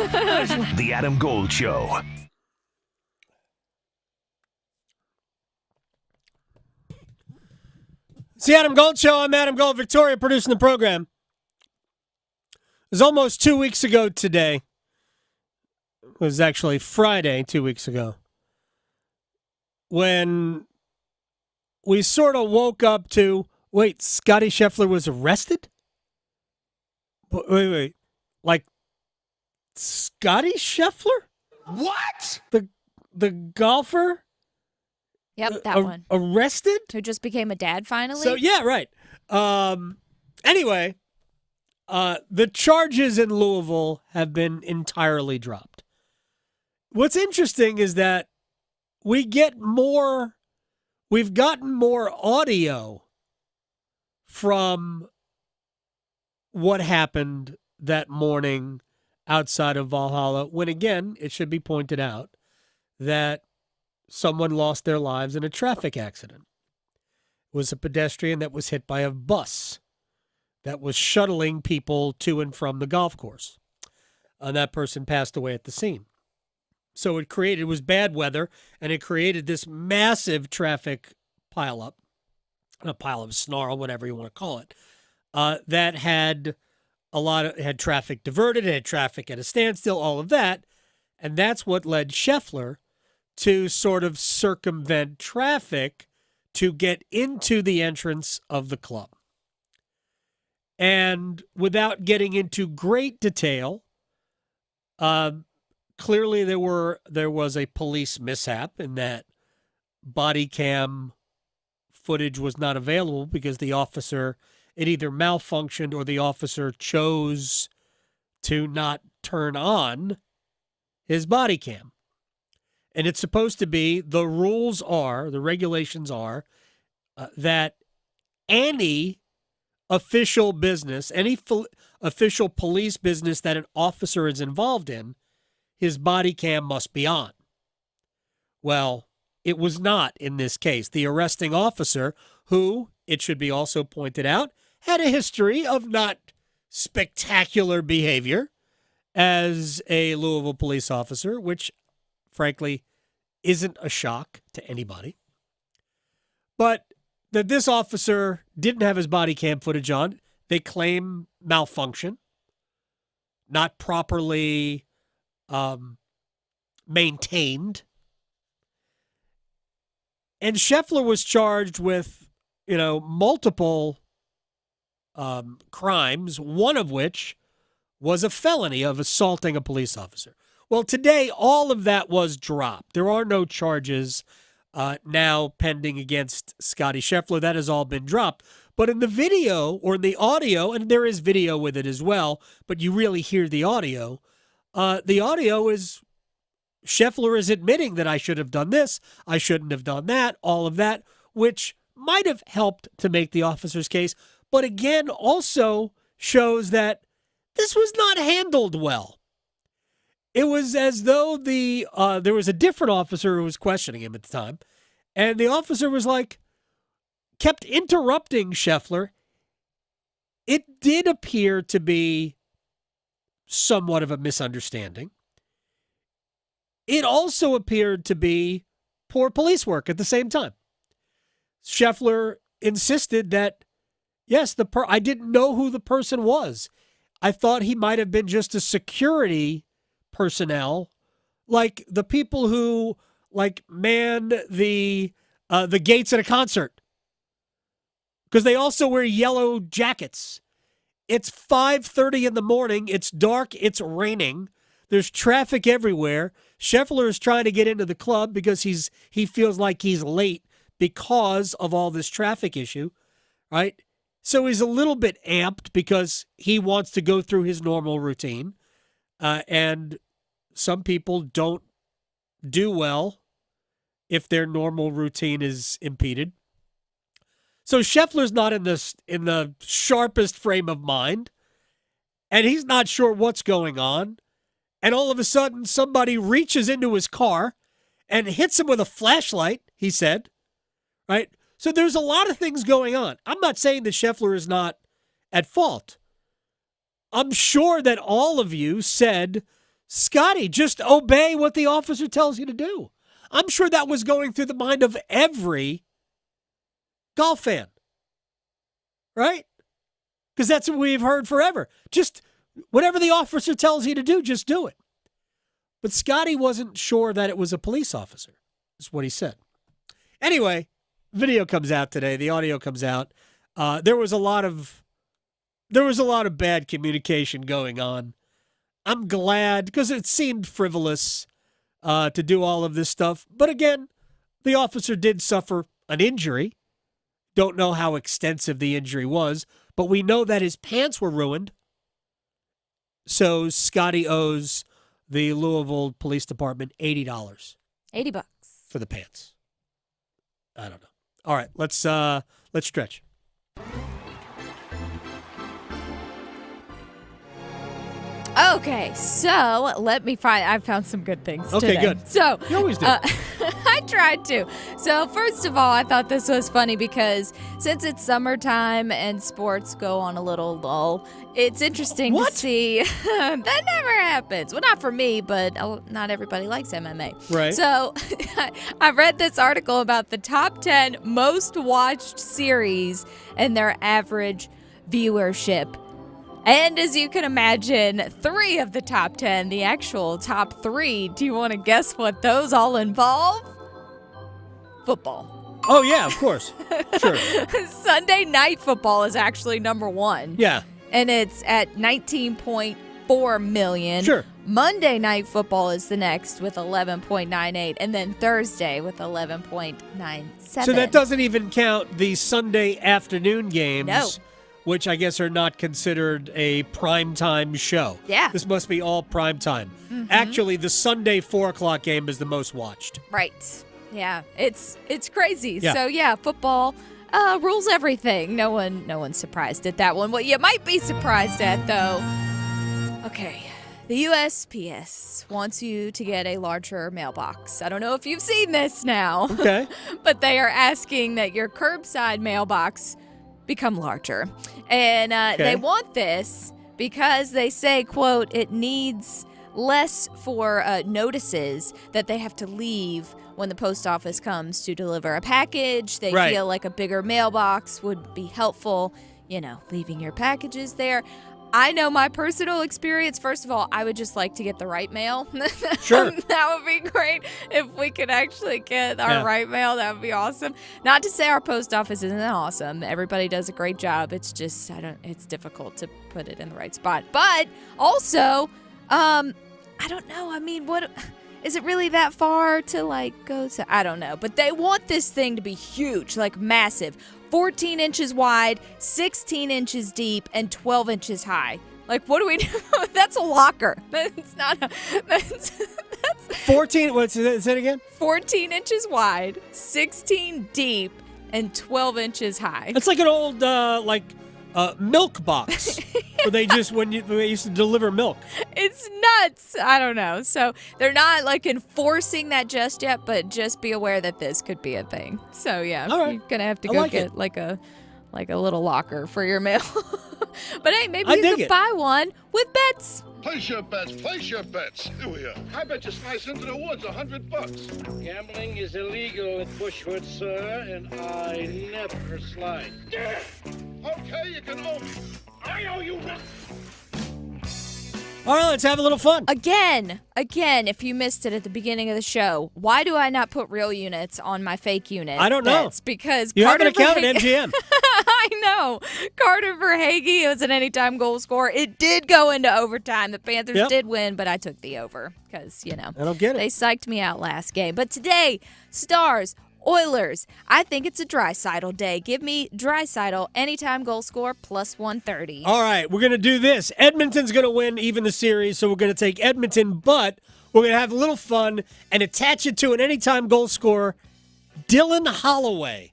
The Adam Gold Show. It's the Adam Gold Show. I'm Adam Gold, Victoria, producing the program. It was almost 2 weeks ago today. It was actually Friday 2 weeks ago when we sort of woke up to, wait, Scotty Scheffler was arrested? Wait. Like, Scotty Scheffler? What? The golfer? Yep, that one. Arrested? Who just became a dad finally? So, yeah, right. Anyway, the charges in Louisville have been entirely dropped. What's interesting is that we've gotten more audio from what happened that morning outside of Valhalla, when, again, it should be pointed out that someone lost their lives in a traffic accident. It was a pedestrian that was hit by a bus that was shuttling people to and from the golf course. And that person passed away at the scene. So it was bad weather, and it created this massive traffic pileup, a pile of snarl, whatever you want to call it, that had had traffic diverted, had traffic at a standstill, all of that. And that's what led Scheffler to sort of circumvent traffic to get into the entrance of the club. And without getting into great detail, clearly there was a police mishap in that body cam footage was not available because the officer, it either malfunctioned or the officer chose to not turn on his body cam. And it's supposed to be, the regulations are that any official business, any official police business that an officer is involved in, his body cam must be on. Well, it was not in this case. The arresting officer, who, it should be also pointed out, had a history of not spectacular behavior as a Louisville police officer, which, frankly, isn't a shock to anybody. But that this officer didn't have his body cam footage on, they claim malfunction, not properly maintained. And Scheffler was charged with, multiple crimes, one of which was a felony of assaulting a police officer. Well, today, all of that was dropped. There are no charges now pending against Scotty Scheffler. That has all been dropped. But in the video or in the audio, and there is video with it as well, but you really hear the audio is Scheffler is admitting that I should have done this, I shouldn't have done that, all of that, which might have helped to make the officer's case, but again also shows that this was not handled well. It was as though there was a different officer who was questioning him at the time, and the officer was kept interrupting Scheffler. It did appear to be somewhat of a misunderstanding. It also appeared to be poor police work at the same time. Scheffler insisted that, yes, I didn't know who the person was. I thought he might have been just a security personnel, like the people who man the gates at a concert, because they also wear yellow jackets. It's 5:30 in the morning. It's dark. It's raining. There's traffic everywhere. Scheffler is trying to get into the club because he feels like he's late because of all this traffic issue, right? So he's a little bit amped because he wants to go through his normal routine. And some people don't do well if their normal routine is impeded. So Scheffler's not in the sharpest frame of mind, and he's not sure what's going on. And all of a sudden, somebody reaches into his car and hits him with a flashlight, he said, right? So there's a lot of things going on. I'm not saying that Scheffler is not at fault. I'm sure that all of you said, Scotty, just obey what the officer tells you to do. I'm sure that was going through the mind of every golf fan, right? Because that's what we've heard forever. Just whatever the officer tells you to do, just do it. But Scotty wasn't sure that it was a police officer, is what he said. Anyway, video comes out today. The audio comes out. There was a lot of bad communication going on. I'm glad because it seemed frivolous to do all of this stuff. But again, the officer did suffer an injury. Don't know how extensive the injury was, but we know that his pants were ruined. So Scotty owes the Louisville Police Department $80. $80 for the pants. I don't know. All right, let's stretch. Okay, so I found some good things today. Okay, good. So you always do. I tried to. So first of all, I thought this was funny because since it's summertime and sports go on a little lull, it's interesting to see. That never happens. Well, not for me, but not everybody likes MMA. Right. So I read this article about the top 10 most watched series and their average viewership. And as you can imagine, 3 of the top 10, the actual top 3, do you want to guess what those all involve? Football. Oh, yeah, of course. Sure. Sunday Night Football is actually number 1. Yeah. And it's at 19.4 million. Sure. Monday Night Football is the next with 11.98, and then Thursday with 11.97. So that doesn't even count the Sunday afternoon games. No. Which I guess are not considered a primetime show. Yeah. This must be all primetime. Mm-hmm. Actually, the Sunday 4 o'clock game is the most watched. Right. Yeah. It's crazy. Yeah. So, yeah, football rules everything. No one's surprised at that one. What you might be surprised at, though, okay, the USPS wants you to get a larger mailbox. I don't know if you've seen this now. Okay. But they are asking that your curbside mailbox become larger. And they want this because they say, quote, it needs less for notices that they have to leave when the post office comes to deliver a package. They feel like a bigger mailbox would be helpful, leaving your packages there. I know my personal experience. First of all, I would just like to get the right mail. Sure. That would be great if we could actually get our right mail. That would be awesome. Not to say our post office isn't awesome. Everybody does a great job. It's just, it's difficult to put it in the right spot. But also, I don't know. I mean, what is it really that far to go to? I don't know. But they want this thing to be huge, massive. 14 inches wide, 16 inches deep, and 12 inches high. What do we do? That's a locker. That's not a... That's 14, what's that again? 14 inches wide, 16 deep, and 12 inches high. It's like an old, milk box. Where they just, when they used to deliver milk. It's nuts. I don't know. So they're not enforcing that just yet, but just be aware that this could be a thing. So yeah, all right. You're going to have to go get a little locker for your mail. But hey, maybe you could buy one with bets. Place your bets. Place your bets. Here we are. I bet you slice into the woods $100. Gambling is illegal at Bushwood, sir, and I never slide. Okay, you can owe me. I owe you one. All right, let's have a little fun. Again, if you missed it at the beginning of the show, why do I not put real units on my fake unit? I don't know. That's because you have Carter an account Bank- at MGM. I I know. Carter Verhaeghe, it was an anytime goal scorer. It did go into overtime. The Panthers did win, but I took the over because, I don't get it. They psyched me out last game. But today, Stars, Oilers, I think it's a Draisaitl day. Give me Draisaitl anytime goal score plus 130. All right, we're going to do this. Edmonton's going to win even the series, so we're going to take Edmonton, but we're going to have a little fun and attach it to an anytime goal scorer, Dylan Holloway,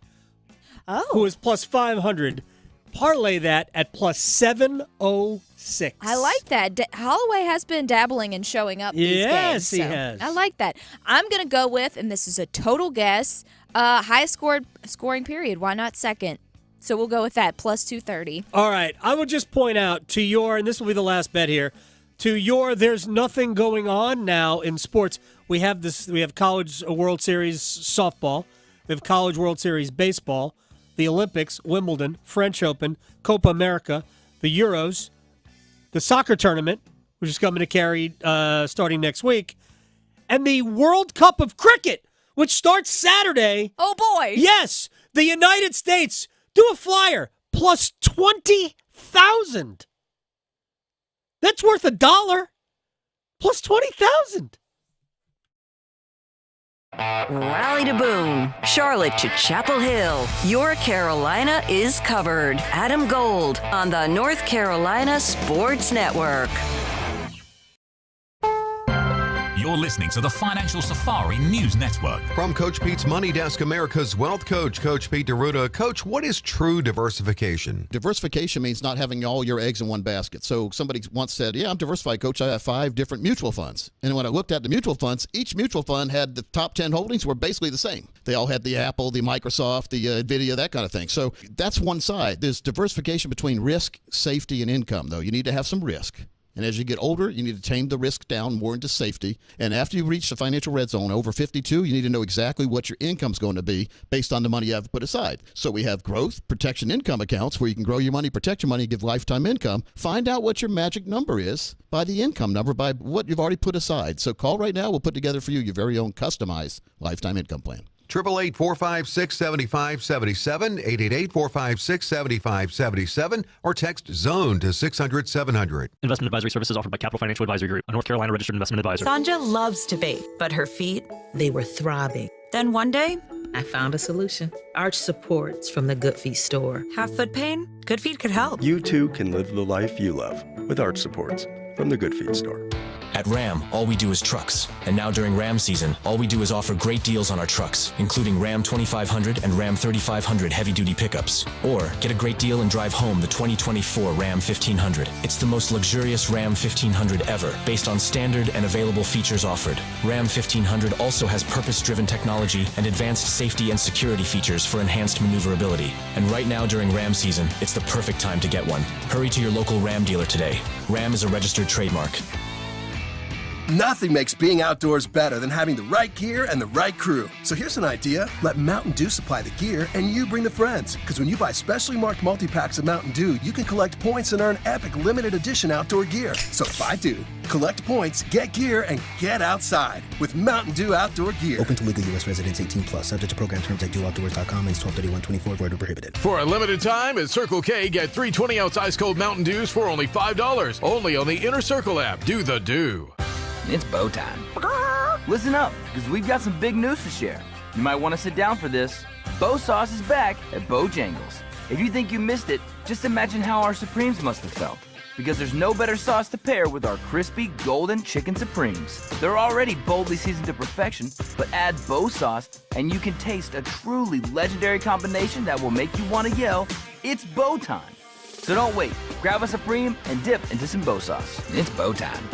who is plus 500. Parlay that at plus 706. I like that. Holloway has been dabbling and showing up these games. Yes, he has. I like that. I'm going to go with, and this is a total guess, highest scoring period. Why not second? So we'll go with that, plus 230. All right. I will just point out to your, and this will be the last bet here, to your there's nothing going on now in sports. We have College World Series softball. We have College World Series baseball. The Olympics, Wimbledon, French Open, Copa America, the Euros, the soccer tournament, which is coming to Cary starting next week, and the World Cup of Cricket, which starts Saturday. Oh, boy. Yes, the United States. Do a flyer, plus 20,000. That's worth $1, plus 20,000. Raleigh to Boone, Charlotte to Chapel Hill. Your Carolina is covered. Adam Gold on the North Carolina Sports Network. You're listening to the Financial Safari News Network. From Coach Pete's Money Desk, America's Wealth Coach, Coach Pete DeRuta. Coach, what is true diversification? Diversification means not having all your eggs in one basket. So somebody once said, I'm diversified, Coach. I have 5 different mutual funds. And when I looked at the mutual funds, each mutual fund had the top 10 holdings were basically the same. They all had the Apple, the Microsoft, the NVIDIA, that kind of thing. So that's one side. There's diversification between risk, safety, and income, though. You need to have some risk. And as you get older, you need to tame the risk down more into safety. And after you reach the financial red zone, over 52, you need to know exactly what your income's going to be based on the money you have put aside. So we have growth, protection, income accounts where you can grow your money, protect your money, give lifetime income. Find out what your magic number is by the income number, by what you've already put aside. So call right now. We'll put together for you your very own customized lifetime income plan. 888-456-7577, 888-456-7577, or text ZONE to 600-700. Investment advisory services offered by Capital Financial Advisory Group, a North Carolina registered investment advisor. Sanja loves to bathe, but her feet, they were throbbing. Then one day, I found a solution. Arch supports from the Good Feet store. Have foot pain? Good Feet could help. You too can live the life you love with Arch supports from the Good Feet store. At Ram, all we do is trucks. And now during Ram season, all we do is offer great deals on our trucks, including Ram 2500 and Ram 3500 heavy-duty pickups. Or get a great deal and drive home the 2024 Ram 1500. It's the most luxurious Ram 1500 ever, based on standard and available features offered. Ram 1500 also has purpose-driven technology and advanced safety and security features for enhanced maneuverability. And right now during Ram season, it's the perfect time to get one. Hurry to your local Ram dealer today. Ram is a registered trademark. Nothing makes being outdoors better than having the right gear and the right crew. So here's an idea. Let Mountain Dew supply the gear and you bring the friends. Because when you buy specially marked multi-packs of Mountain Dew, you can collect points and earn epic limited edition outdoor gear. So buy Dew, collect points, get gear, and get outside with Mountain Dew outdoor gear. Open to legal U.S. residents 18+. Subject to program terms at dewoutdoors.com and 12/31/24. Void or prohibited. For a limited time at Circle K, get 3 20-ounce ice-cold Mountain Dews for only $5. Only on the Inner Circle app. Do the Dew. It's bow time. Listen up, because we've got some big news to share. You might want to sit down for this. Bow Sauce is back at Bojangles. If you think you missed it, just imagine how our Supremes must have felt. Because there's no better sauce to pair with our crispy golden chicken Supremes. They're already boldly seasoned to perfection, but add Bow Sauce and you can taste a truly legendary combination that will make you want to yell, "It's bow time." So don't wait. Grab a Supreme and dip into some Bow Sauce. It's bow time.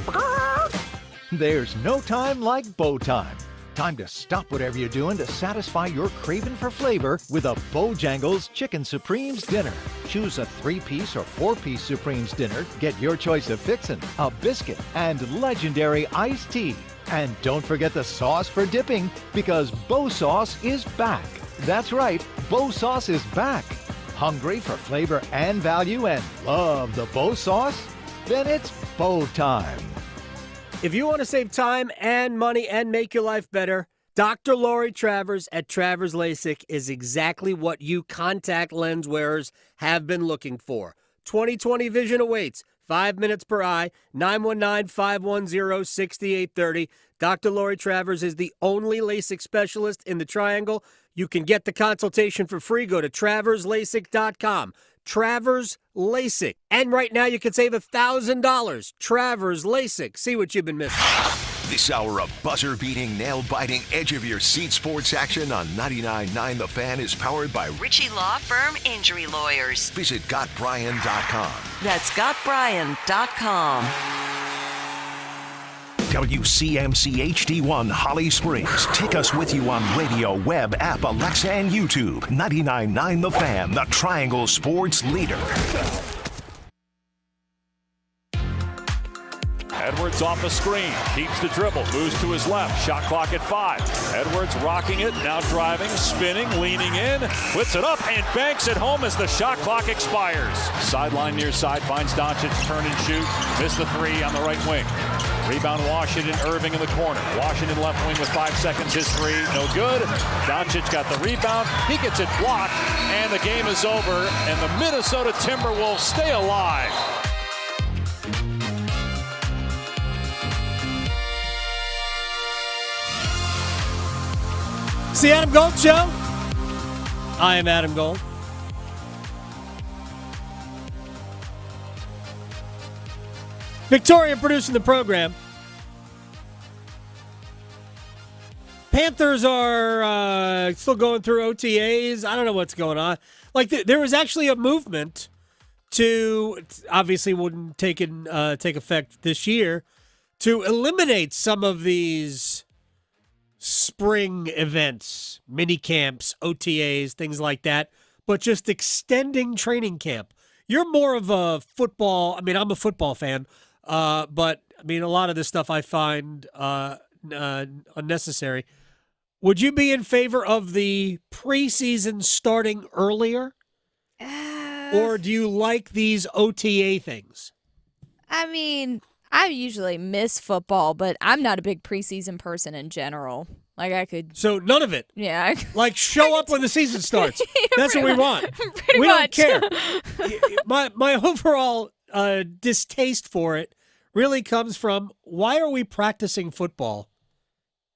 There's no time like bow time. Time to stop whatever you're doing to satisfy your craving for flavor with a Bojangles Chicken Supremes dinner. Choose a 3-piece or 4-piece Supremes dinner. Get your choice of fixin', a biscuit, and legendary iced tea. And don't forget the sauce for dipping, because Bow Sauce is back. That's right, Bow Sauce is back. Hungry for flavor and value and love the Bow Sauce? Then it's bow time. If you want to save time and money and make your life better, Dr. Lori Travers at Travers LASIK is exactly what you contact lens wearers have been looking for. 20/20 vision awaits. 5 minutes per eye, 919-510-6830. Dr. Lori Travers is the only LASIK specialist in the Triangle. You can get the consultation for free. Go to TraversLASIK.com. Travers LASIK. And right now you can save $1,000. Travers LASIK. See what you've been missing. This hour of buzzer-beating, nail-biting, edge-of-your-seat sports action on 99.9 The Fan is powered by Ritchie Law Firm Injury Lawyers. Visit GotBryan.com. That's GotBryan.com. WCMC HD1 Holly Springs. Take us with you on radio, web, app, Alexa, and YouTube. 99.9 The Fan, the Triangle Sports leader. Edwards off a screen, keeps the dribble, moves to his left, shot clock at 5. Edwards rocking it, now driving, spinning, leaning in, puts it up and banks it home as the shot clock expires. Sideline near side, finds Doncic, turn and shoot, missed the 3 on the right wing. Rebound Washington, Irving in the corner. Washington left wing with 5 seconds, his 3, no good. Doncic got the rebound, he gets it blocked, and the game is over, and the Minnesota Timberwolves stay alive. It's the Adam Gold Show. I am Adam Gold. Victoria producing the program. Panthers are still going through OTAs. I don't know what's going on. Like there was actually a movement to, obviously wouldn't take effect this year, to eliminate some of these spring events, mini camps, OTAs, things like that, but just extending training camp. You're more of a football, I mean, I'm a football fan, but I mean, a lot of this stuff I find unnecessary. Would you be in favor of the preseason starting earlier? Or do you like these OTA things? I mean, I usually miss football, but I'm not a big preseason person in general. Like I could. So none of it. Yeah. Like show up when the season starts. That's what we want. Pretty we much. don't care. My overall distaste for it really comes from, why are we practicing football?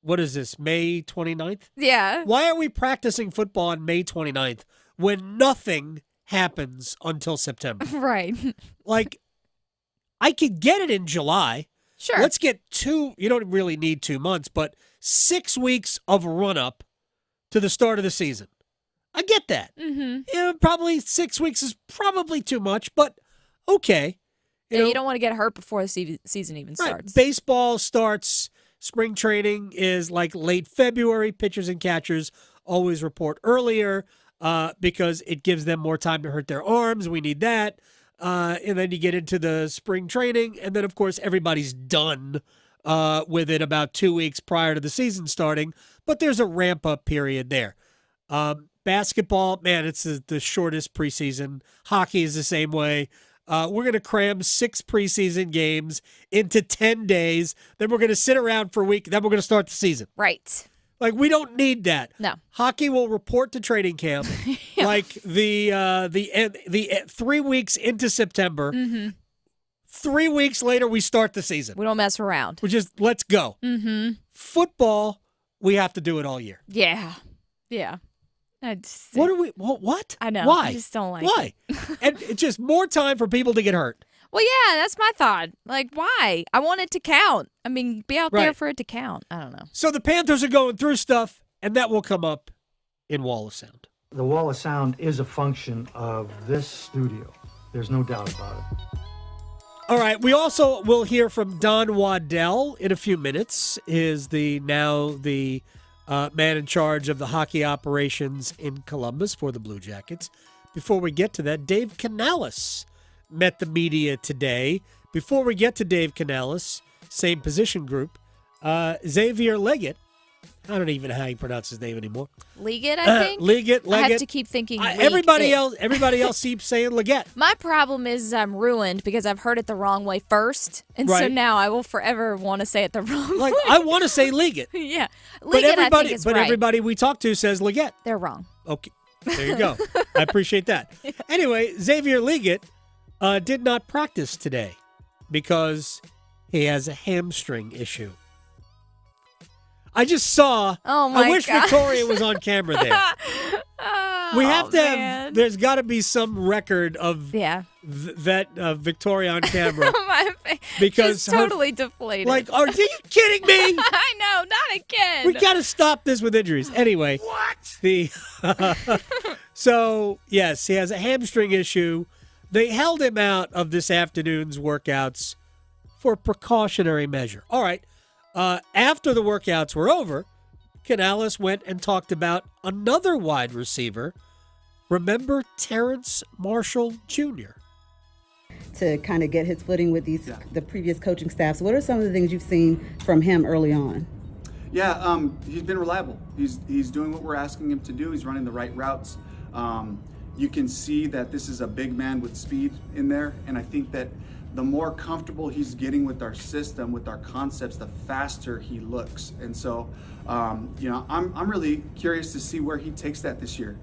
What is this, May 29th? Yeah. Why are we practicing football on May 29th when nothing happens until September? Right. Like, I could get it in July. Sure. Let's get you don't really need 2 months, but 6 weeks of run-up to the start of the season. I get that. Mm-hmm. Yeah, probably 6 weeks is probably too much, but okay. You don't want to get hurt before the season even starts. Right. Baseball starts, spring training is like late February. Pitchers and catchers always report earlier because it gives them more time to hurt their arms. We need that. And then you get into the spring training, and then, of course, everybody's done with it about 2 weeks prior to the season starting. But there's a ramp-up period there. Basketball, man, it's the shortest preseason. Hockey is the same way. We're going to cram 6 preseason games into 10 days. Then we're going to sit around for a week. Then we're going to start the season. Right. Like, we don't need that. No. Hockey will report to training camp like the 3 weeks into September. Mm-hmm. 3 weeks later, we start the season. We don't mess around. We just, let's go. Mm-hmm. Football, we have to do it all year. Yeah. Yeah. What? I know. Why? I just don't like Why? And it's just more time for people to get hurt. Well, yeah, that's my thought. Like, why? I want it to count. I mean, be out there for it to count. I don't know. So the Panthers are going through stuff, and that will come up in Wall of Sound. The Wall of Sound is a function of this studio. There's no doubt about it. All right, we also will hear from Don Waddell in a few minutes. Is the man in charge of the hockey operations in Columbus for the Blue Jackets. Before we get to that, Dave Canales met the media today. Before we get to Dave Canales, same position group, Xavier Leggett I don't even know how you pronounce his name anymore. Liggett, I think. Liggett. I have to keep thinking. Everybody else keeps saying Liggett. My problem is I'm ruined because I've heard it the wrong way first, and so now I will forever want to say it the wrong way. I want to say Liggett. Yeah, Liggett, I think is right. Everybody we talk to says Liggett. They're wrong. Okay, there you go. I appreciate that. Anyway, Xavier Liggett did not practice today because he has a hamstring issue. I just saw. Oh my I wish gosh. Victoria was on camera there. We have to have. Man. There's got to be some record of that Victoria on camera. My face. Because She's totally deflated. Like, are you kidding me? I know, not again. We got to stop this with injuries. Anyway, so yes, he has a hamstring issue. They held him out of this afternoon's workouts for precautionary measure. All right. After the workouts were over, Canales went and talked about another wide receiver. Remember Terrence Marshall Jr.? To kind of get his footing with the previous coaching staffs. What are some of the things you've seen from him early on? Yeah, he's been reliable. He's doing what we're asking him to do. He's running the right routes. You can see that this is a big man with speed in there, and I think that the more comfortable he's getting with our system, with our concepts, the faster he looks. And so, I'm really curious to see where he takes that this year.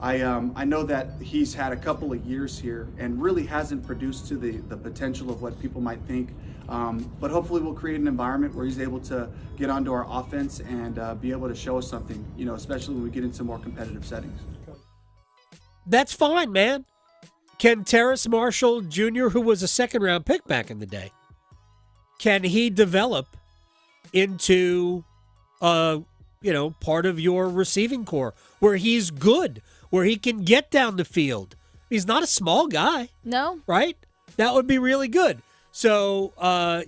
I know that he's had a couple of years here and really hasn't produced to the potential of what people might think. But hopefully we'll create an environment where he's able to get onto our offense and be able to show us something, especially when we get into more competitive settings. That's fine, man. Can Terrace Marshall Jr., who was a second-round pick back in the day, can he develop into, part of your receiving core where he's good, where he can get down the field? He's not a small guy. No. Right? That would be really good. So,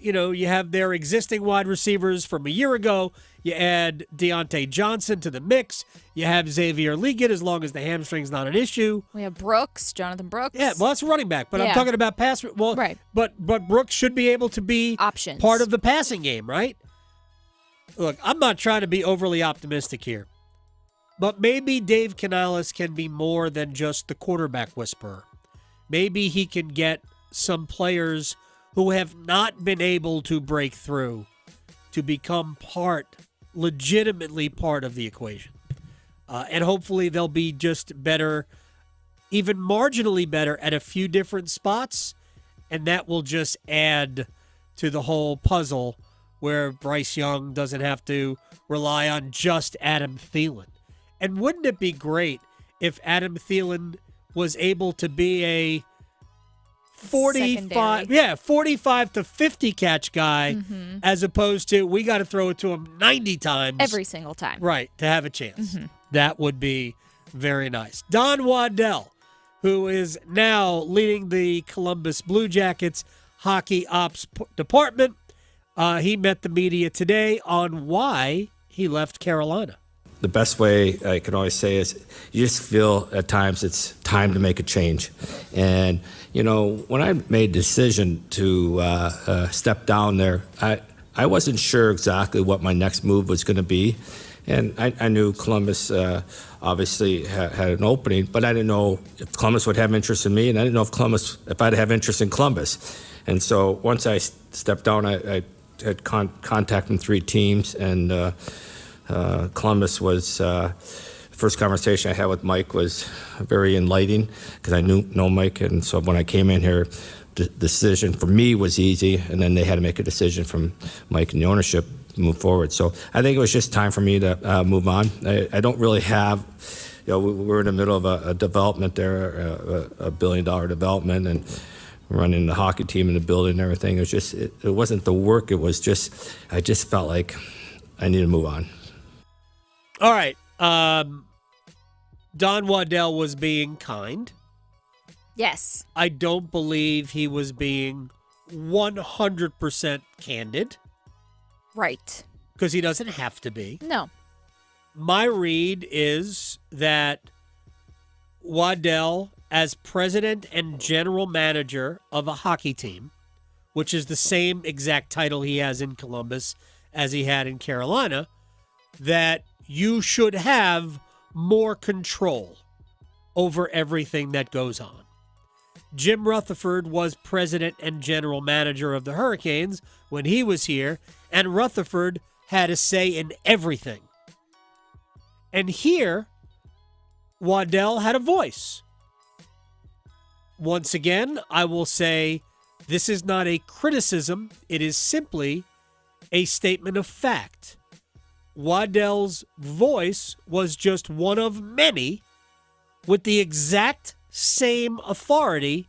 you have their existing wide receivers from a year ago. You add Deontay Johnson to the mix. You have Xavier Liggett as long as the hamstring's not an issue. We have Jonathan Brooks. Yeah, well, that's running back, but I'm talking about pass. Well, right. But Brooks should be able to be options, part of the passing game, right? Look, I'm not trying to be overly optimistic here, but maybe Dave Canales can be more than just the quarterback whisperer. Maybe he can get some players who have not been able to break through to become legitimately part of the equation. And hopefully they'll be just better, even marginally better at a few different spots, and that will just add to the whole puzzle where Bryce Young doesn't have to rely on just Adam Thielen. And wouldn't it be great if Adam Thielen was able to be a 45 to 50 catch guy, as opposed to we got to throw it to him 90 times every single time, right, to have a chance. That would be very nice. Don Waddell, who is now leading the Columbus Blue Jackets hockey ops department, he met the media today on why he left Carolina. The best way I can always say is you just feel at times it's time to make a change. And, when I made a decision to step down there, I wasn't sure exactly what my next move was going to be. And I knew Columbus obviously had an opening, but I didn't know if Columbus would have interest in me, and I didn't know if I'd have interest in Columbus. And so once I stepped down, I had contact from 3 teams, and Columbus was first conversation I had with Mike was very enlightening because I know Mike, and so when I came in here, the decision for me was easy, and then they had to make a decision from Mike and the ownership to move forward. So I think it was just time for me to move on. I don't really have, we're in the middle of a development there, a $1 billion development, and running the hockey team in the building and everything. It was just, it wasn't the work. It was just, I just felt like I need to move on. All right. Don Waddell was being kind. Yes. I don't believe he was being 100% candid. Right. Because he doesn't have to be. No. My read is that Waddell, as president and general manager of a hockey team, which is the same exact title he has in Columbus as he had in Carolina, that you should have more control over everything that goes on. Jim Rutherford was president and general manager of the Hurricanes when he was here, and Rutherford had a say in everything. And here, Waddell had a voice. Once again, I will say this is not a criticism. It is simply a statement of fact. Waddell's voice was just one of many with the exact same authority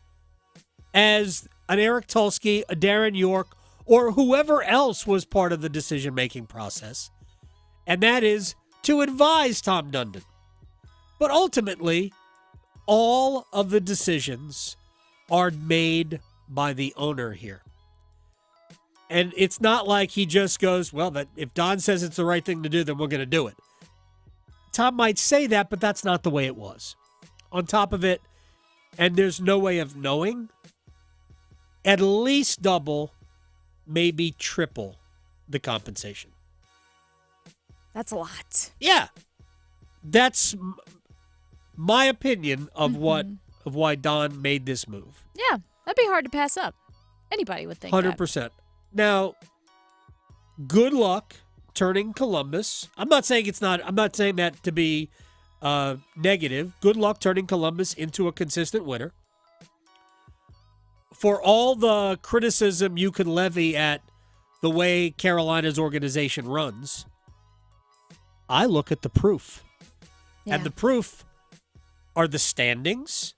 as an Eric Tulsky, a Darren York, or whoever else was part of the decision-making process. And that is to advise Tom Dundon. But ultimately, all of the decisions are made by the owner here. And it's not like he just goes, well, that if Don says it's the right thing to do, then we're going to do it. Tom might say that, but that's not the way it was. On top of it, and there's no way of knowing, at least double, maybe triple the compensation. That's a lot. Yeah. That's my opinion of why Don made this move. Yeah, that'd be hard to pass up. Anybody would think 100%. that. Now, good luck turning Columbus. I'm not saying that to be negative. Good luck turning Columbus into a consistent winner. For all the criticism you can levy at the way Carolina's organization runs, I look at the proof. Yeah. And the proof are the standings,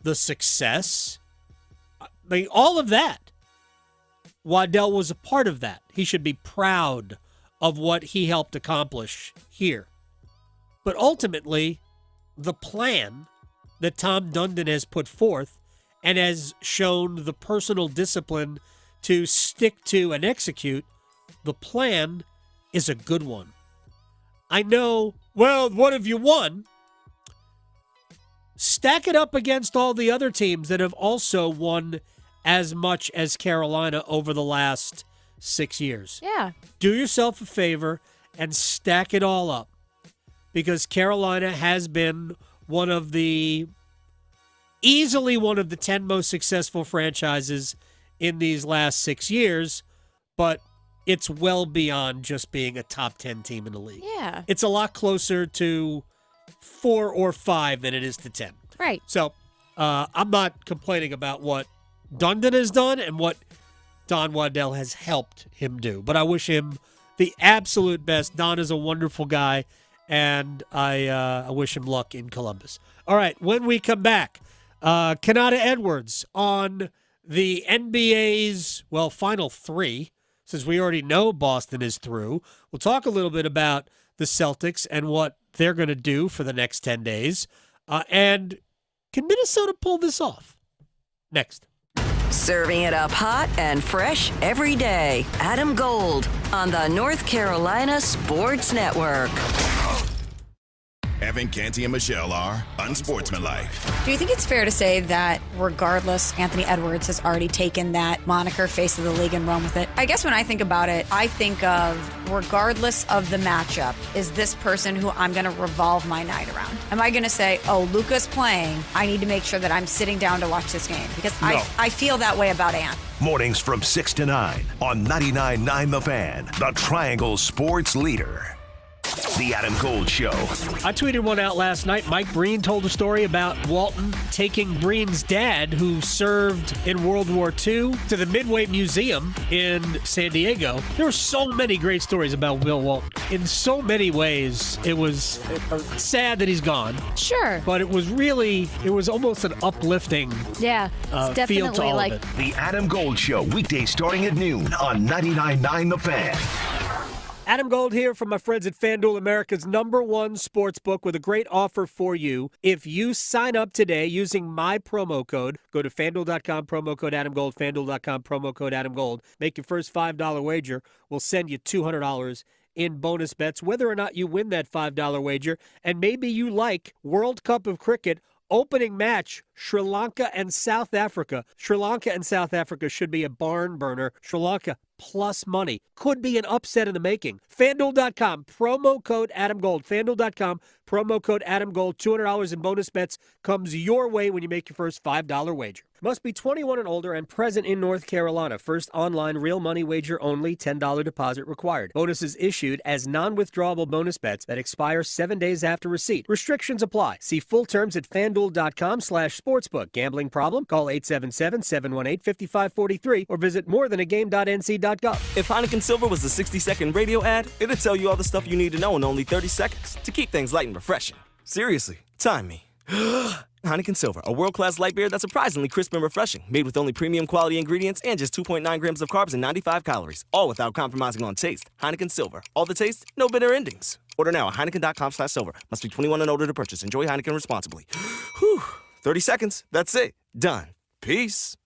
the success, all of that. Waddell was a part of that. He should be proud of what he helped accomplish here. But ultimately, the plan that Tom Dundon has put forth and has shown the personal discipline to stick to and execute, the plan is a good one. I know, well, what have you won? Stack it up against all the other teams that have also won as much as Carolina over the last 6 years. Yeah. Do yourself a favor and stack it all up, because Carolina has been easily one of the 10 most successful franchises in these last 6 years, but it's well beyond just being a top 10 team in the league. Yeah. It's a lot closer to 4 or 5 than it is to 10. Right. So I'm not complaining about what Dundon has done and what Don Waddell has helped him do, but I wish him the absolute best. Don is a wonderful guy, and I wish him luck in Columbus. All right, when we come back, Kanata Edwards on the NBA's, Final 3, since we already know Boston is through. We'll talk a little bit about the Celtics and what they're going to do for the next 10 days. And can Minnesota pull this off? Next. Serving it up hot and fresh every day. Adam Gold on the North Carolina Sports Network. Evan, Canty, and Michelle are unsportsmanlike. Do you think it's fair to say that regardless, Anthony Edwards has already taken that moniker face of the league and run with it? I guess when I think about it, I think of regardless of the matchup, is this person who I'm going to revolve my night around? Am I going to say, oh, Luka's playing, I need to make sure that I'm sitting down to watch this game? Because No. I feel that way about Ant. Mornings from 6 to 9 on 99.9 The Fan, the Triangle Sports Leader. The Adam Gold Show. I tweeted one out last night. Mike Breen told a story about Walton taking Breen's dad, who served in World War II, to the Midway Museum in San Diego. There were so many great stories about Bill Walton. In so many ways, it was sad that he's gone. Sure. But it was almost an uplifting Yeah, it's definitely feel to all like of it. The Adam Gold Show, weekdays starting at noon on 99.9 The Fan. Adam Gold here from my friends at FanDuel, America's #1 sports book, with a great offer for you. If you sign up today using my promo code, go to FanDuel.com, promo code Adam Gold, FanDuel.com, promo code Adam Gold. Make your first $5 wager. We'll send you $200 in bonus bets, whether or not you win that $5 wager. And maybe you like World Cup of Cricket opening match, Sri Lanka and South Africa. Sri Lanka and South Africa should be a barn burner. Sri Lanka plus money. Could be an upset in the making. FanDuel.com, promo code Adam Gold. FanDuel.com, promo code Adam Gold. $200 in bonus bets comes your way when you make your first $5 wager. Must be 21 and older and present in North Carolina. First online real money wager only. $10 deposit required. Bonuses issued as non-withdrawable bonus bets that expire 7 days after receipt. Restrictions apply. See full terms at FanDuel.com/sportsbook. Gambling problem? Call 877-718-5543 or visit morethanagame.nc.gov. If Heineken Silver was a 60-second radio ad, it'd tell you all the stuff you need to know in only 30 seconds to keep things light and refreshing. Seriously, time me. Heineken Silver, a world-class light beer that's surprisingly crisp and refreshing, made with only premium quality ingredients and just 2.9 grams of carbs and 95 calories, all without compromising on taste. Heineken Silver, all the taste, no bitter endings. Order now at Heineken.com/silver. Must be 21 and older to purchase. Enjoy Heineken responsibly. Whew, 30 seconds, that's it. Done. Peace.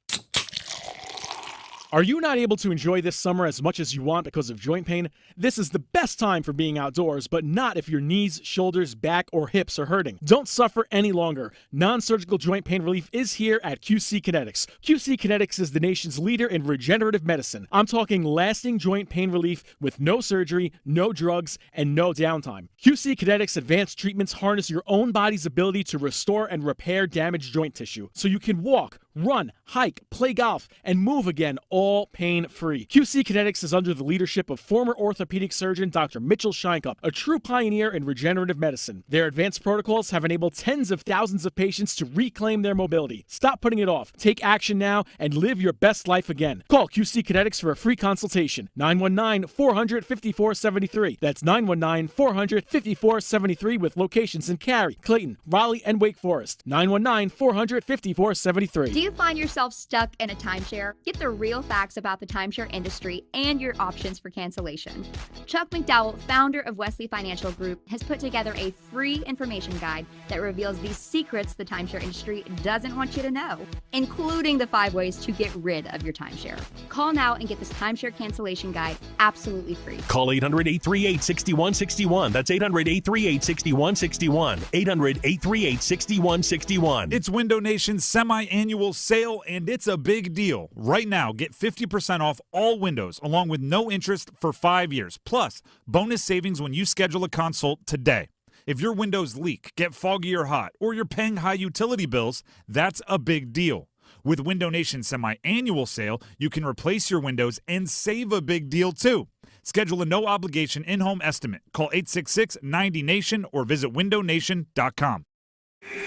Are you not able to enjoy this summer as much as you want because of joint pain? This is the best time for being outdoors, but not if your knees, shoulders, back, or hips are hurting. Don't suffer any longer. Non-surgical joint pain relief is here at QC Kinetics. QC Kinetics is the nation's leader in regenerative medicine. I'm talking lasting joint pain relief with no surgery, no drugs, and no downtime. QC Kinetics advanced treatments harness your own body's ability to restore and repair damaged joint tissue, so you can walk, run, hike, play golf, and move again all pain-free. QC Kinetics is under the leadership of former orthopedic surgeon Dr. Mitchell Scheinkup, a true pioneer in regenerative medicine. Their advanced protocols have enabled tens of thousands of patients to reclaim their mobility. Stop putting it off. Take action now and live your best life again. Call QC Kinetics for a free consultation. 919-400-5473. That's 919-400-5473 with locations in Cary, Clayton, Raleigh, and Wake Forest. 919-400-5473. Do you find yourself stuck in a timeshare? Get the real facts about the timeshare industry and your options for cancellation. Chuck McDowell, founder of Wesley Financial Group, has put together a free information guide that reveals the secrets the timeshare industry doesn't want you to know, including the 5 ways to get rid of your timeshare. Call now and get this timeshare cancellation guide absolutely free. Call 800-838-6161. That's 800-838-6161. 800-838-6161. It's Window Nation's semi-annual sale, and it's a big deal. Right now, get 50% off all windows, along with no interest for 5 years. Plus, bonus savings when you schedule a consult today. If your windows leak, get foggy or hot, or you're paying high utility bills, that's a big deal. With Window Nation's semi-annual sale, you can replace your windows and save a big deal, too. Schedule a no-obligation in-home estimate. Call 866-90-NATION or visit windownation.com.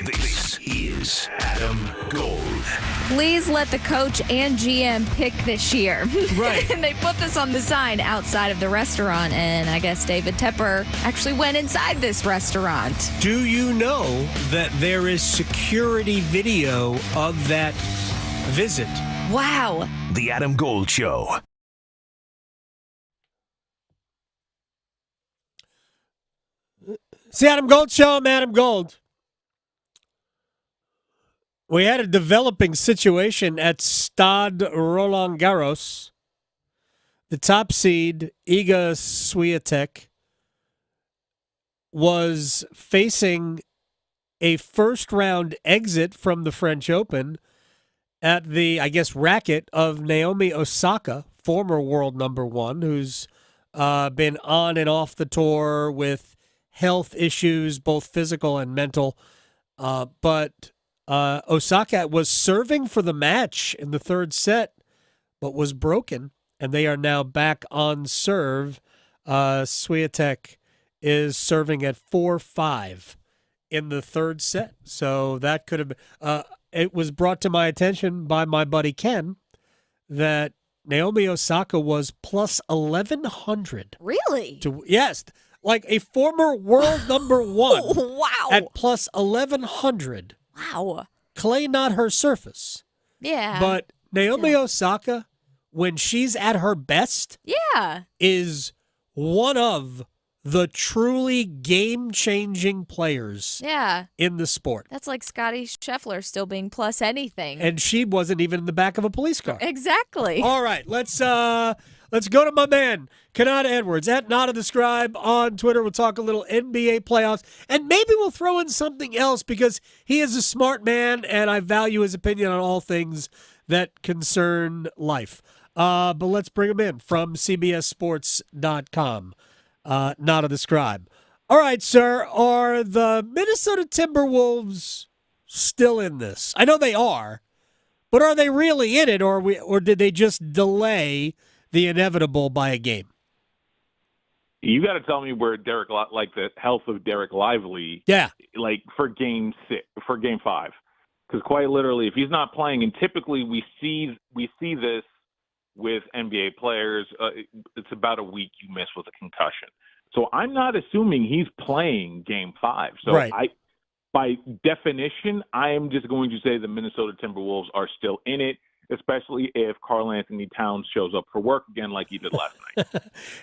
This is Adam Gold. Please let the coach and GM pick this year. Right. And they put this on the sign outside of the restaurant, and I guess David Tepper actually went inside this restaurant. Do you know that there is security video of that visit? Wow. The Adam Gold Show. It's the Adam Gold Show. I'm Adam Gold. We had a developing situation at Stade Roland Garros. The top seed, Iga Swiatek, was facing a first-round exit from the French Open at the, I guess, racket of Naomi Osaka, former world number one, who's been on and off the tour with health issues, both physical and mental. But Osaka was serving for the match in the third set, but was broken, and they are now back on serve. Swiatek is serving at 4-5 in the third set. So that could have been, it was brought to my attention by my buddy Ken that Naomi Osaka was plus 1,100. Really? Yes. Like a former world number one. Wow. At plus 1,100. Wow. Clay not her surface. Yeah. But Naomi Osaka, when she's at her best, is one of the truly game-changing players in the sport. That's like Scotty Scheffler still being plus anything. And she wasn't even in the back of a police car. Exactly. All right, let's Let's go to my man, Kanata Edwards, at Not of the Scribe on Twitter. We'll talk a little NBA playoffs, and maybe we'll throw in something else because he is a smart man, and I value his opinion on all things that concern life. But let's bring him in from CBSSports.com. Not of the Scribe. All right, sir, are the Minnesota Timberwolves still in this? I know they are, but are they really in it, or did they just delay the inevitable by a game? You got to tell me where like the health of Derek Lively, like for Game 5, because quite literally, if he's not playing, and typically we see this with NBA players, it's about a week you miss with a concussion. So I'm not assuming he's playing Game 5. So by definition, I am just going to say the Minnesota Timberwolves are still in it, especially if Karl Anthony Towns shows up for work again like he did last night.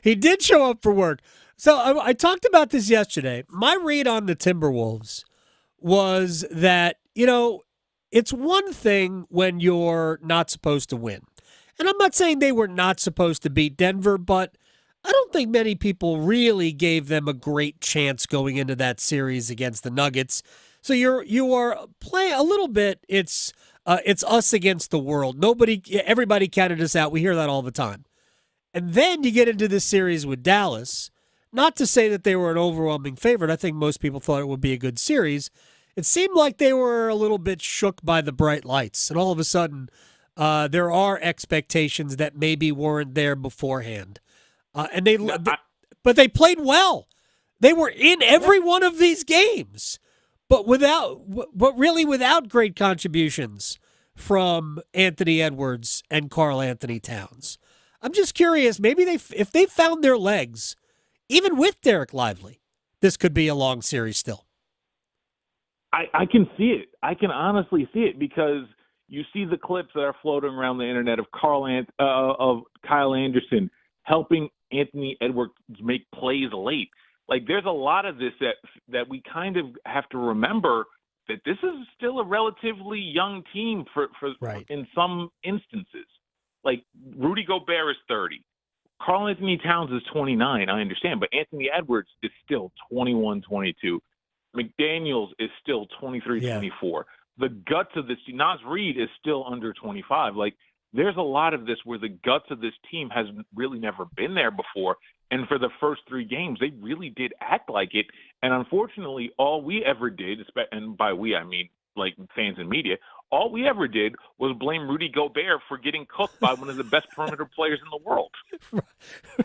He did show up for work. So I talked about this yesterday. My read on the Timberwolves was that, it's one thing when you're not supposed to win. And I'm not saying they were not supposed to beat Denver, but I don't think many people really gave them a great chance going into that series against the Nuggets. So you are playing a little bit. It's us against the world. Everybody counted us out. We hear that all the time. And then you get into this series with Dallas. Not to say that they were an overwhelming favorite. I think most people thought it would be a good series. It seemed like they were a little bit shook by the bright lights, and all of a sudden, there are expectations that maybe weren't there beforehand. But they played well. They were in every one of these games, but really without great contributions from Anthony Edwards and Karl Anthony Towns. I'm just curious, maybe if they found their legs, even with Derek Lively, this could be a long series still. I can see it. I can honestly see it because you see the clips that are floating around the internet of Kyle Anderson helping Anthony Edwards make plays late. Like, there's a lot of this that we kind of have to remember that this is still a relatively young team for in some instances. Like, Rudy Gobert is 30. Karl Anthony Towns is 29, I understand, but Anthony Edwards is still 21, 22. McDaniels is still 23, 24. The guts of this team, Naz Reid is still under 25. Like, there's a lot of this where the guts of this team has really never been there before. And for the first 3 games, they really did act like it. And unfortunately, all we ever did, and by we, I mean like fans and media, all we ever did was blame Rudy Gobert for getting cooked by one of the best perimeter players in the world.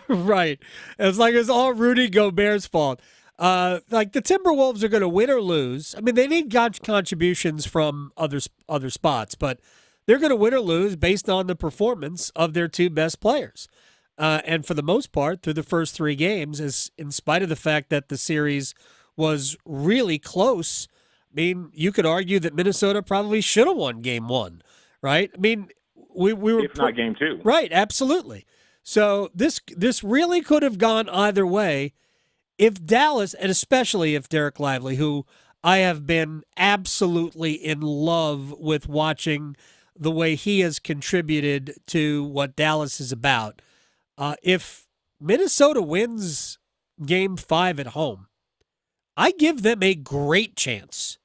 Right. It's like it's all Rudy Gobert's fault. Like the Timberwolves are going to win or lose. I mean, they need contributions from other spots, but they're going to win or lose based on the performance of their 2 best players. And for the most part, through the first 3 games, in spite of the fact that the series was really close, I mean, you could argue that Minnesota probably should have won Game 1, right? I mean, we were if not Game 2, right? Absolutely. So this really could have gone either way if Dallas, and especially if Derek Lively, who I have been absolutely in love with watching the way he has contributed to what Dallas is about. If Minnesota wins Game 5 at home, I give them a great chance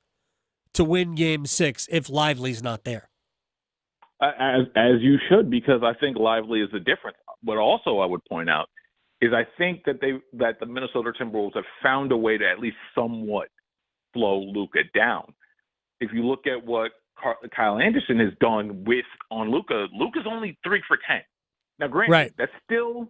to win Game 6 if Lively's not there. As you should, because I think Lively is the difference. But also I would point out is I think that the Minnesota Timberwolves have found a way to at least somewhat slow Luka down. If you look at what Kyle Anderson has done on Luka, Luka's only 3 for 10. Now, granted, that's still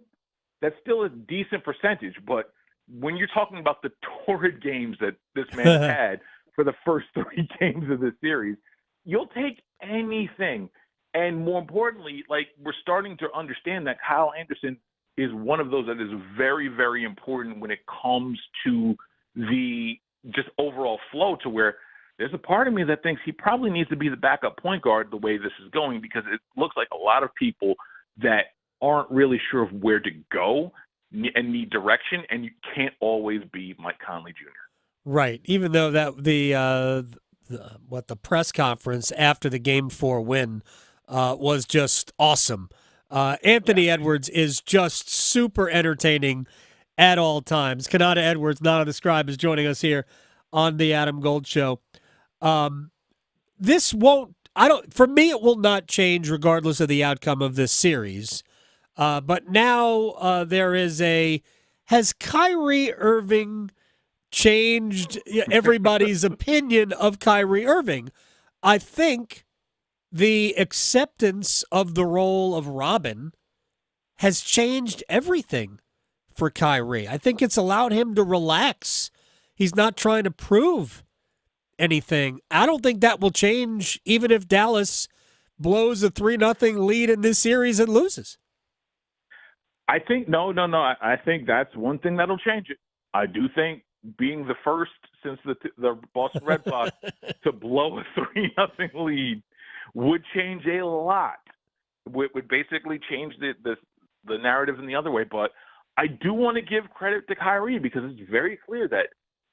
a decent percentage, but when you're talking about the torrid games that this man had for the first 3 games of the series, you'll take anything. And more importantly, like, we're starting to understand that Kyle Anderson is one of those that is very, very important when it comes to the just overall flow, to where there's a part of me that thinks he probably needs to be the backup point guard the way this is going, because it looks like a lot of people that aren't really sure of where to go and need direction, and you can't always be Mike Conley Jr. Right. Even though that the press conference after the Game 4 win was just awesome. Anthony Edwards is just super entertaining at all times. Kanata Edwards, not on the scribe, is joining us here on the Adam Gold Show. This won't, for me, it will not change regardless of the outcome of this series. But now there is has Kyrie Irving changed everybody's opinion of Kyrie Irving? I think the acceptance of the role of Robin has changed everything for Kyrie. I think it's allowed him to relax. He's not trying to prove anything. I don't think that will change even if Dallas blows a 3-0 lead in this series and loses. I think no. I think that's one thing that'll change it. I do think being the first since the Boston Red Sox to blow a 3-0 lead would change a lot. Would basically change the narrative in the other way. But I do want to give credit to Kyrie because it's very clear that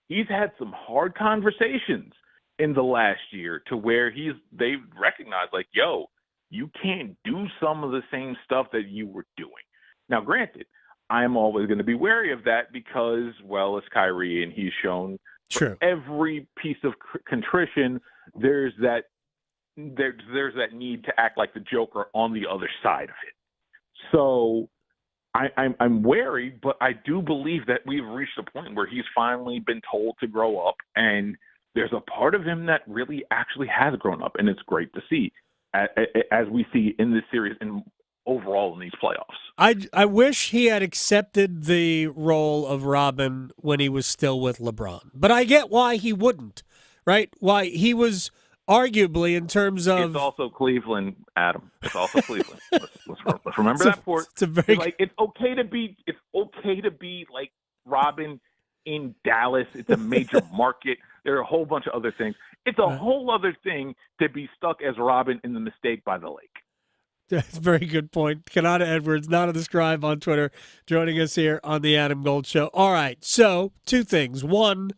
he's had some hard conversations in the last year to where they've recognized, like, yo, you can't do some of the same stuff that you were doing. Now, granted, I'm always going to be wary of that because, well, it's Kyrie, and he's shown for every piece of contrition, there's that need to act like the Joker on the other side of it. So I'm wary, but I do believe that we've reached a point where he's finally been told to grow up, and there's a part of him that really actually has grown up, and it's great to see as we see in this series and overall in these playoffs. I wish he had accepted the role of Robin when he was still with LeBron, but I get why he wouldn't, right? Why he was arguably in terms of... It's also Cleveland, Adam. It's also Cleveland. Let's remember that part. It's okay to be like Robin in Dallas. It's a major market. There are a whole bunch of other things. It's a whole other thing to be stuck as Robin in the Mistake by the Lake. That's a very good point. Kanata Edwards, not on the scribe on Twitter, joining us here on the Adam Gold Show. All right, so two things. One,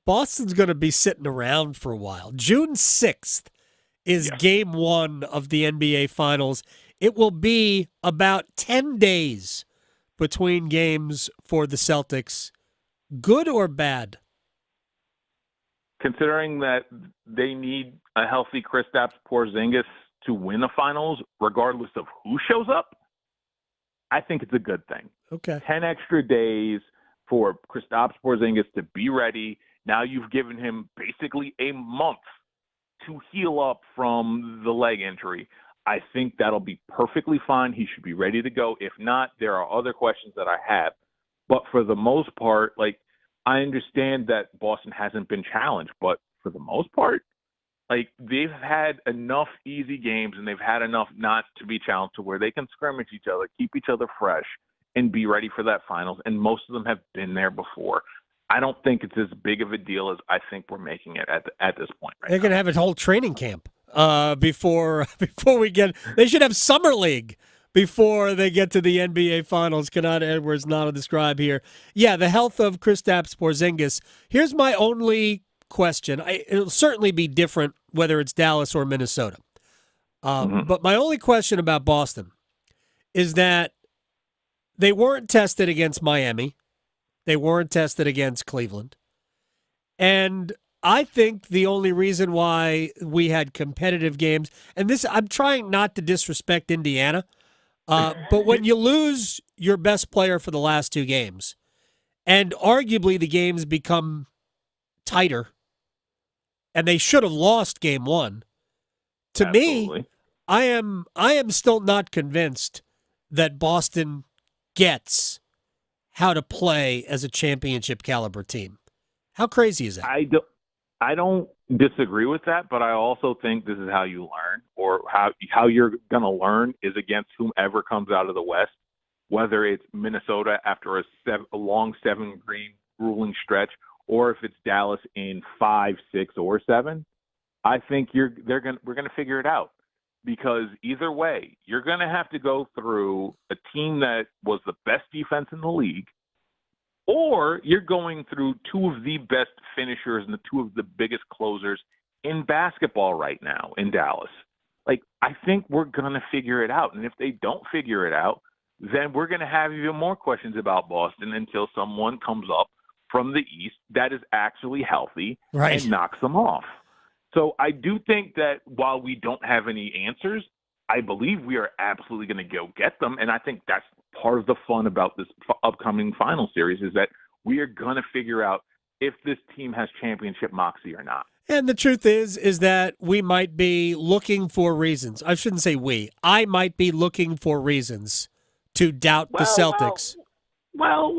Boston's going to be sitting around for a while. June 6th is game one of the NBA Finals. It will be about 10 days between games for the Celtics. Good or bad? Considering that they need a healthy Kristaps Porzingis to win the finals, regardless of who shows up, I think it's a good thing. Okay. 10 extra days for Kristaps Porzingis to be ready. Now you've given him basically a month to heal up from the leg injury. I think that'll be perfectly fine. He should be ready to go. If not, there are other questions that I have. But for the most part, like, I understand that Boston hasn't been challenged, but for the most part, like, they've had enough easy games and they've had enough not to be challenged to where they can scrimmage each other, keep each other fresh, and be ready for that finals. And most of them have been there before. I don't think it's as big of a deal as I think we're making it at this point. They're going to have a whole training camp before we get. They should have summer league before they get to the NBA Finals. Kanata Edwards, not on the scribe here. Yeah, the health of Kristaps Porzingis. Here's my only question. It'll certainly be different whether it's Dallas or Minnesota. But my only question about Boston is that they weren't tested against Miami. They weren't tested against Cleveland. And I think the only reason why we had competitive games, and this, I'm trying not to disrespect Indiana, but when you lose your best player for the last two games, and arguably the games become tighter, and they should have lost game one, to me, I am still not convinced that Boston gets how to play as a championship caliber team. How crazy is that? I don't disagree with that, but I also think this is how you learn, or how you're going to learn is against whomever comes out of the West, whether it's Minnesota after a long 7-game grueling stretch, or if it's Dallas in 5, 6, or 7. I think we're going to figure it out. Because either way, you're going to have to go through a team that was the best defense in the league, or you're going through two of the best finishers and the two of the biggest closers in basketball right now in Dallas. Like, I think we're going to figure it out. And if they don't figure it out, then we're going to have even more questions about Boston until someone comes up from the East that is actually healthy and knocks them off. So I do think that while we don't have any answers, I believe we are absolutely going to go get them. And I think that's part of the fun about this upcoming final series is that we are going to figure out if this team has championship moxie or not. And the truth is that we might be looking for reasons. I shouldn't say we. I might be looking for reasons to doubt the Celtics. No.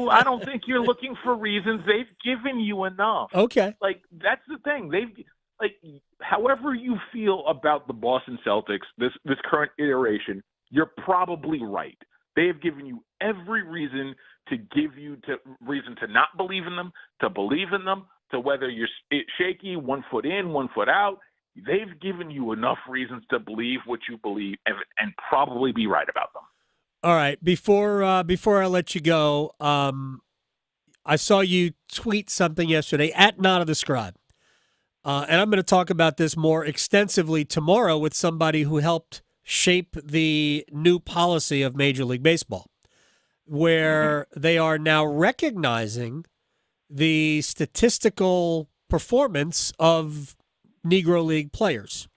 I don't think you're looking for reasons. They've given you enough. Okay. Like, that's the thing. However you feel about the Boston Celtics, this current iteration, you're probably right. They have given you every reason reason to not believe in them, to believe in them, to whether you're shaky, 1 foot in, 1 foot out. They've given you enough reasons to believe what you believe and probably be right about them. All right. Before I let you go, I saw you tweet something yesterday at Not of the Scribe. And I'm going to talk about this more extensively tomorrow with somebody who helped shape the new policy of Major League Baseball, where they are now recognizing the statistical performance of Negro League players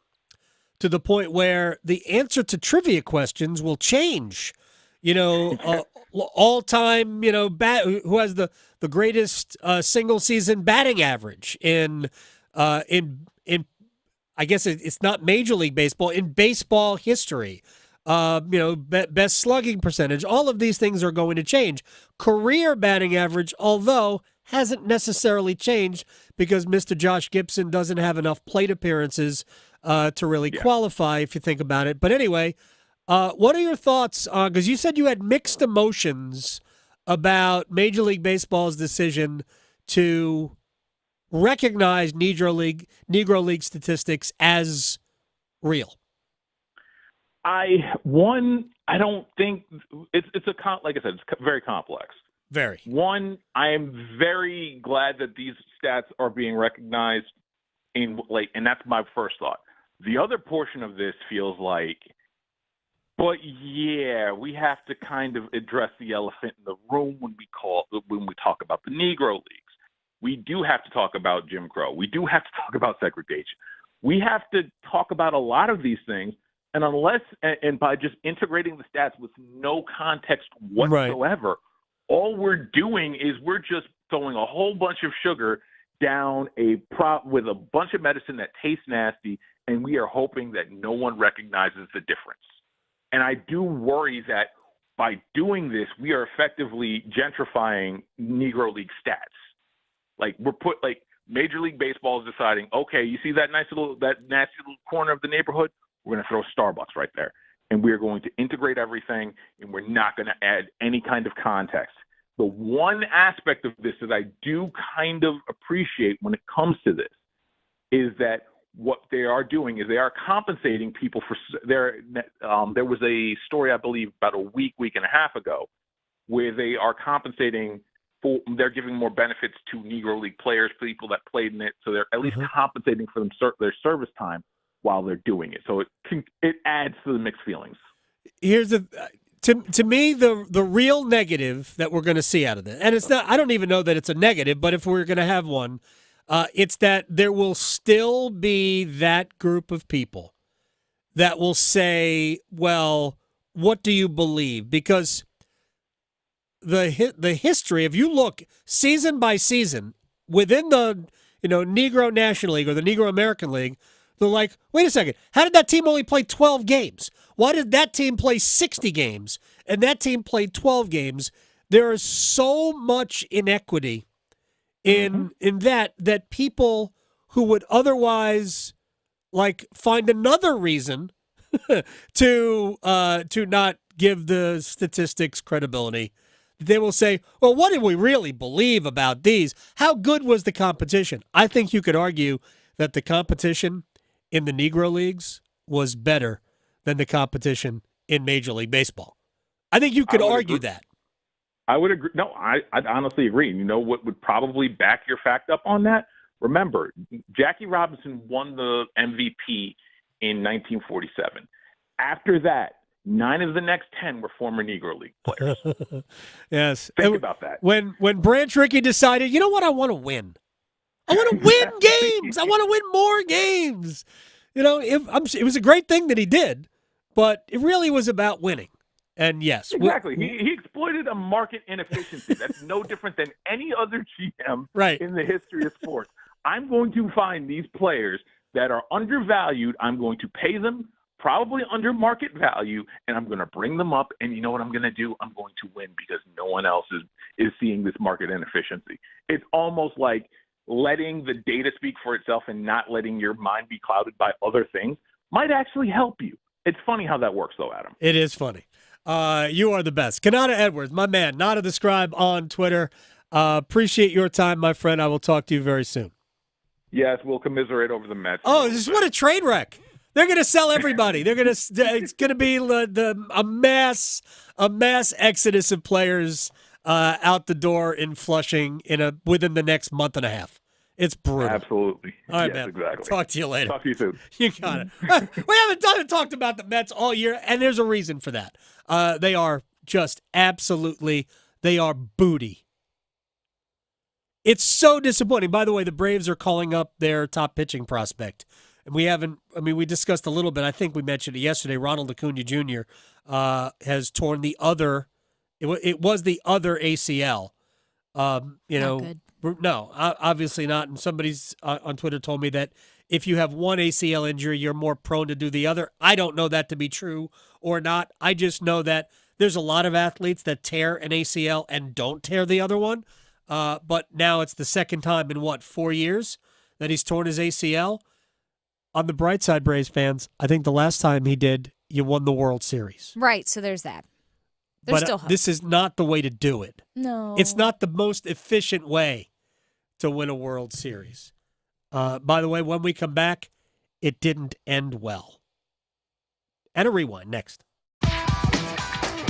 to the point where the answer to trivia questions will change. All time, who has the greatest single season batting average in I guess it's not Major League Baseball, in baseball history. Best slugging percentage. All of these things are going to change. Career batting average, although hasn't necessarily changed because Mr. Josh Gibson doesn't have enough plate appearances to really qualify if you think about it. But anyway, what are your thoughts on, because you said you had mixed emotions about Major League Baseball's decision to recognize Negro League statistics as real? I don't think it's like I said, it's very complex. Very. One, I am very glad that these stats are being recognized and that's my first thought. The other portion of this feels like, but yeah, we have to kind of address the elephant in the room when we talk about the Negro Leagues. We do have to talk about Jim Crow. We do have to talk about segregation. We have to talk about a lot of these things. And by just integrating the stats with no context whatsoever, all we're doing is we're just throwing a whole bunch of sugar down with a bunch of medicine that tastes nasty, and we are hoping that no one recognizes the difference. And I do worry that by doing this, we are effectively gentrifying Negro League stats. Major League Baseball is deciding, okay, you see that nasty little corner of the neighborhood? We're going to throw Starbucks right there. And we're going to integrate everything, and we're not going to add any kind of context. The one aspect of this that I do kind of appreciate when it comes to this is that what they are doing is they are compensating people for there was a story, I believe, about a week and a half ago, where they are compensating they're giving more benefits to Negro League players, people that played in it, so they're at least compensating for their service time while they're doing it. So it adds to the mixed feelings. Here's to me the real negative that we're going to see out of it, and it's not. I don't even know that it's a negative, but if we're going to have one, it's that there will still be that group of people that will say, "Well, what do you believe?" Because the history, if you look season by season within the Negro National League or the Negro American League, they're like, wait a second, how did that team only play 12 games? Why did that team play 60 games and that team played 12 games? There is so much inequity in that people who would otherwise find another reason to not give the statistics credibility. They will say, well, what did we really believe about these? How good was the competition? I think you could argue that the competition in the Negro Leagues was better than the competition in Major League Baseball. I think you could argue that. I would agree. No, I'd honestly agree. You know what would probably back your fact up on that? Remember, Jackie Robinson won the MVP in 1947. After that, 9 of the next 10 were former Negro League players. Yes. Think about that. When Branch Rickey decided, you know what, I want to win. I want to win games. I want to win more games. You know, it was a great thing that he did, but it really was about winning. And yes. Exactly. He exploited a market inefficiency. That's no different than any other GM in the history of sports. I'm going to find these players that are undervalued. I'm going to pay them probably under market value, and I'm going to bring them up. And you know what I'm going to do? I'm going to win because no one else is seeing this market inefficiency. It's almost like letting the data speak for itself and not letting your mind be clouded by other things might actually help you. It's funny how that works, though, Adam. It is funny. You are the best. Kanata Edwards, my man, Nada the Scribe on Twitter. Appreciate your time, my friend. I will talk to you very soon. Yes, we'll commiserate over the Mets. Oh, this is what a train wreck. They're going to sell everybody. It's going to be a mass exodus of players out the door in Flushing within the next month and a half. It's brutal. Absolutely. All right, yes, man. Exactly. Talk to you later. Talk to you soon. You got it. We haven't talked about the Mets all year, and there's a reason for that. They are just absolutely, they are booty. It's so disappointing. By the way, the Braves are calling up their top pitching prospect. And we discussed a little bit. I think we mentioned it yesterday. Ronald Acuna Jr. Has torn the other, it was the other ACL. Not good. No, obviously not. And somebody's on Twitter told me that if you have one ACL injury, you're more prone to do the other. I don't know that to be true or not. I just know that there's a lot of athletes that tear an ACL and don't tear the other one. But now it's the second time in 4 years that he's torn his ACL. On the bright side, Braves fans, I think the last time he did, you won the World Series. Right, so there's that. There's still hope. This is not the way to do it. No. It's not the most efficient way to win a World Series. By the way, when we come back, it didn't end well. And a rewind next.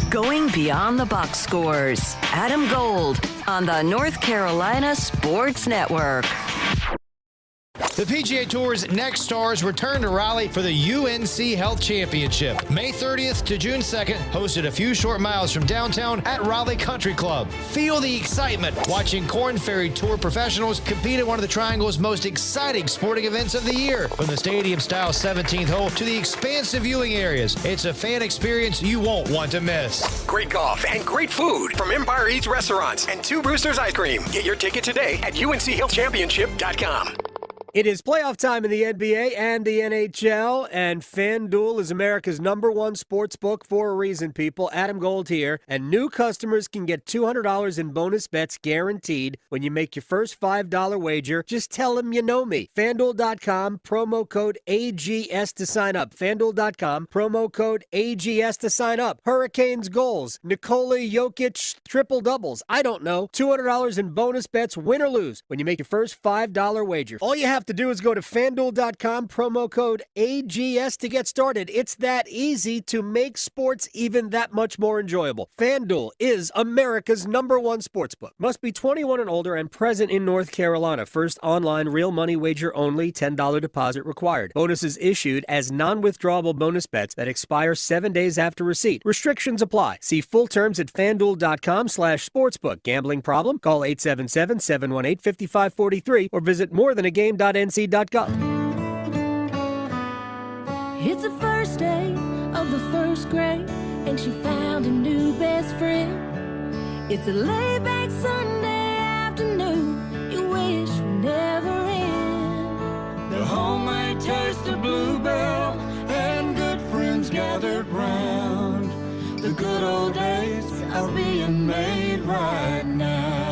Going beyond the box scores. Adam Gold on the North Carolina Sports Network. The PGA Tour's next stars return to Raleigh for the UNC Health Championship. May 30th to June 2nd, hosted a few short miles from downtown at Raleigh Country Club. Feel the excitement watching Korn Ferry Tour professionals compete at one of the Triangle's most exciting sporting events of the year. From the stadium-style 17th hole to the expansive viewing areas, it's a fan experience you won't want to miss. Great golf and great food from Empire Eats Restaurants and Two Roosters Ice Cream. Get your ticket today at UNCHealthChampionship.com. It is playoff time in the NBA and the NHL, and FanDuel is America's #1 sports book for a reason, people. Adam Gold here, and new customers can get $200 in bonus bets guaranteed when you make your first $5 wager. Just tell them you know me. FanDuel.com, promo code AGS to sign up. FanDuel.com, promo code AGS to sign up. Hurricanes goals, Nikola Jokic triple doubles. I don't know. $200 in bonus bets, win or lose, when you make your first $5 wager. All you have to do is go to FanDuel.com, promo code AGS to get started. It's that easy to make sports even that much more enjoyable. FanDuel is America's #1 sportsbook. Must be 21 and older and present in North Carolina. First online real money wager only, $10 deposit required. Bonuses issued as non-withdrawable bonus bets that expire 7 days after receipt. Restrictions apply. See full terms at FanDuel.com/sportsbook. Gambling problem? Call 877-718-5543 or visit morethanagame.nc.gov. It's the first day of the first grade, and she found a new best friend. It's a laid-back Sunday afternoon you wish would never end. The homemade taste of Bluebell and good friends gathered round. The good old days are being made right now.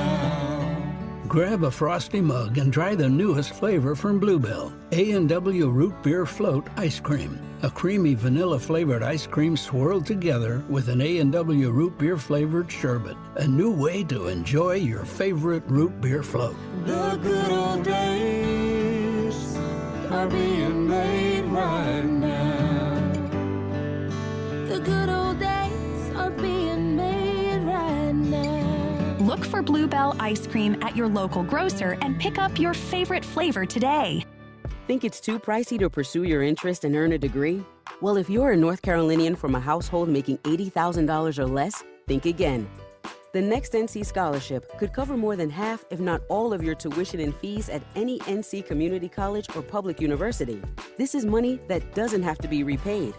Grab a frosty mug and try the newest flavor from Bluebell, A&W Root Beer Float Ice Cream. A creamy vanilla-flavored ice cream swirled together with an A&W Root Beer flavored sherbet. A new way to enjoy your favorite root beer float. The good old days are being made right now. The good old days are being made right now. Look for Bluebell ice cream at your local grocer and pick up your favorite flavor today. Think it's too pricey to pursue your interest and earn a degree? Well, if you're a North Carolinian from a household making $80,000 or less, think again. The next NC Scholarship could cover more than half, if not all, of your tuition and fees at any NC community college or public university. This is money that doesn't have to be repaid.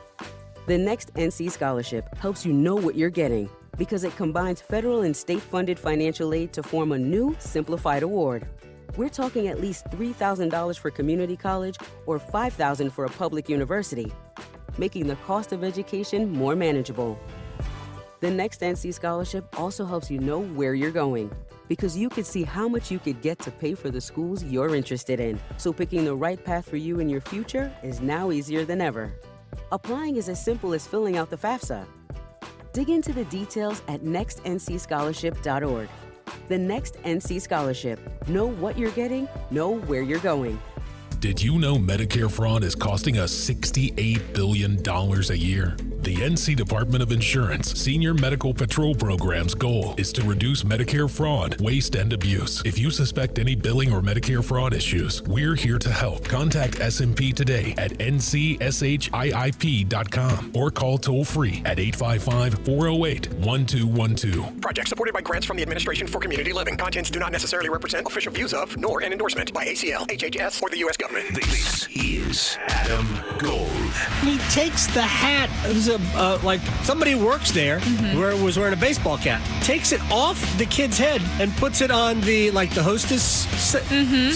The next NC Scholarship helps you know what you're getting because it combines federal and state-funded financial aid to form a new, simplified award. We're talking at least $3,000 for community college or $5,000 for a public university, making the cost of education more manageable. The next NC Scholarship also helps you know where you're going because you could see how much you could get to pay for the schools you're interested in. So picking the right path for you and your future is now easier than ever. Applying is as simple as filling out the FAFSA. Dig into the details at nextncscholarship.org. The Next NC Scholarship. Know what you're getting, know where you're going. Did you know Medicare fraud is costing us $68 billion a year? The NC Department of Insurance Senior Medical Patrol Program's goal is to reduce Medicare fraud, waste, and abuse. If you suspect any billing or Medicare fraud issues, we're here to help. Contact SMP today at ncshiip.com or call toll-free at 855-408-1212. Project supported by grants from the Administration for Community Living. Contents do not necessarily represent official views of, nor an endorsement by ACL, HHS, or the U.S. government. This is Adam Gold. He takes the hat. It was like somebody who works there, was wearing a baseball cap. Takes it off the kid's head and puts it on the hostess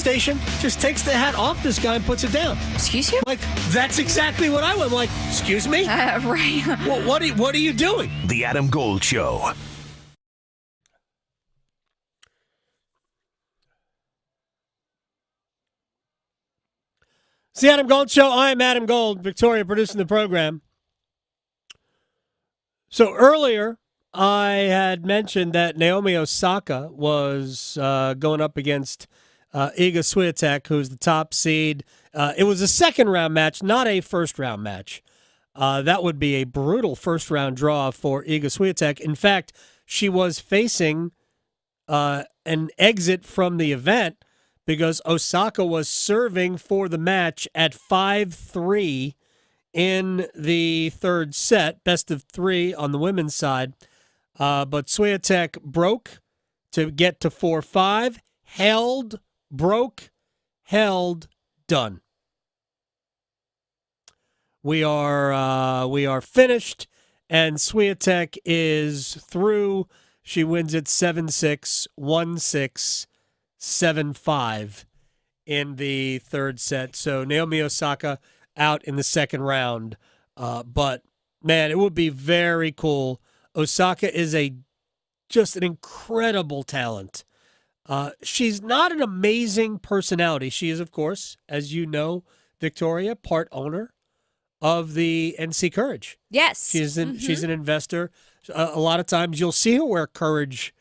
station. Just takes the hat off this guy and puts it down. Excuse you? Like that's exactly what I went. I'm like, excuse me? Right. What are you doing? The Adam Gold Show. It's the Adam Gold Show. I'm Adam Gold. Victoria producing the program. So earlier, I had mentioned that Naomi Osaka was going up against Iga Swiatek, who's the top seed. It was a second-round match, not a first-round match. That would be a brutal first-round draw for Iga Swiatek. In fact, she was facing an exit from the event because Osaka was serving for the match at 5-3 in the third set, best of three on the women's side. But Swiatek broke to get to 4-5, held, broke, held, done. We are finished, and Swiatek is through. She wins it 7-6, 1-6. 7-5 in the third set. So Naomi Osaka out in the second round. But, man, it would be very cool. Osaka is just an incredible talent. She's not an amazing personality. She is, of course, as you know, Victoria, part owner of the NC Courage. Yes. She's an investor. A lot of times you'll see her wear Courage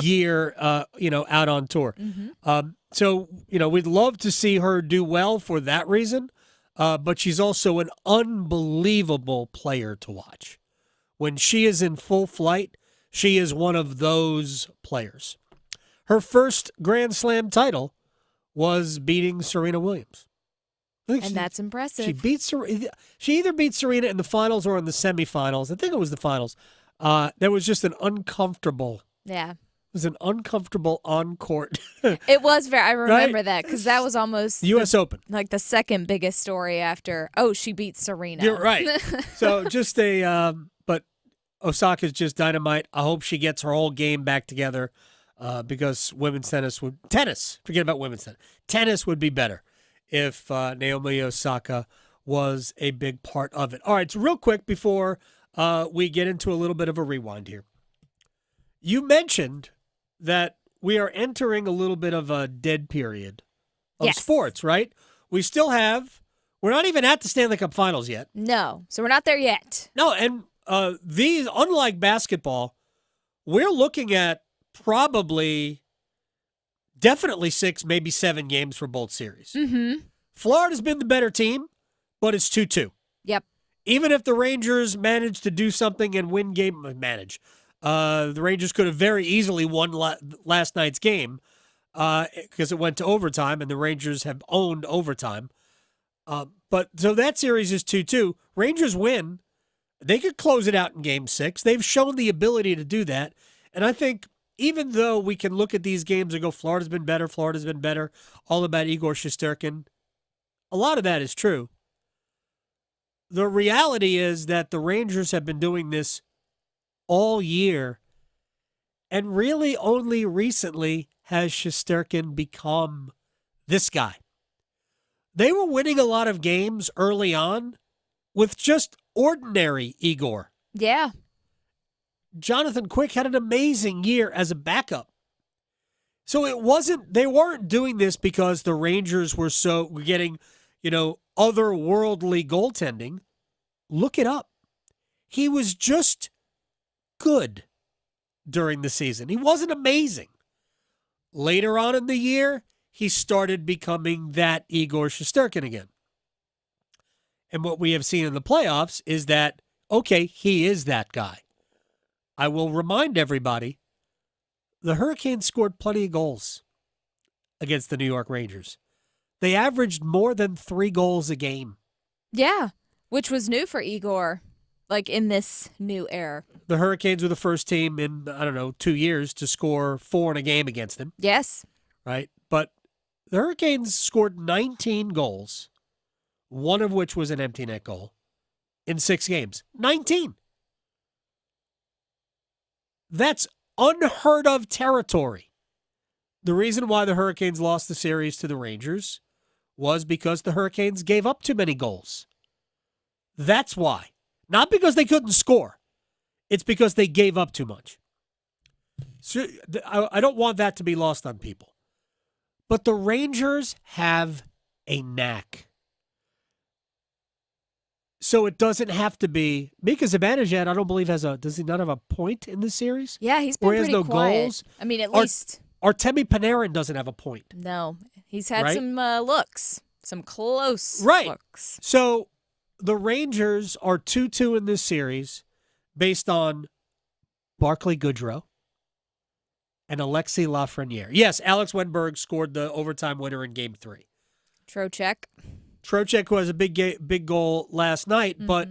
gear, out on tour. So, we'd love to see her do well for that reason, but she's also an unbelievable player to watch. When she is in full flight, she is one of those players. Her first Grand Slam title was beating Serena Williams. And that's impressive. She either beat Serena in the finals or in the semifinals. I think it was the finals. There was just an uncomfortable. Yeah. It was an uncomfortable on-court. It was I remember Right? that because that was almost U.S. Open. Like the second biggest story after, she beat Serena. You're right. So just but Osaka's just dynamite. I hope she gets her whole game back together because forget about women's tennis would be better if Naomi Osaka was a big part of it. All right, so real quick before we get into a little bit of a rewind here. You mentioned that we are entering a little bit of a dead period of sports, right? We're not even at the Stanley Cup Finals yet. No, so we're not there yet. No, and these, unlike basketball, we're looking at definitely 6, maybe 7 games for both series. Florida's been the better team, but it's 2-2. Yep. Even if the Rangers manage to do something and win the Rangers could have very easily won last night's game because it went to overtime, and the Rangers have owned overtime. But so that series is 2-2. Rangers win. They could close it out in Game 6. They've shown the ability to do that. And I think even though we can look at these games and go, Florida's been better, all about Igor Shesterkin, a lot of that is true. The reality is that the Rangers have been doing this all year, and really only recently has Shesterkin become this guy. They were winning a lot of games early on with just ordinary Igor. Yeah. Jonathan Quick had an amazing year as a backup. So they weren't doing this because the Rangers were getting, otherworldly goaltending. Look it up. He was just good during the season. He wasn't amazing. Later on in the year, he started becoming that Igor Shesterkin again. And what we have seen in the playoffs is that, okay, he is that guy. I will remind everybody, the Hurricanes scored plenty of goals against the New York Rangers. They averaged more than 3 goals a game. Yeah, which was new for Igor, like in this new era. The Hurricanes were the first team in, 2 years to score 4 in a game against them. Yes. Right? But the Hurricanes scored 19 goals, one of which was an empty net goal, in 6 games. 19. That's unheard of territory. The reason why the Hurricanes lost the series to the Rangers was because the Hurricanes gave up too many goals. That's why. Not because they couldn't score. It's because they gave up too much. So I don't want that to be lost on people. But the Rangers have a knack. So it doesn't have to be Mika Zibanejad. I don't believe does he not have a point in this series? Yeah, he's been pretty quiet. Goals. I mean, at least Artemi Panarin doesn't have a point. No, he's had some looks, some close looks. So the Rangers are 2-2 in this series, based on Barclay Goodrow and Alexis Lafreniere. Yes, Alex Wenberg scored the overtime winner in Game 3. Trocheck, who has a big goal last night, but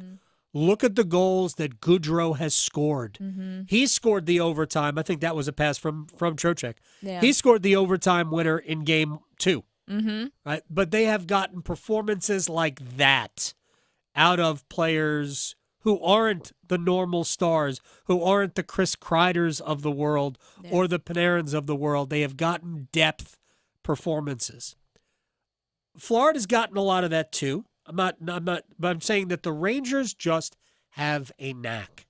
look at the goals that Goodrow has scored. Mm-hmm. He scored the overtime. I think that was a pass from Trocheck. Yeah. He scored the overtime winner in Game 2. Mm-hmm. Right? But they have gotten performances like that out of players who aren't the normal stars, who aren't the Chris Kreiders of the world or the Panarins of the world. They have gotten depth performances. Florida's gotten a lot of that too. But I'm saying that the Rangers just have a knack.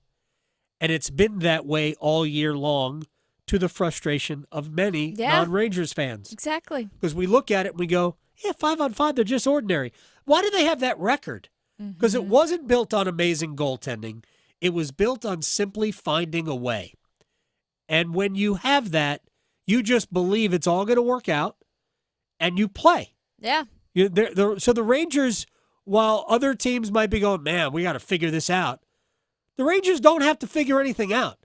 And it's been that way all year long, to the frustration of many non-Rangers fans. Exactly. Because we look at it and we go, 5-on-5, they're just ordinary. Why do they have that record? Because it wasn't built on amazing goaltending. It was built on simply finding a way. And when you have that, you just believe it's all going to work out, and you play. Yeah. So the Rangers, while other teams might be going, man, we got to figure this out, the Rangers don't have to figure anything out.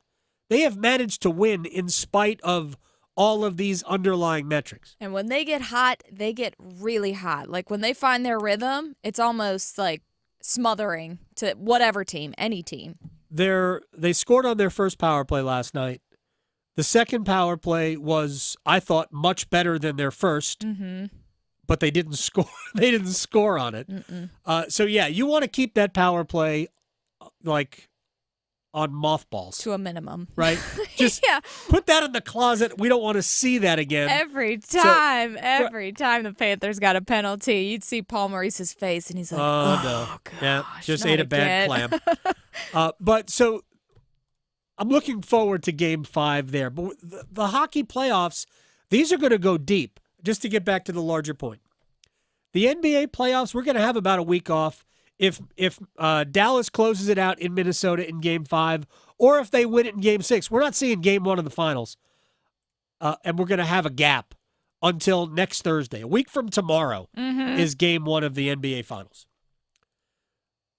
They have managed to win in spite of all of these underlying metrics. And when they get hot, they get really hot. Like when they find their rhythm, it's almost like smothering to whatever team, any team. They scored on their first power play last night. The second power play was, I thought, much better than their first. Mm-hmm. But they didn't score. They didn't score on it. So yeah, you want to keep that power play like on mothballs to a minimum, right? Just put that in the closet. We don't want to see that again. Every time the Panthers got a penalty, you'd see Paul Maurice's face, and he's like, "Oh no, yeah, just not ate a bad again." clam." But so I'm looking forward to Game 5 there. But the hockey playoffs, these are going to go deep. Just to get back to the larger point, the NBA playoffs, we're going to have about a week off if Dallas closes it out in Minnesota in Game 5, or if they win it in Game 6. We're not seeing Game 1 of the finals, and we're going to have a gap until next Thursday. A week from tomorrow is Game 1 of the NBA finals.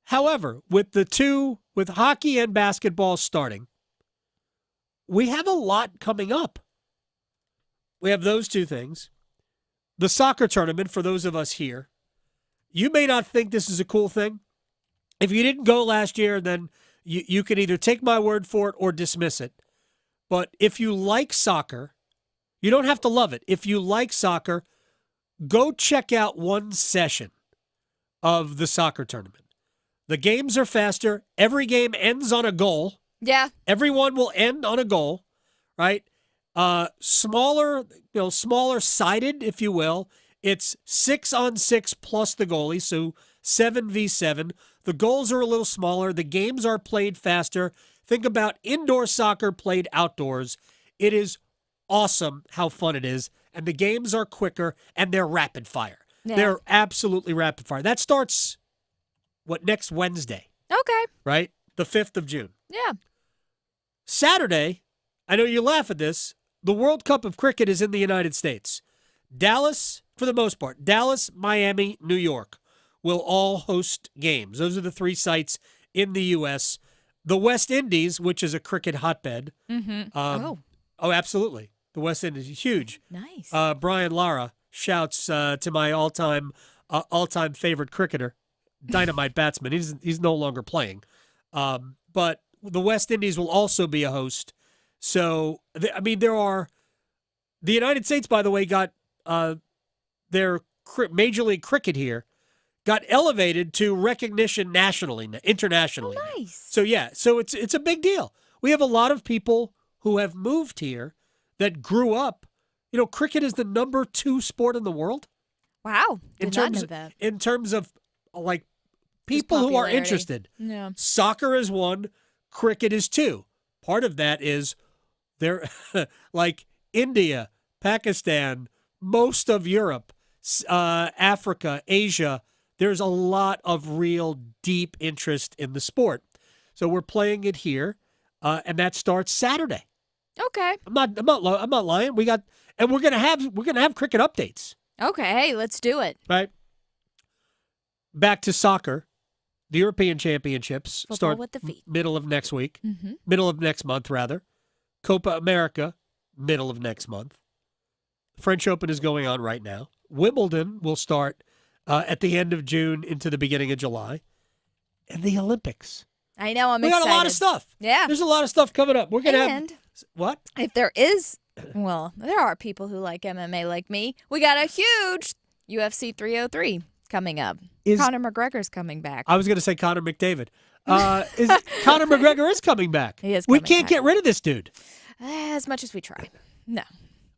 However, with hockey and basketball starting, we have a lot coming up. We have those two things. The soccer tournament, for those of us here, You may not think this is a cool thing. If you didn't go last year, then you can either take my word for it or dismiss it. But if you like soccer, you don't have to love it. If you like soccer, go check out one session of the soccer tournament. The games are faster. Every game ends on a goal. Yeah. Everyone will end on a goal, right? Smaller sided, if you will. It's 6-on-6 plus the goalie, so 7v7. The goals are a little smaller. The games are played faster. Think about indoor soccer played outdoors. It is awesome how fun it is, and the games are quicker, and they're rapid fire. Yeah. They're absolutely rapid fire. That starts, next Wednesday? Okay. Right? The 5th of June. Yeah. Saturday, I know you laugh at this, the World Cup of Cricket is in the United States. Dallas, for the most part, Dallas, Miami, New York will all host games. Those are the 3 sites in the U.S. The West Indies, which is a cricket hotbed. Mm-hmm. Oh, absolutely. The West Indies is huge. Nice. Brian Lara shouts to my all-time favorite cricketer, dynamite batsman. He's no longer playing. But the West Indies will also be a host. So, there are – the United States, by the way, got their Major League Cricket here, got elevated to recognition internationally. Oh, nice. So, yeah, it's a big deal. We have a lot of people who have moved here that grew up. Cricket is the number 2 sport in the world. Wow. Did not know that. In terms of, people who are interested. Yeah. Soccer is 1, cricket is 2. Part of that is they're India, Pakistan, most of Europe, Africa, Asia. There's a lot of real deep interest in the sport. So we're playing it here, and that starts Saturday. Okay. I'm not lying. We're gonna have cricket updates. Okay, hey, let's do it. Right. Back to soccer. The European Championships start with the feet. Middle of next week. Mm-hmm. Middle of next month, rather. Copa America, middle of next month. French Open is going on right now. Wimbledon will start at the end of June into the beginning of July. And the Olympics. I know, I'm excited. We got a lot of stuff. Yeah. There's a lot of stuff coming up. We're going to have... What? If there is... Well, there are people who like MMA like me. We got a huge UFC 303 coming up. Conor McGregor's coming back. I was going to say Conor McDavid. Conor McGregor is coming back. He is we coming can't back. get rid of this dude. As much as we try. No.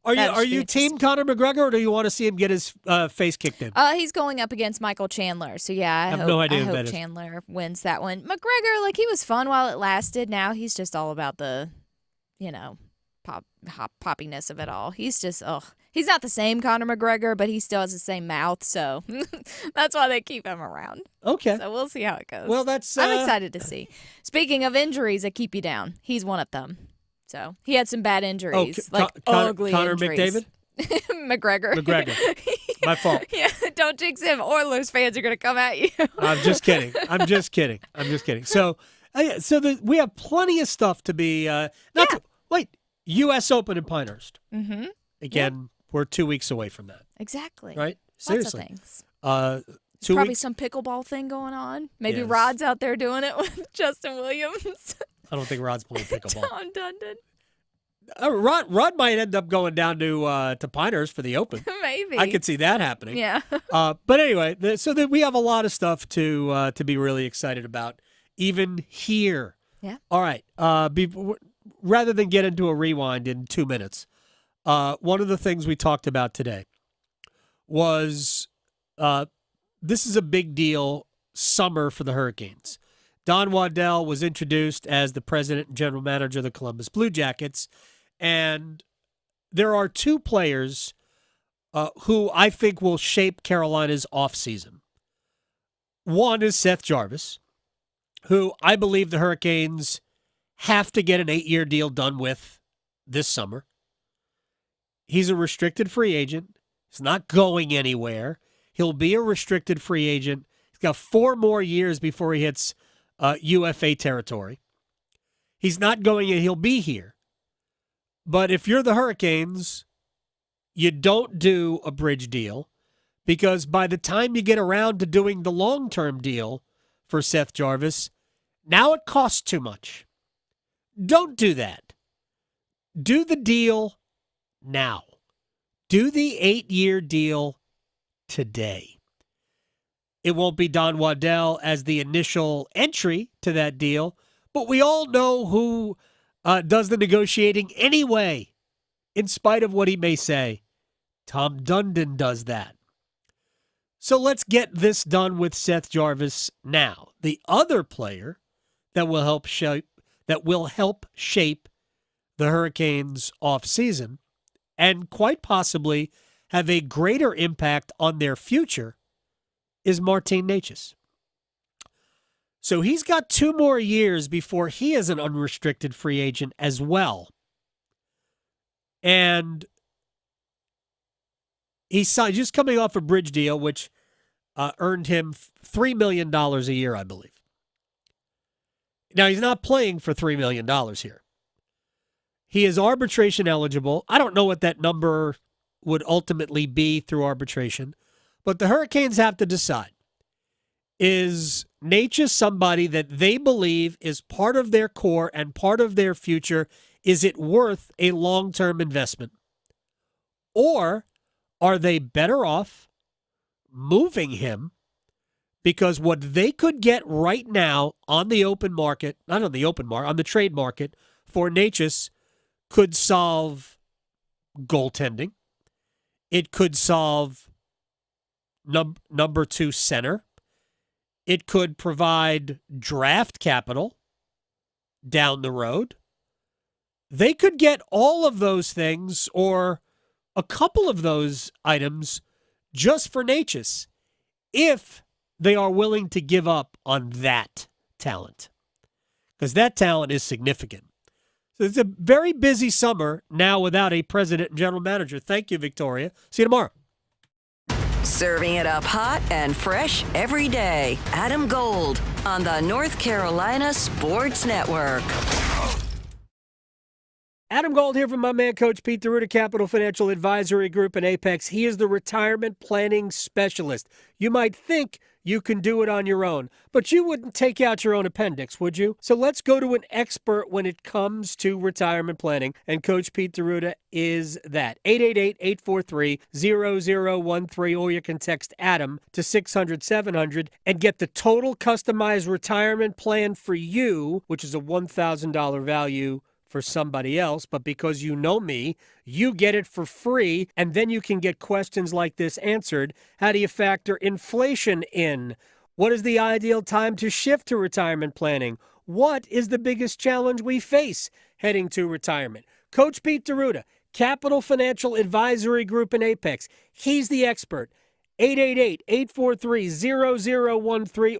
Are you team Conor McGregor, or do you want to see him get his face kicked in? He's going up against Michael Chandler. So, yeah, I have no idea who hope that is. Chandler wins that one. McGregor, he was fun while it lasted. Now he's just all about the, poppiness of it all. He's just, he's not the same Conor McGregor, but he still has the same mouth. So that's why they keep him around. Okay. So we'll see how it goes. Well, that's... I'm excited to see. Speaking of injuries that keep you down, he's one of them. So he had some bad injuries, ugly Conor injuries. McDavid? McGregor. My fault. Yeah, don't jinx him. Oilers fans are going to come at you. I'm just kidding. So, we have plenty of stuff to be. U.S. Open in Pinehurst. Mm-hmm. Again, we're 2 weeks away from that. Exactly. Right? Seriously. Lots of things. 2 Probably weeks. some pickleball thing going on. Maybe Yes. Rod's out there doing it with Justin Williams. I don't think Rod's playing pickleball. Tom Dundon. Rod might end up going down to Pinehurst for the Open. Maybe. I could see that happening. Yeah. But anyway, we have a lot of stuff to be really excited about, even here. Yeah. All right. Rather than get into a rewind in 2 minutes, one of the things we talked about today was this is a big deal summer for the Hurricanes. Don Waddell was introduced as the president and general manager of the Columbus Blue Jackets, and there are 2 players who I think will shape Carolina's offseason. One is Seth Jarvis, who I believe the Hurricanes have to get an 8-year deal done with this summer. He's a restricted free agent. He's not going anywhere. He'll be a restricted free agent. He's got 4 more years before he hits UFA territory. He's not going in. He'll be here. But if you're the Hurricanes, you don't do a bridge deal Because by the time you get around to doing the long-term deal for Seth Jarvis, now it costs too much. Don't do that. Do the deal now. Do the 8-year deal today. It won't be Don Waddell as the initial entry to that deal, but we all know who does the negotiating anyway, in spite of what he may say. Tom Dundon does that. So let's get this done with Seth Jarvis now. The other player that will help shape the Hurricanes' offseason and quite possibly have a greater impact on their future is Martin Necas. So he's got 2 more years before he is an unrestricted free agent as well. And he's just coming off a bridge deal, which earned him $3 million a year, I believe. Now, he's not playing for $3 million here. He is arbitration eligible. I don't know what that number would ultimately be through arbitration, but the Hurricanes have to decide. Is Necas somebody that they believe is part of their core and part of their future? Is it worth a long-term investment? Or are they better off moving him because what they could get right now on the open market, not on the open market, on the trade market for Necas could solve goaltending. It could solve number 2 center. It could provide draft capital down the road. They could get all of those things or a couple of those items just for Necas if they are willing to give up on that talent, because that talent is significant. So it's a very busy summer now without a president and general manager. Thank you, Victoria. See you tomorrow. Serving it up hot and fresh every day. Adam Gold on the North Carolina Sports Network. Adam Gold here from my man, Coach Pete DeRuta, Capital Financial Advisory Group in Apex. He is the retirement planning specialist. You might think you can do it on your own, but you wouldn't take out your own appendix, would you? So let's go to an expert when it comes to retirement planning, and Coach Pete DeRuta is that. 888-843-0013, or you can text Adam to 600-700 and get the total customized retirement plan for you, which is a $1,000 value for somebody else, but because you know me, you get it for free, and then you can get questions like this answered. How do you factor inflation in? What is the ideal time to shift to retirement planning? What is the biggest challenge we face heading to retirement? Coach Pete DeRuta, Capital Financial Advisory Group in Apex. He's the expert. 888-843-0013,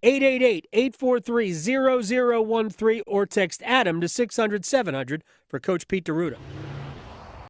888-843-0013, or text Adam to 600-700 for Coach Pete DeRuta.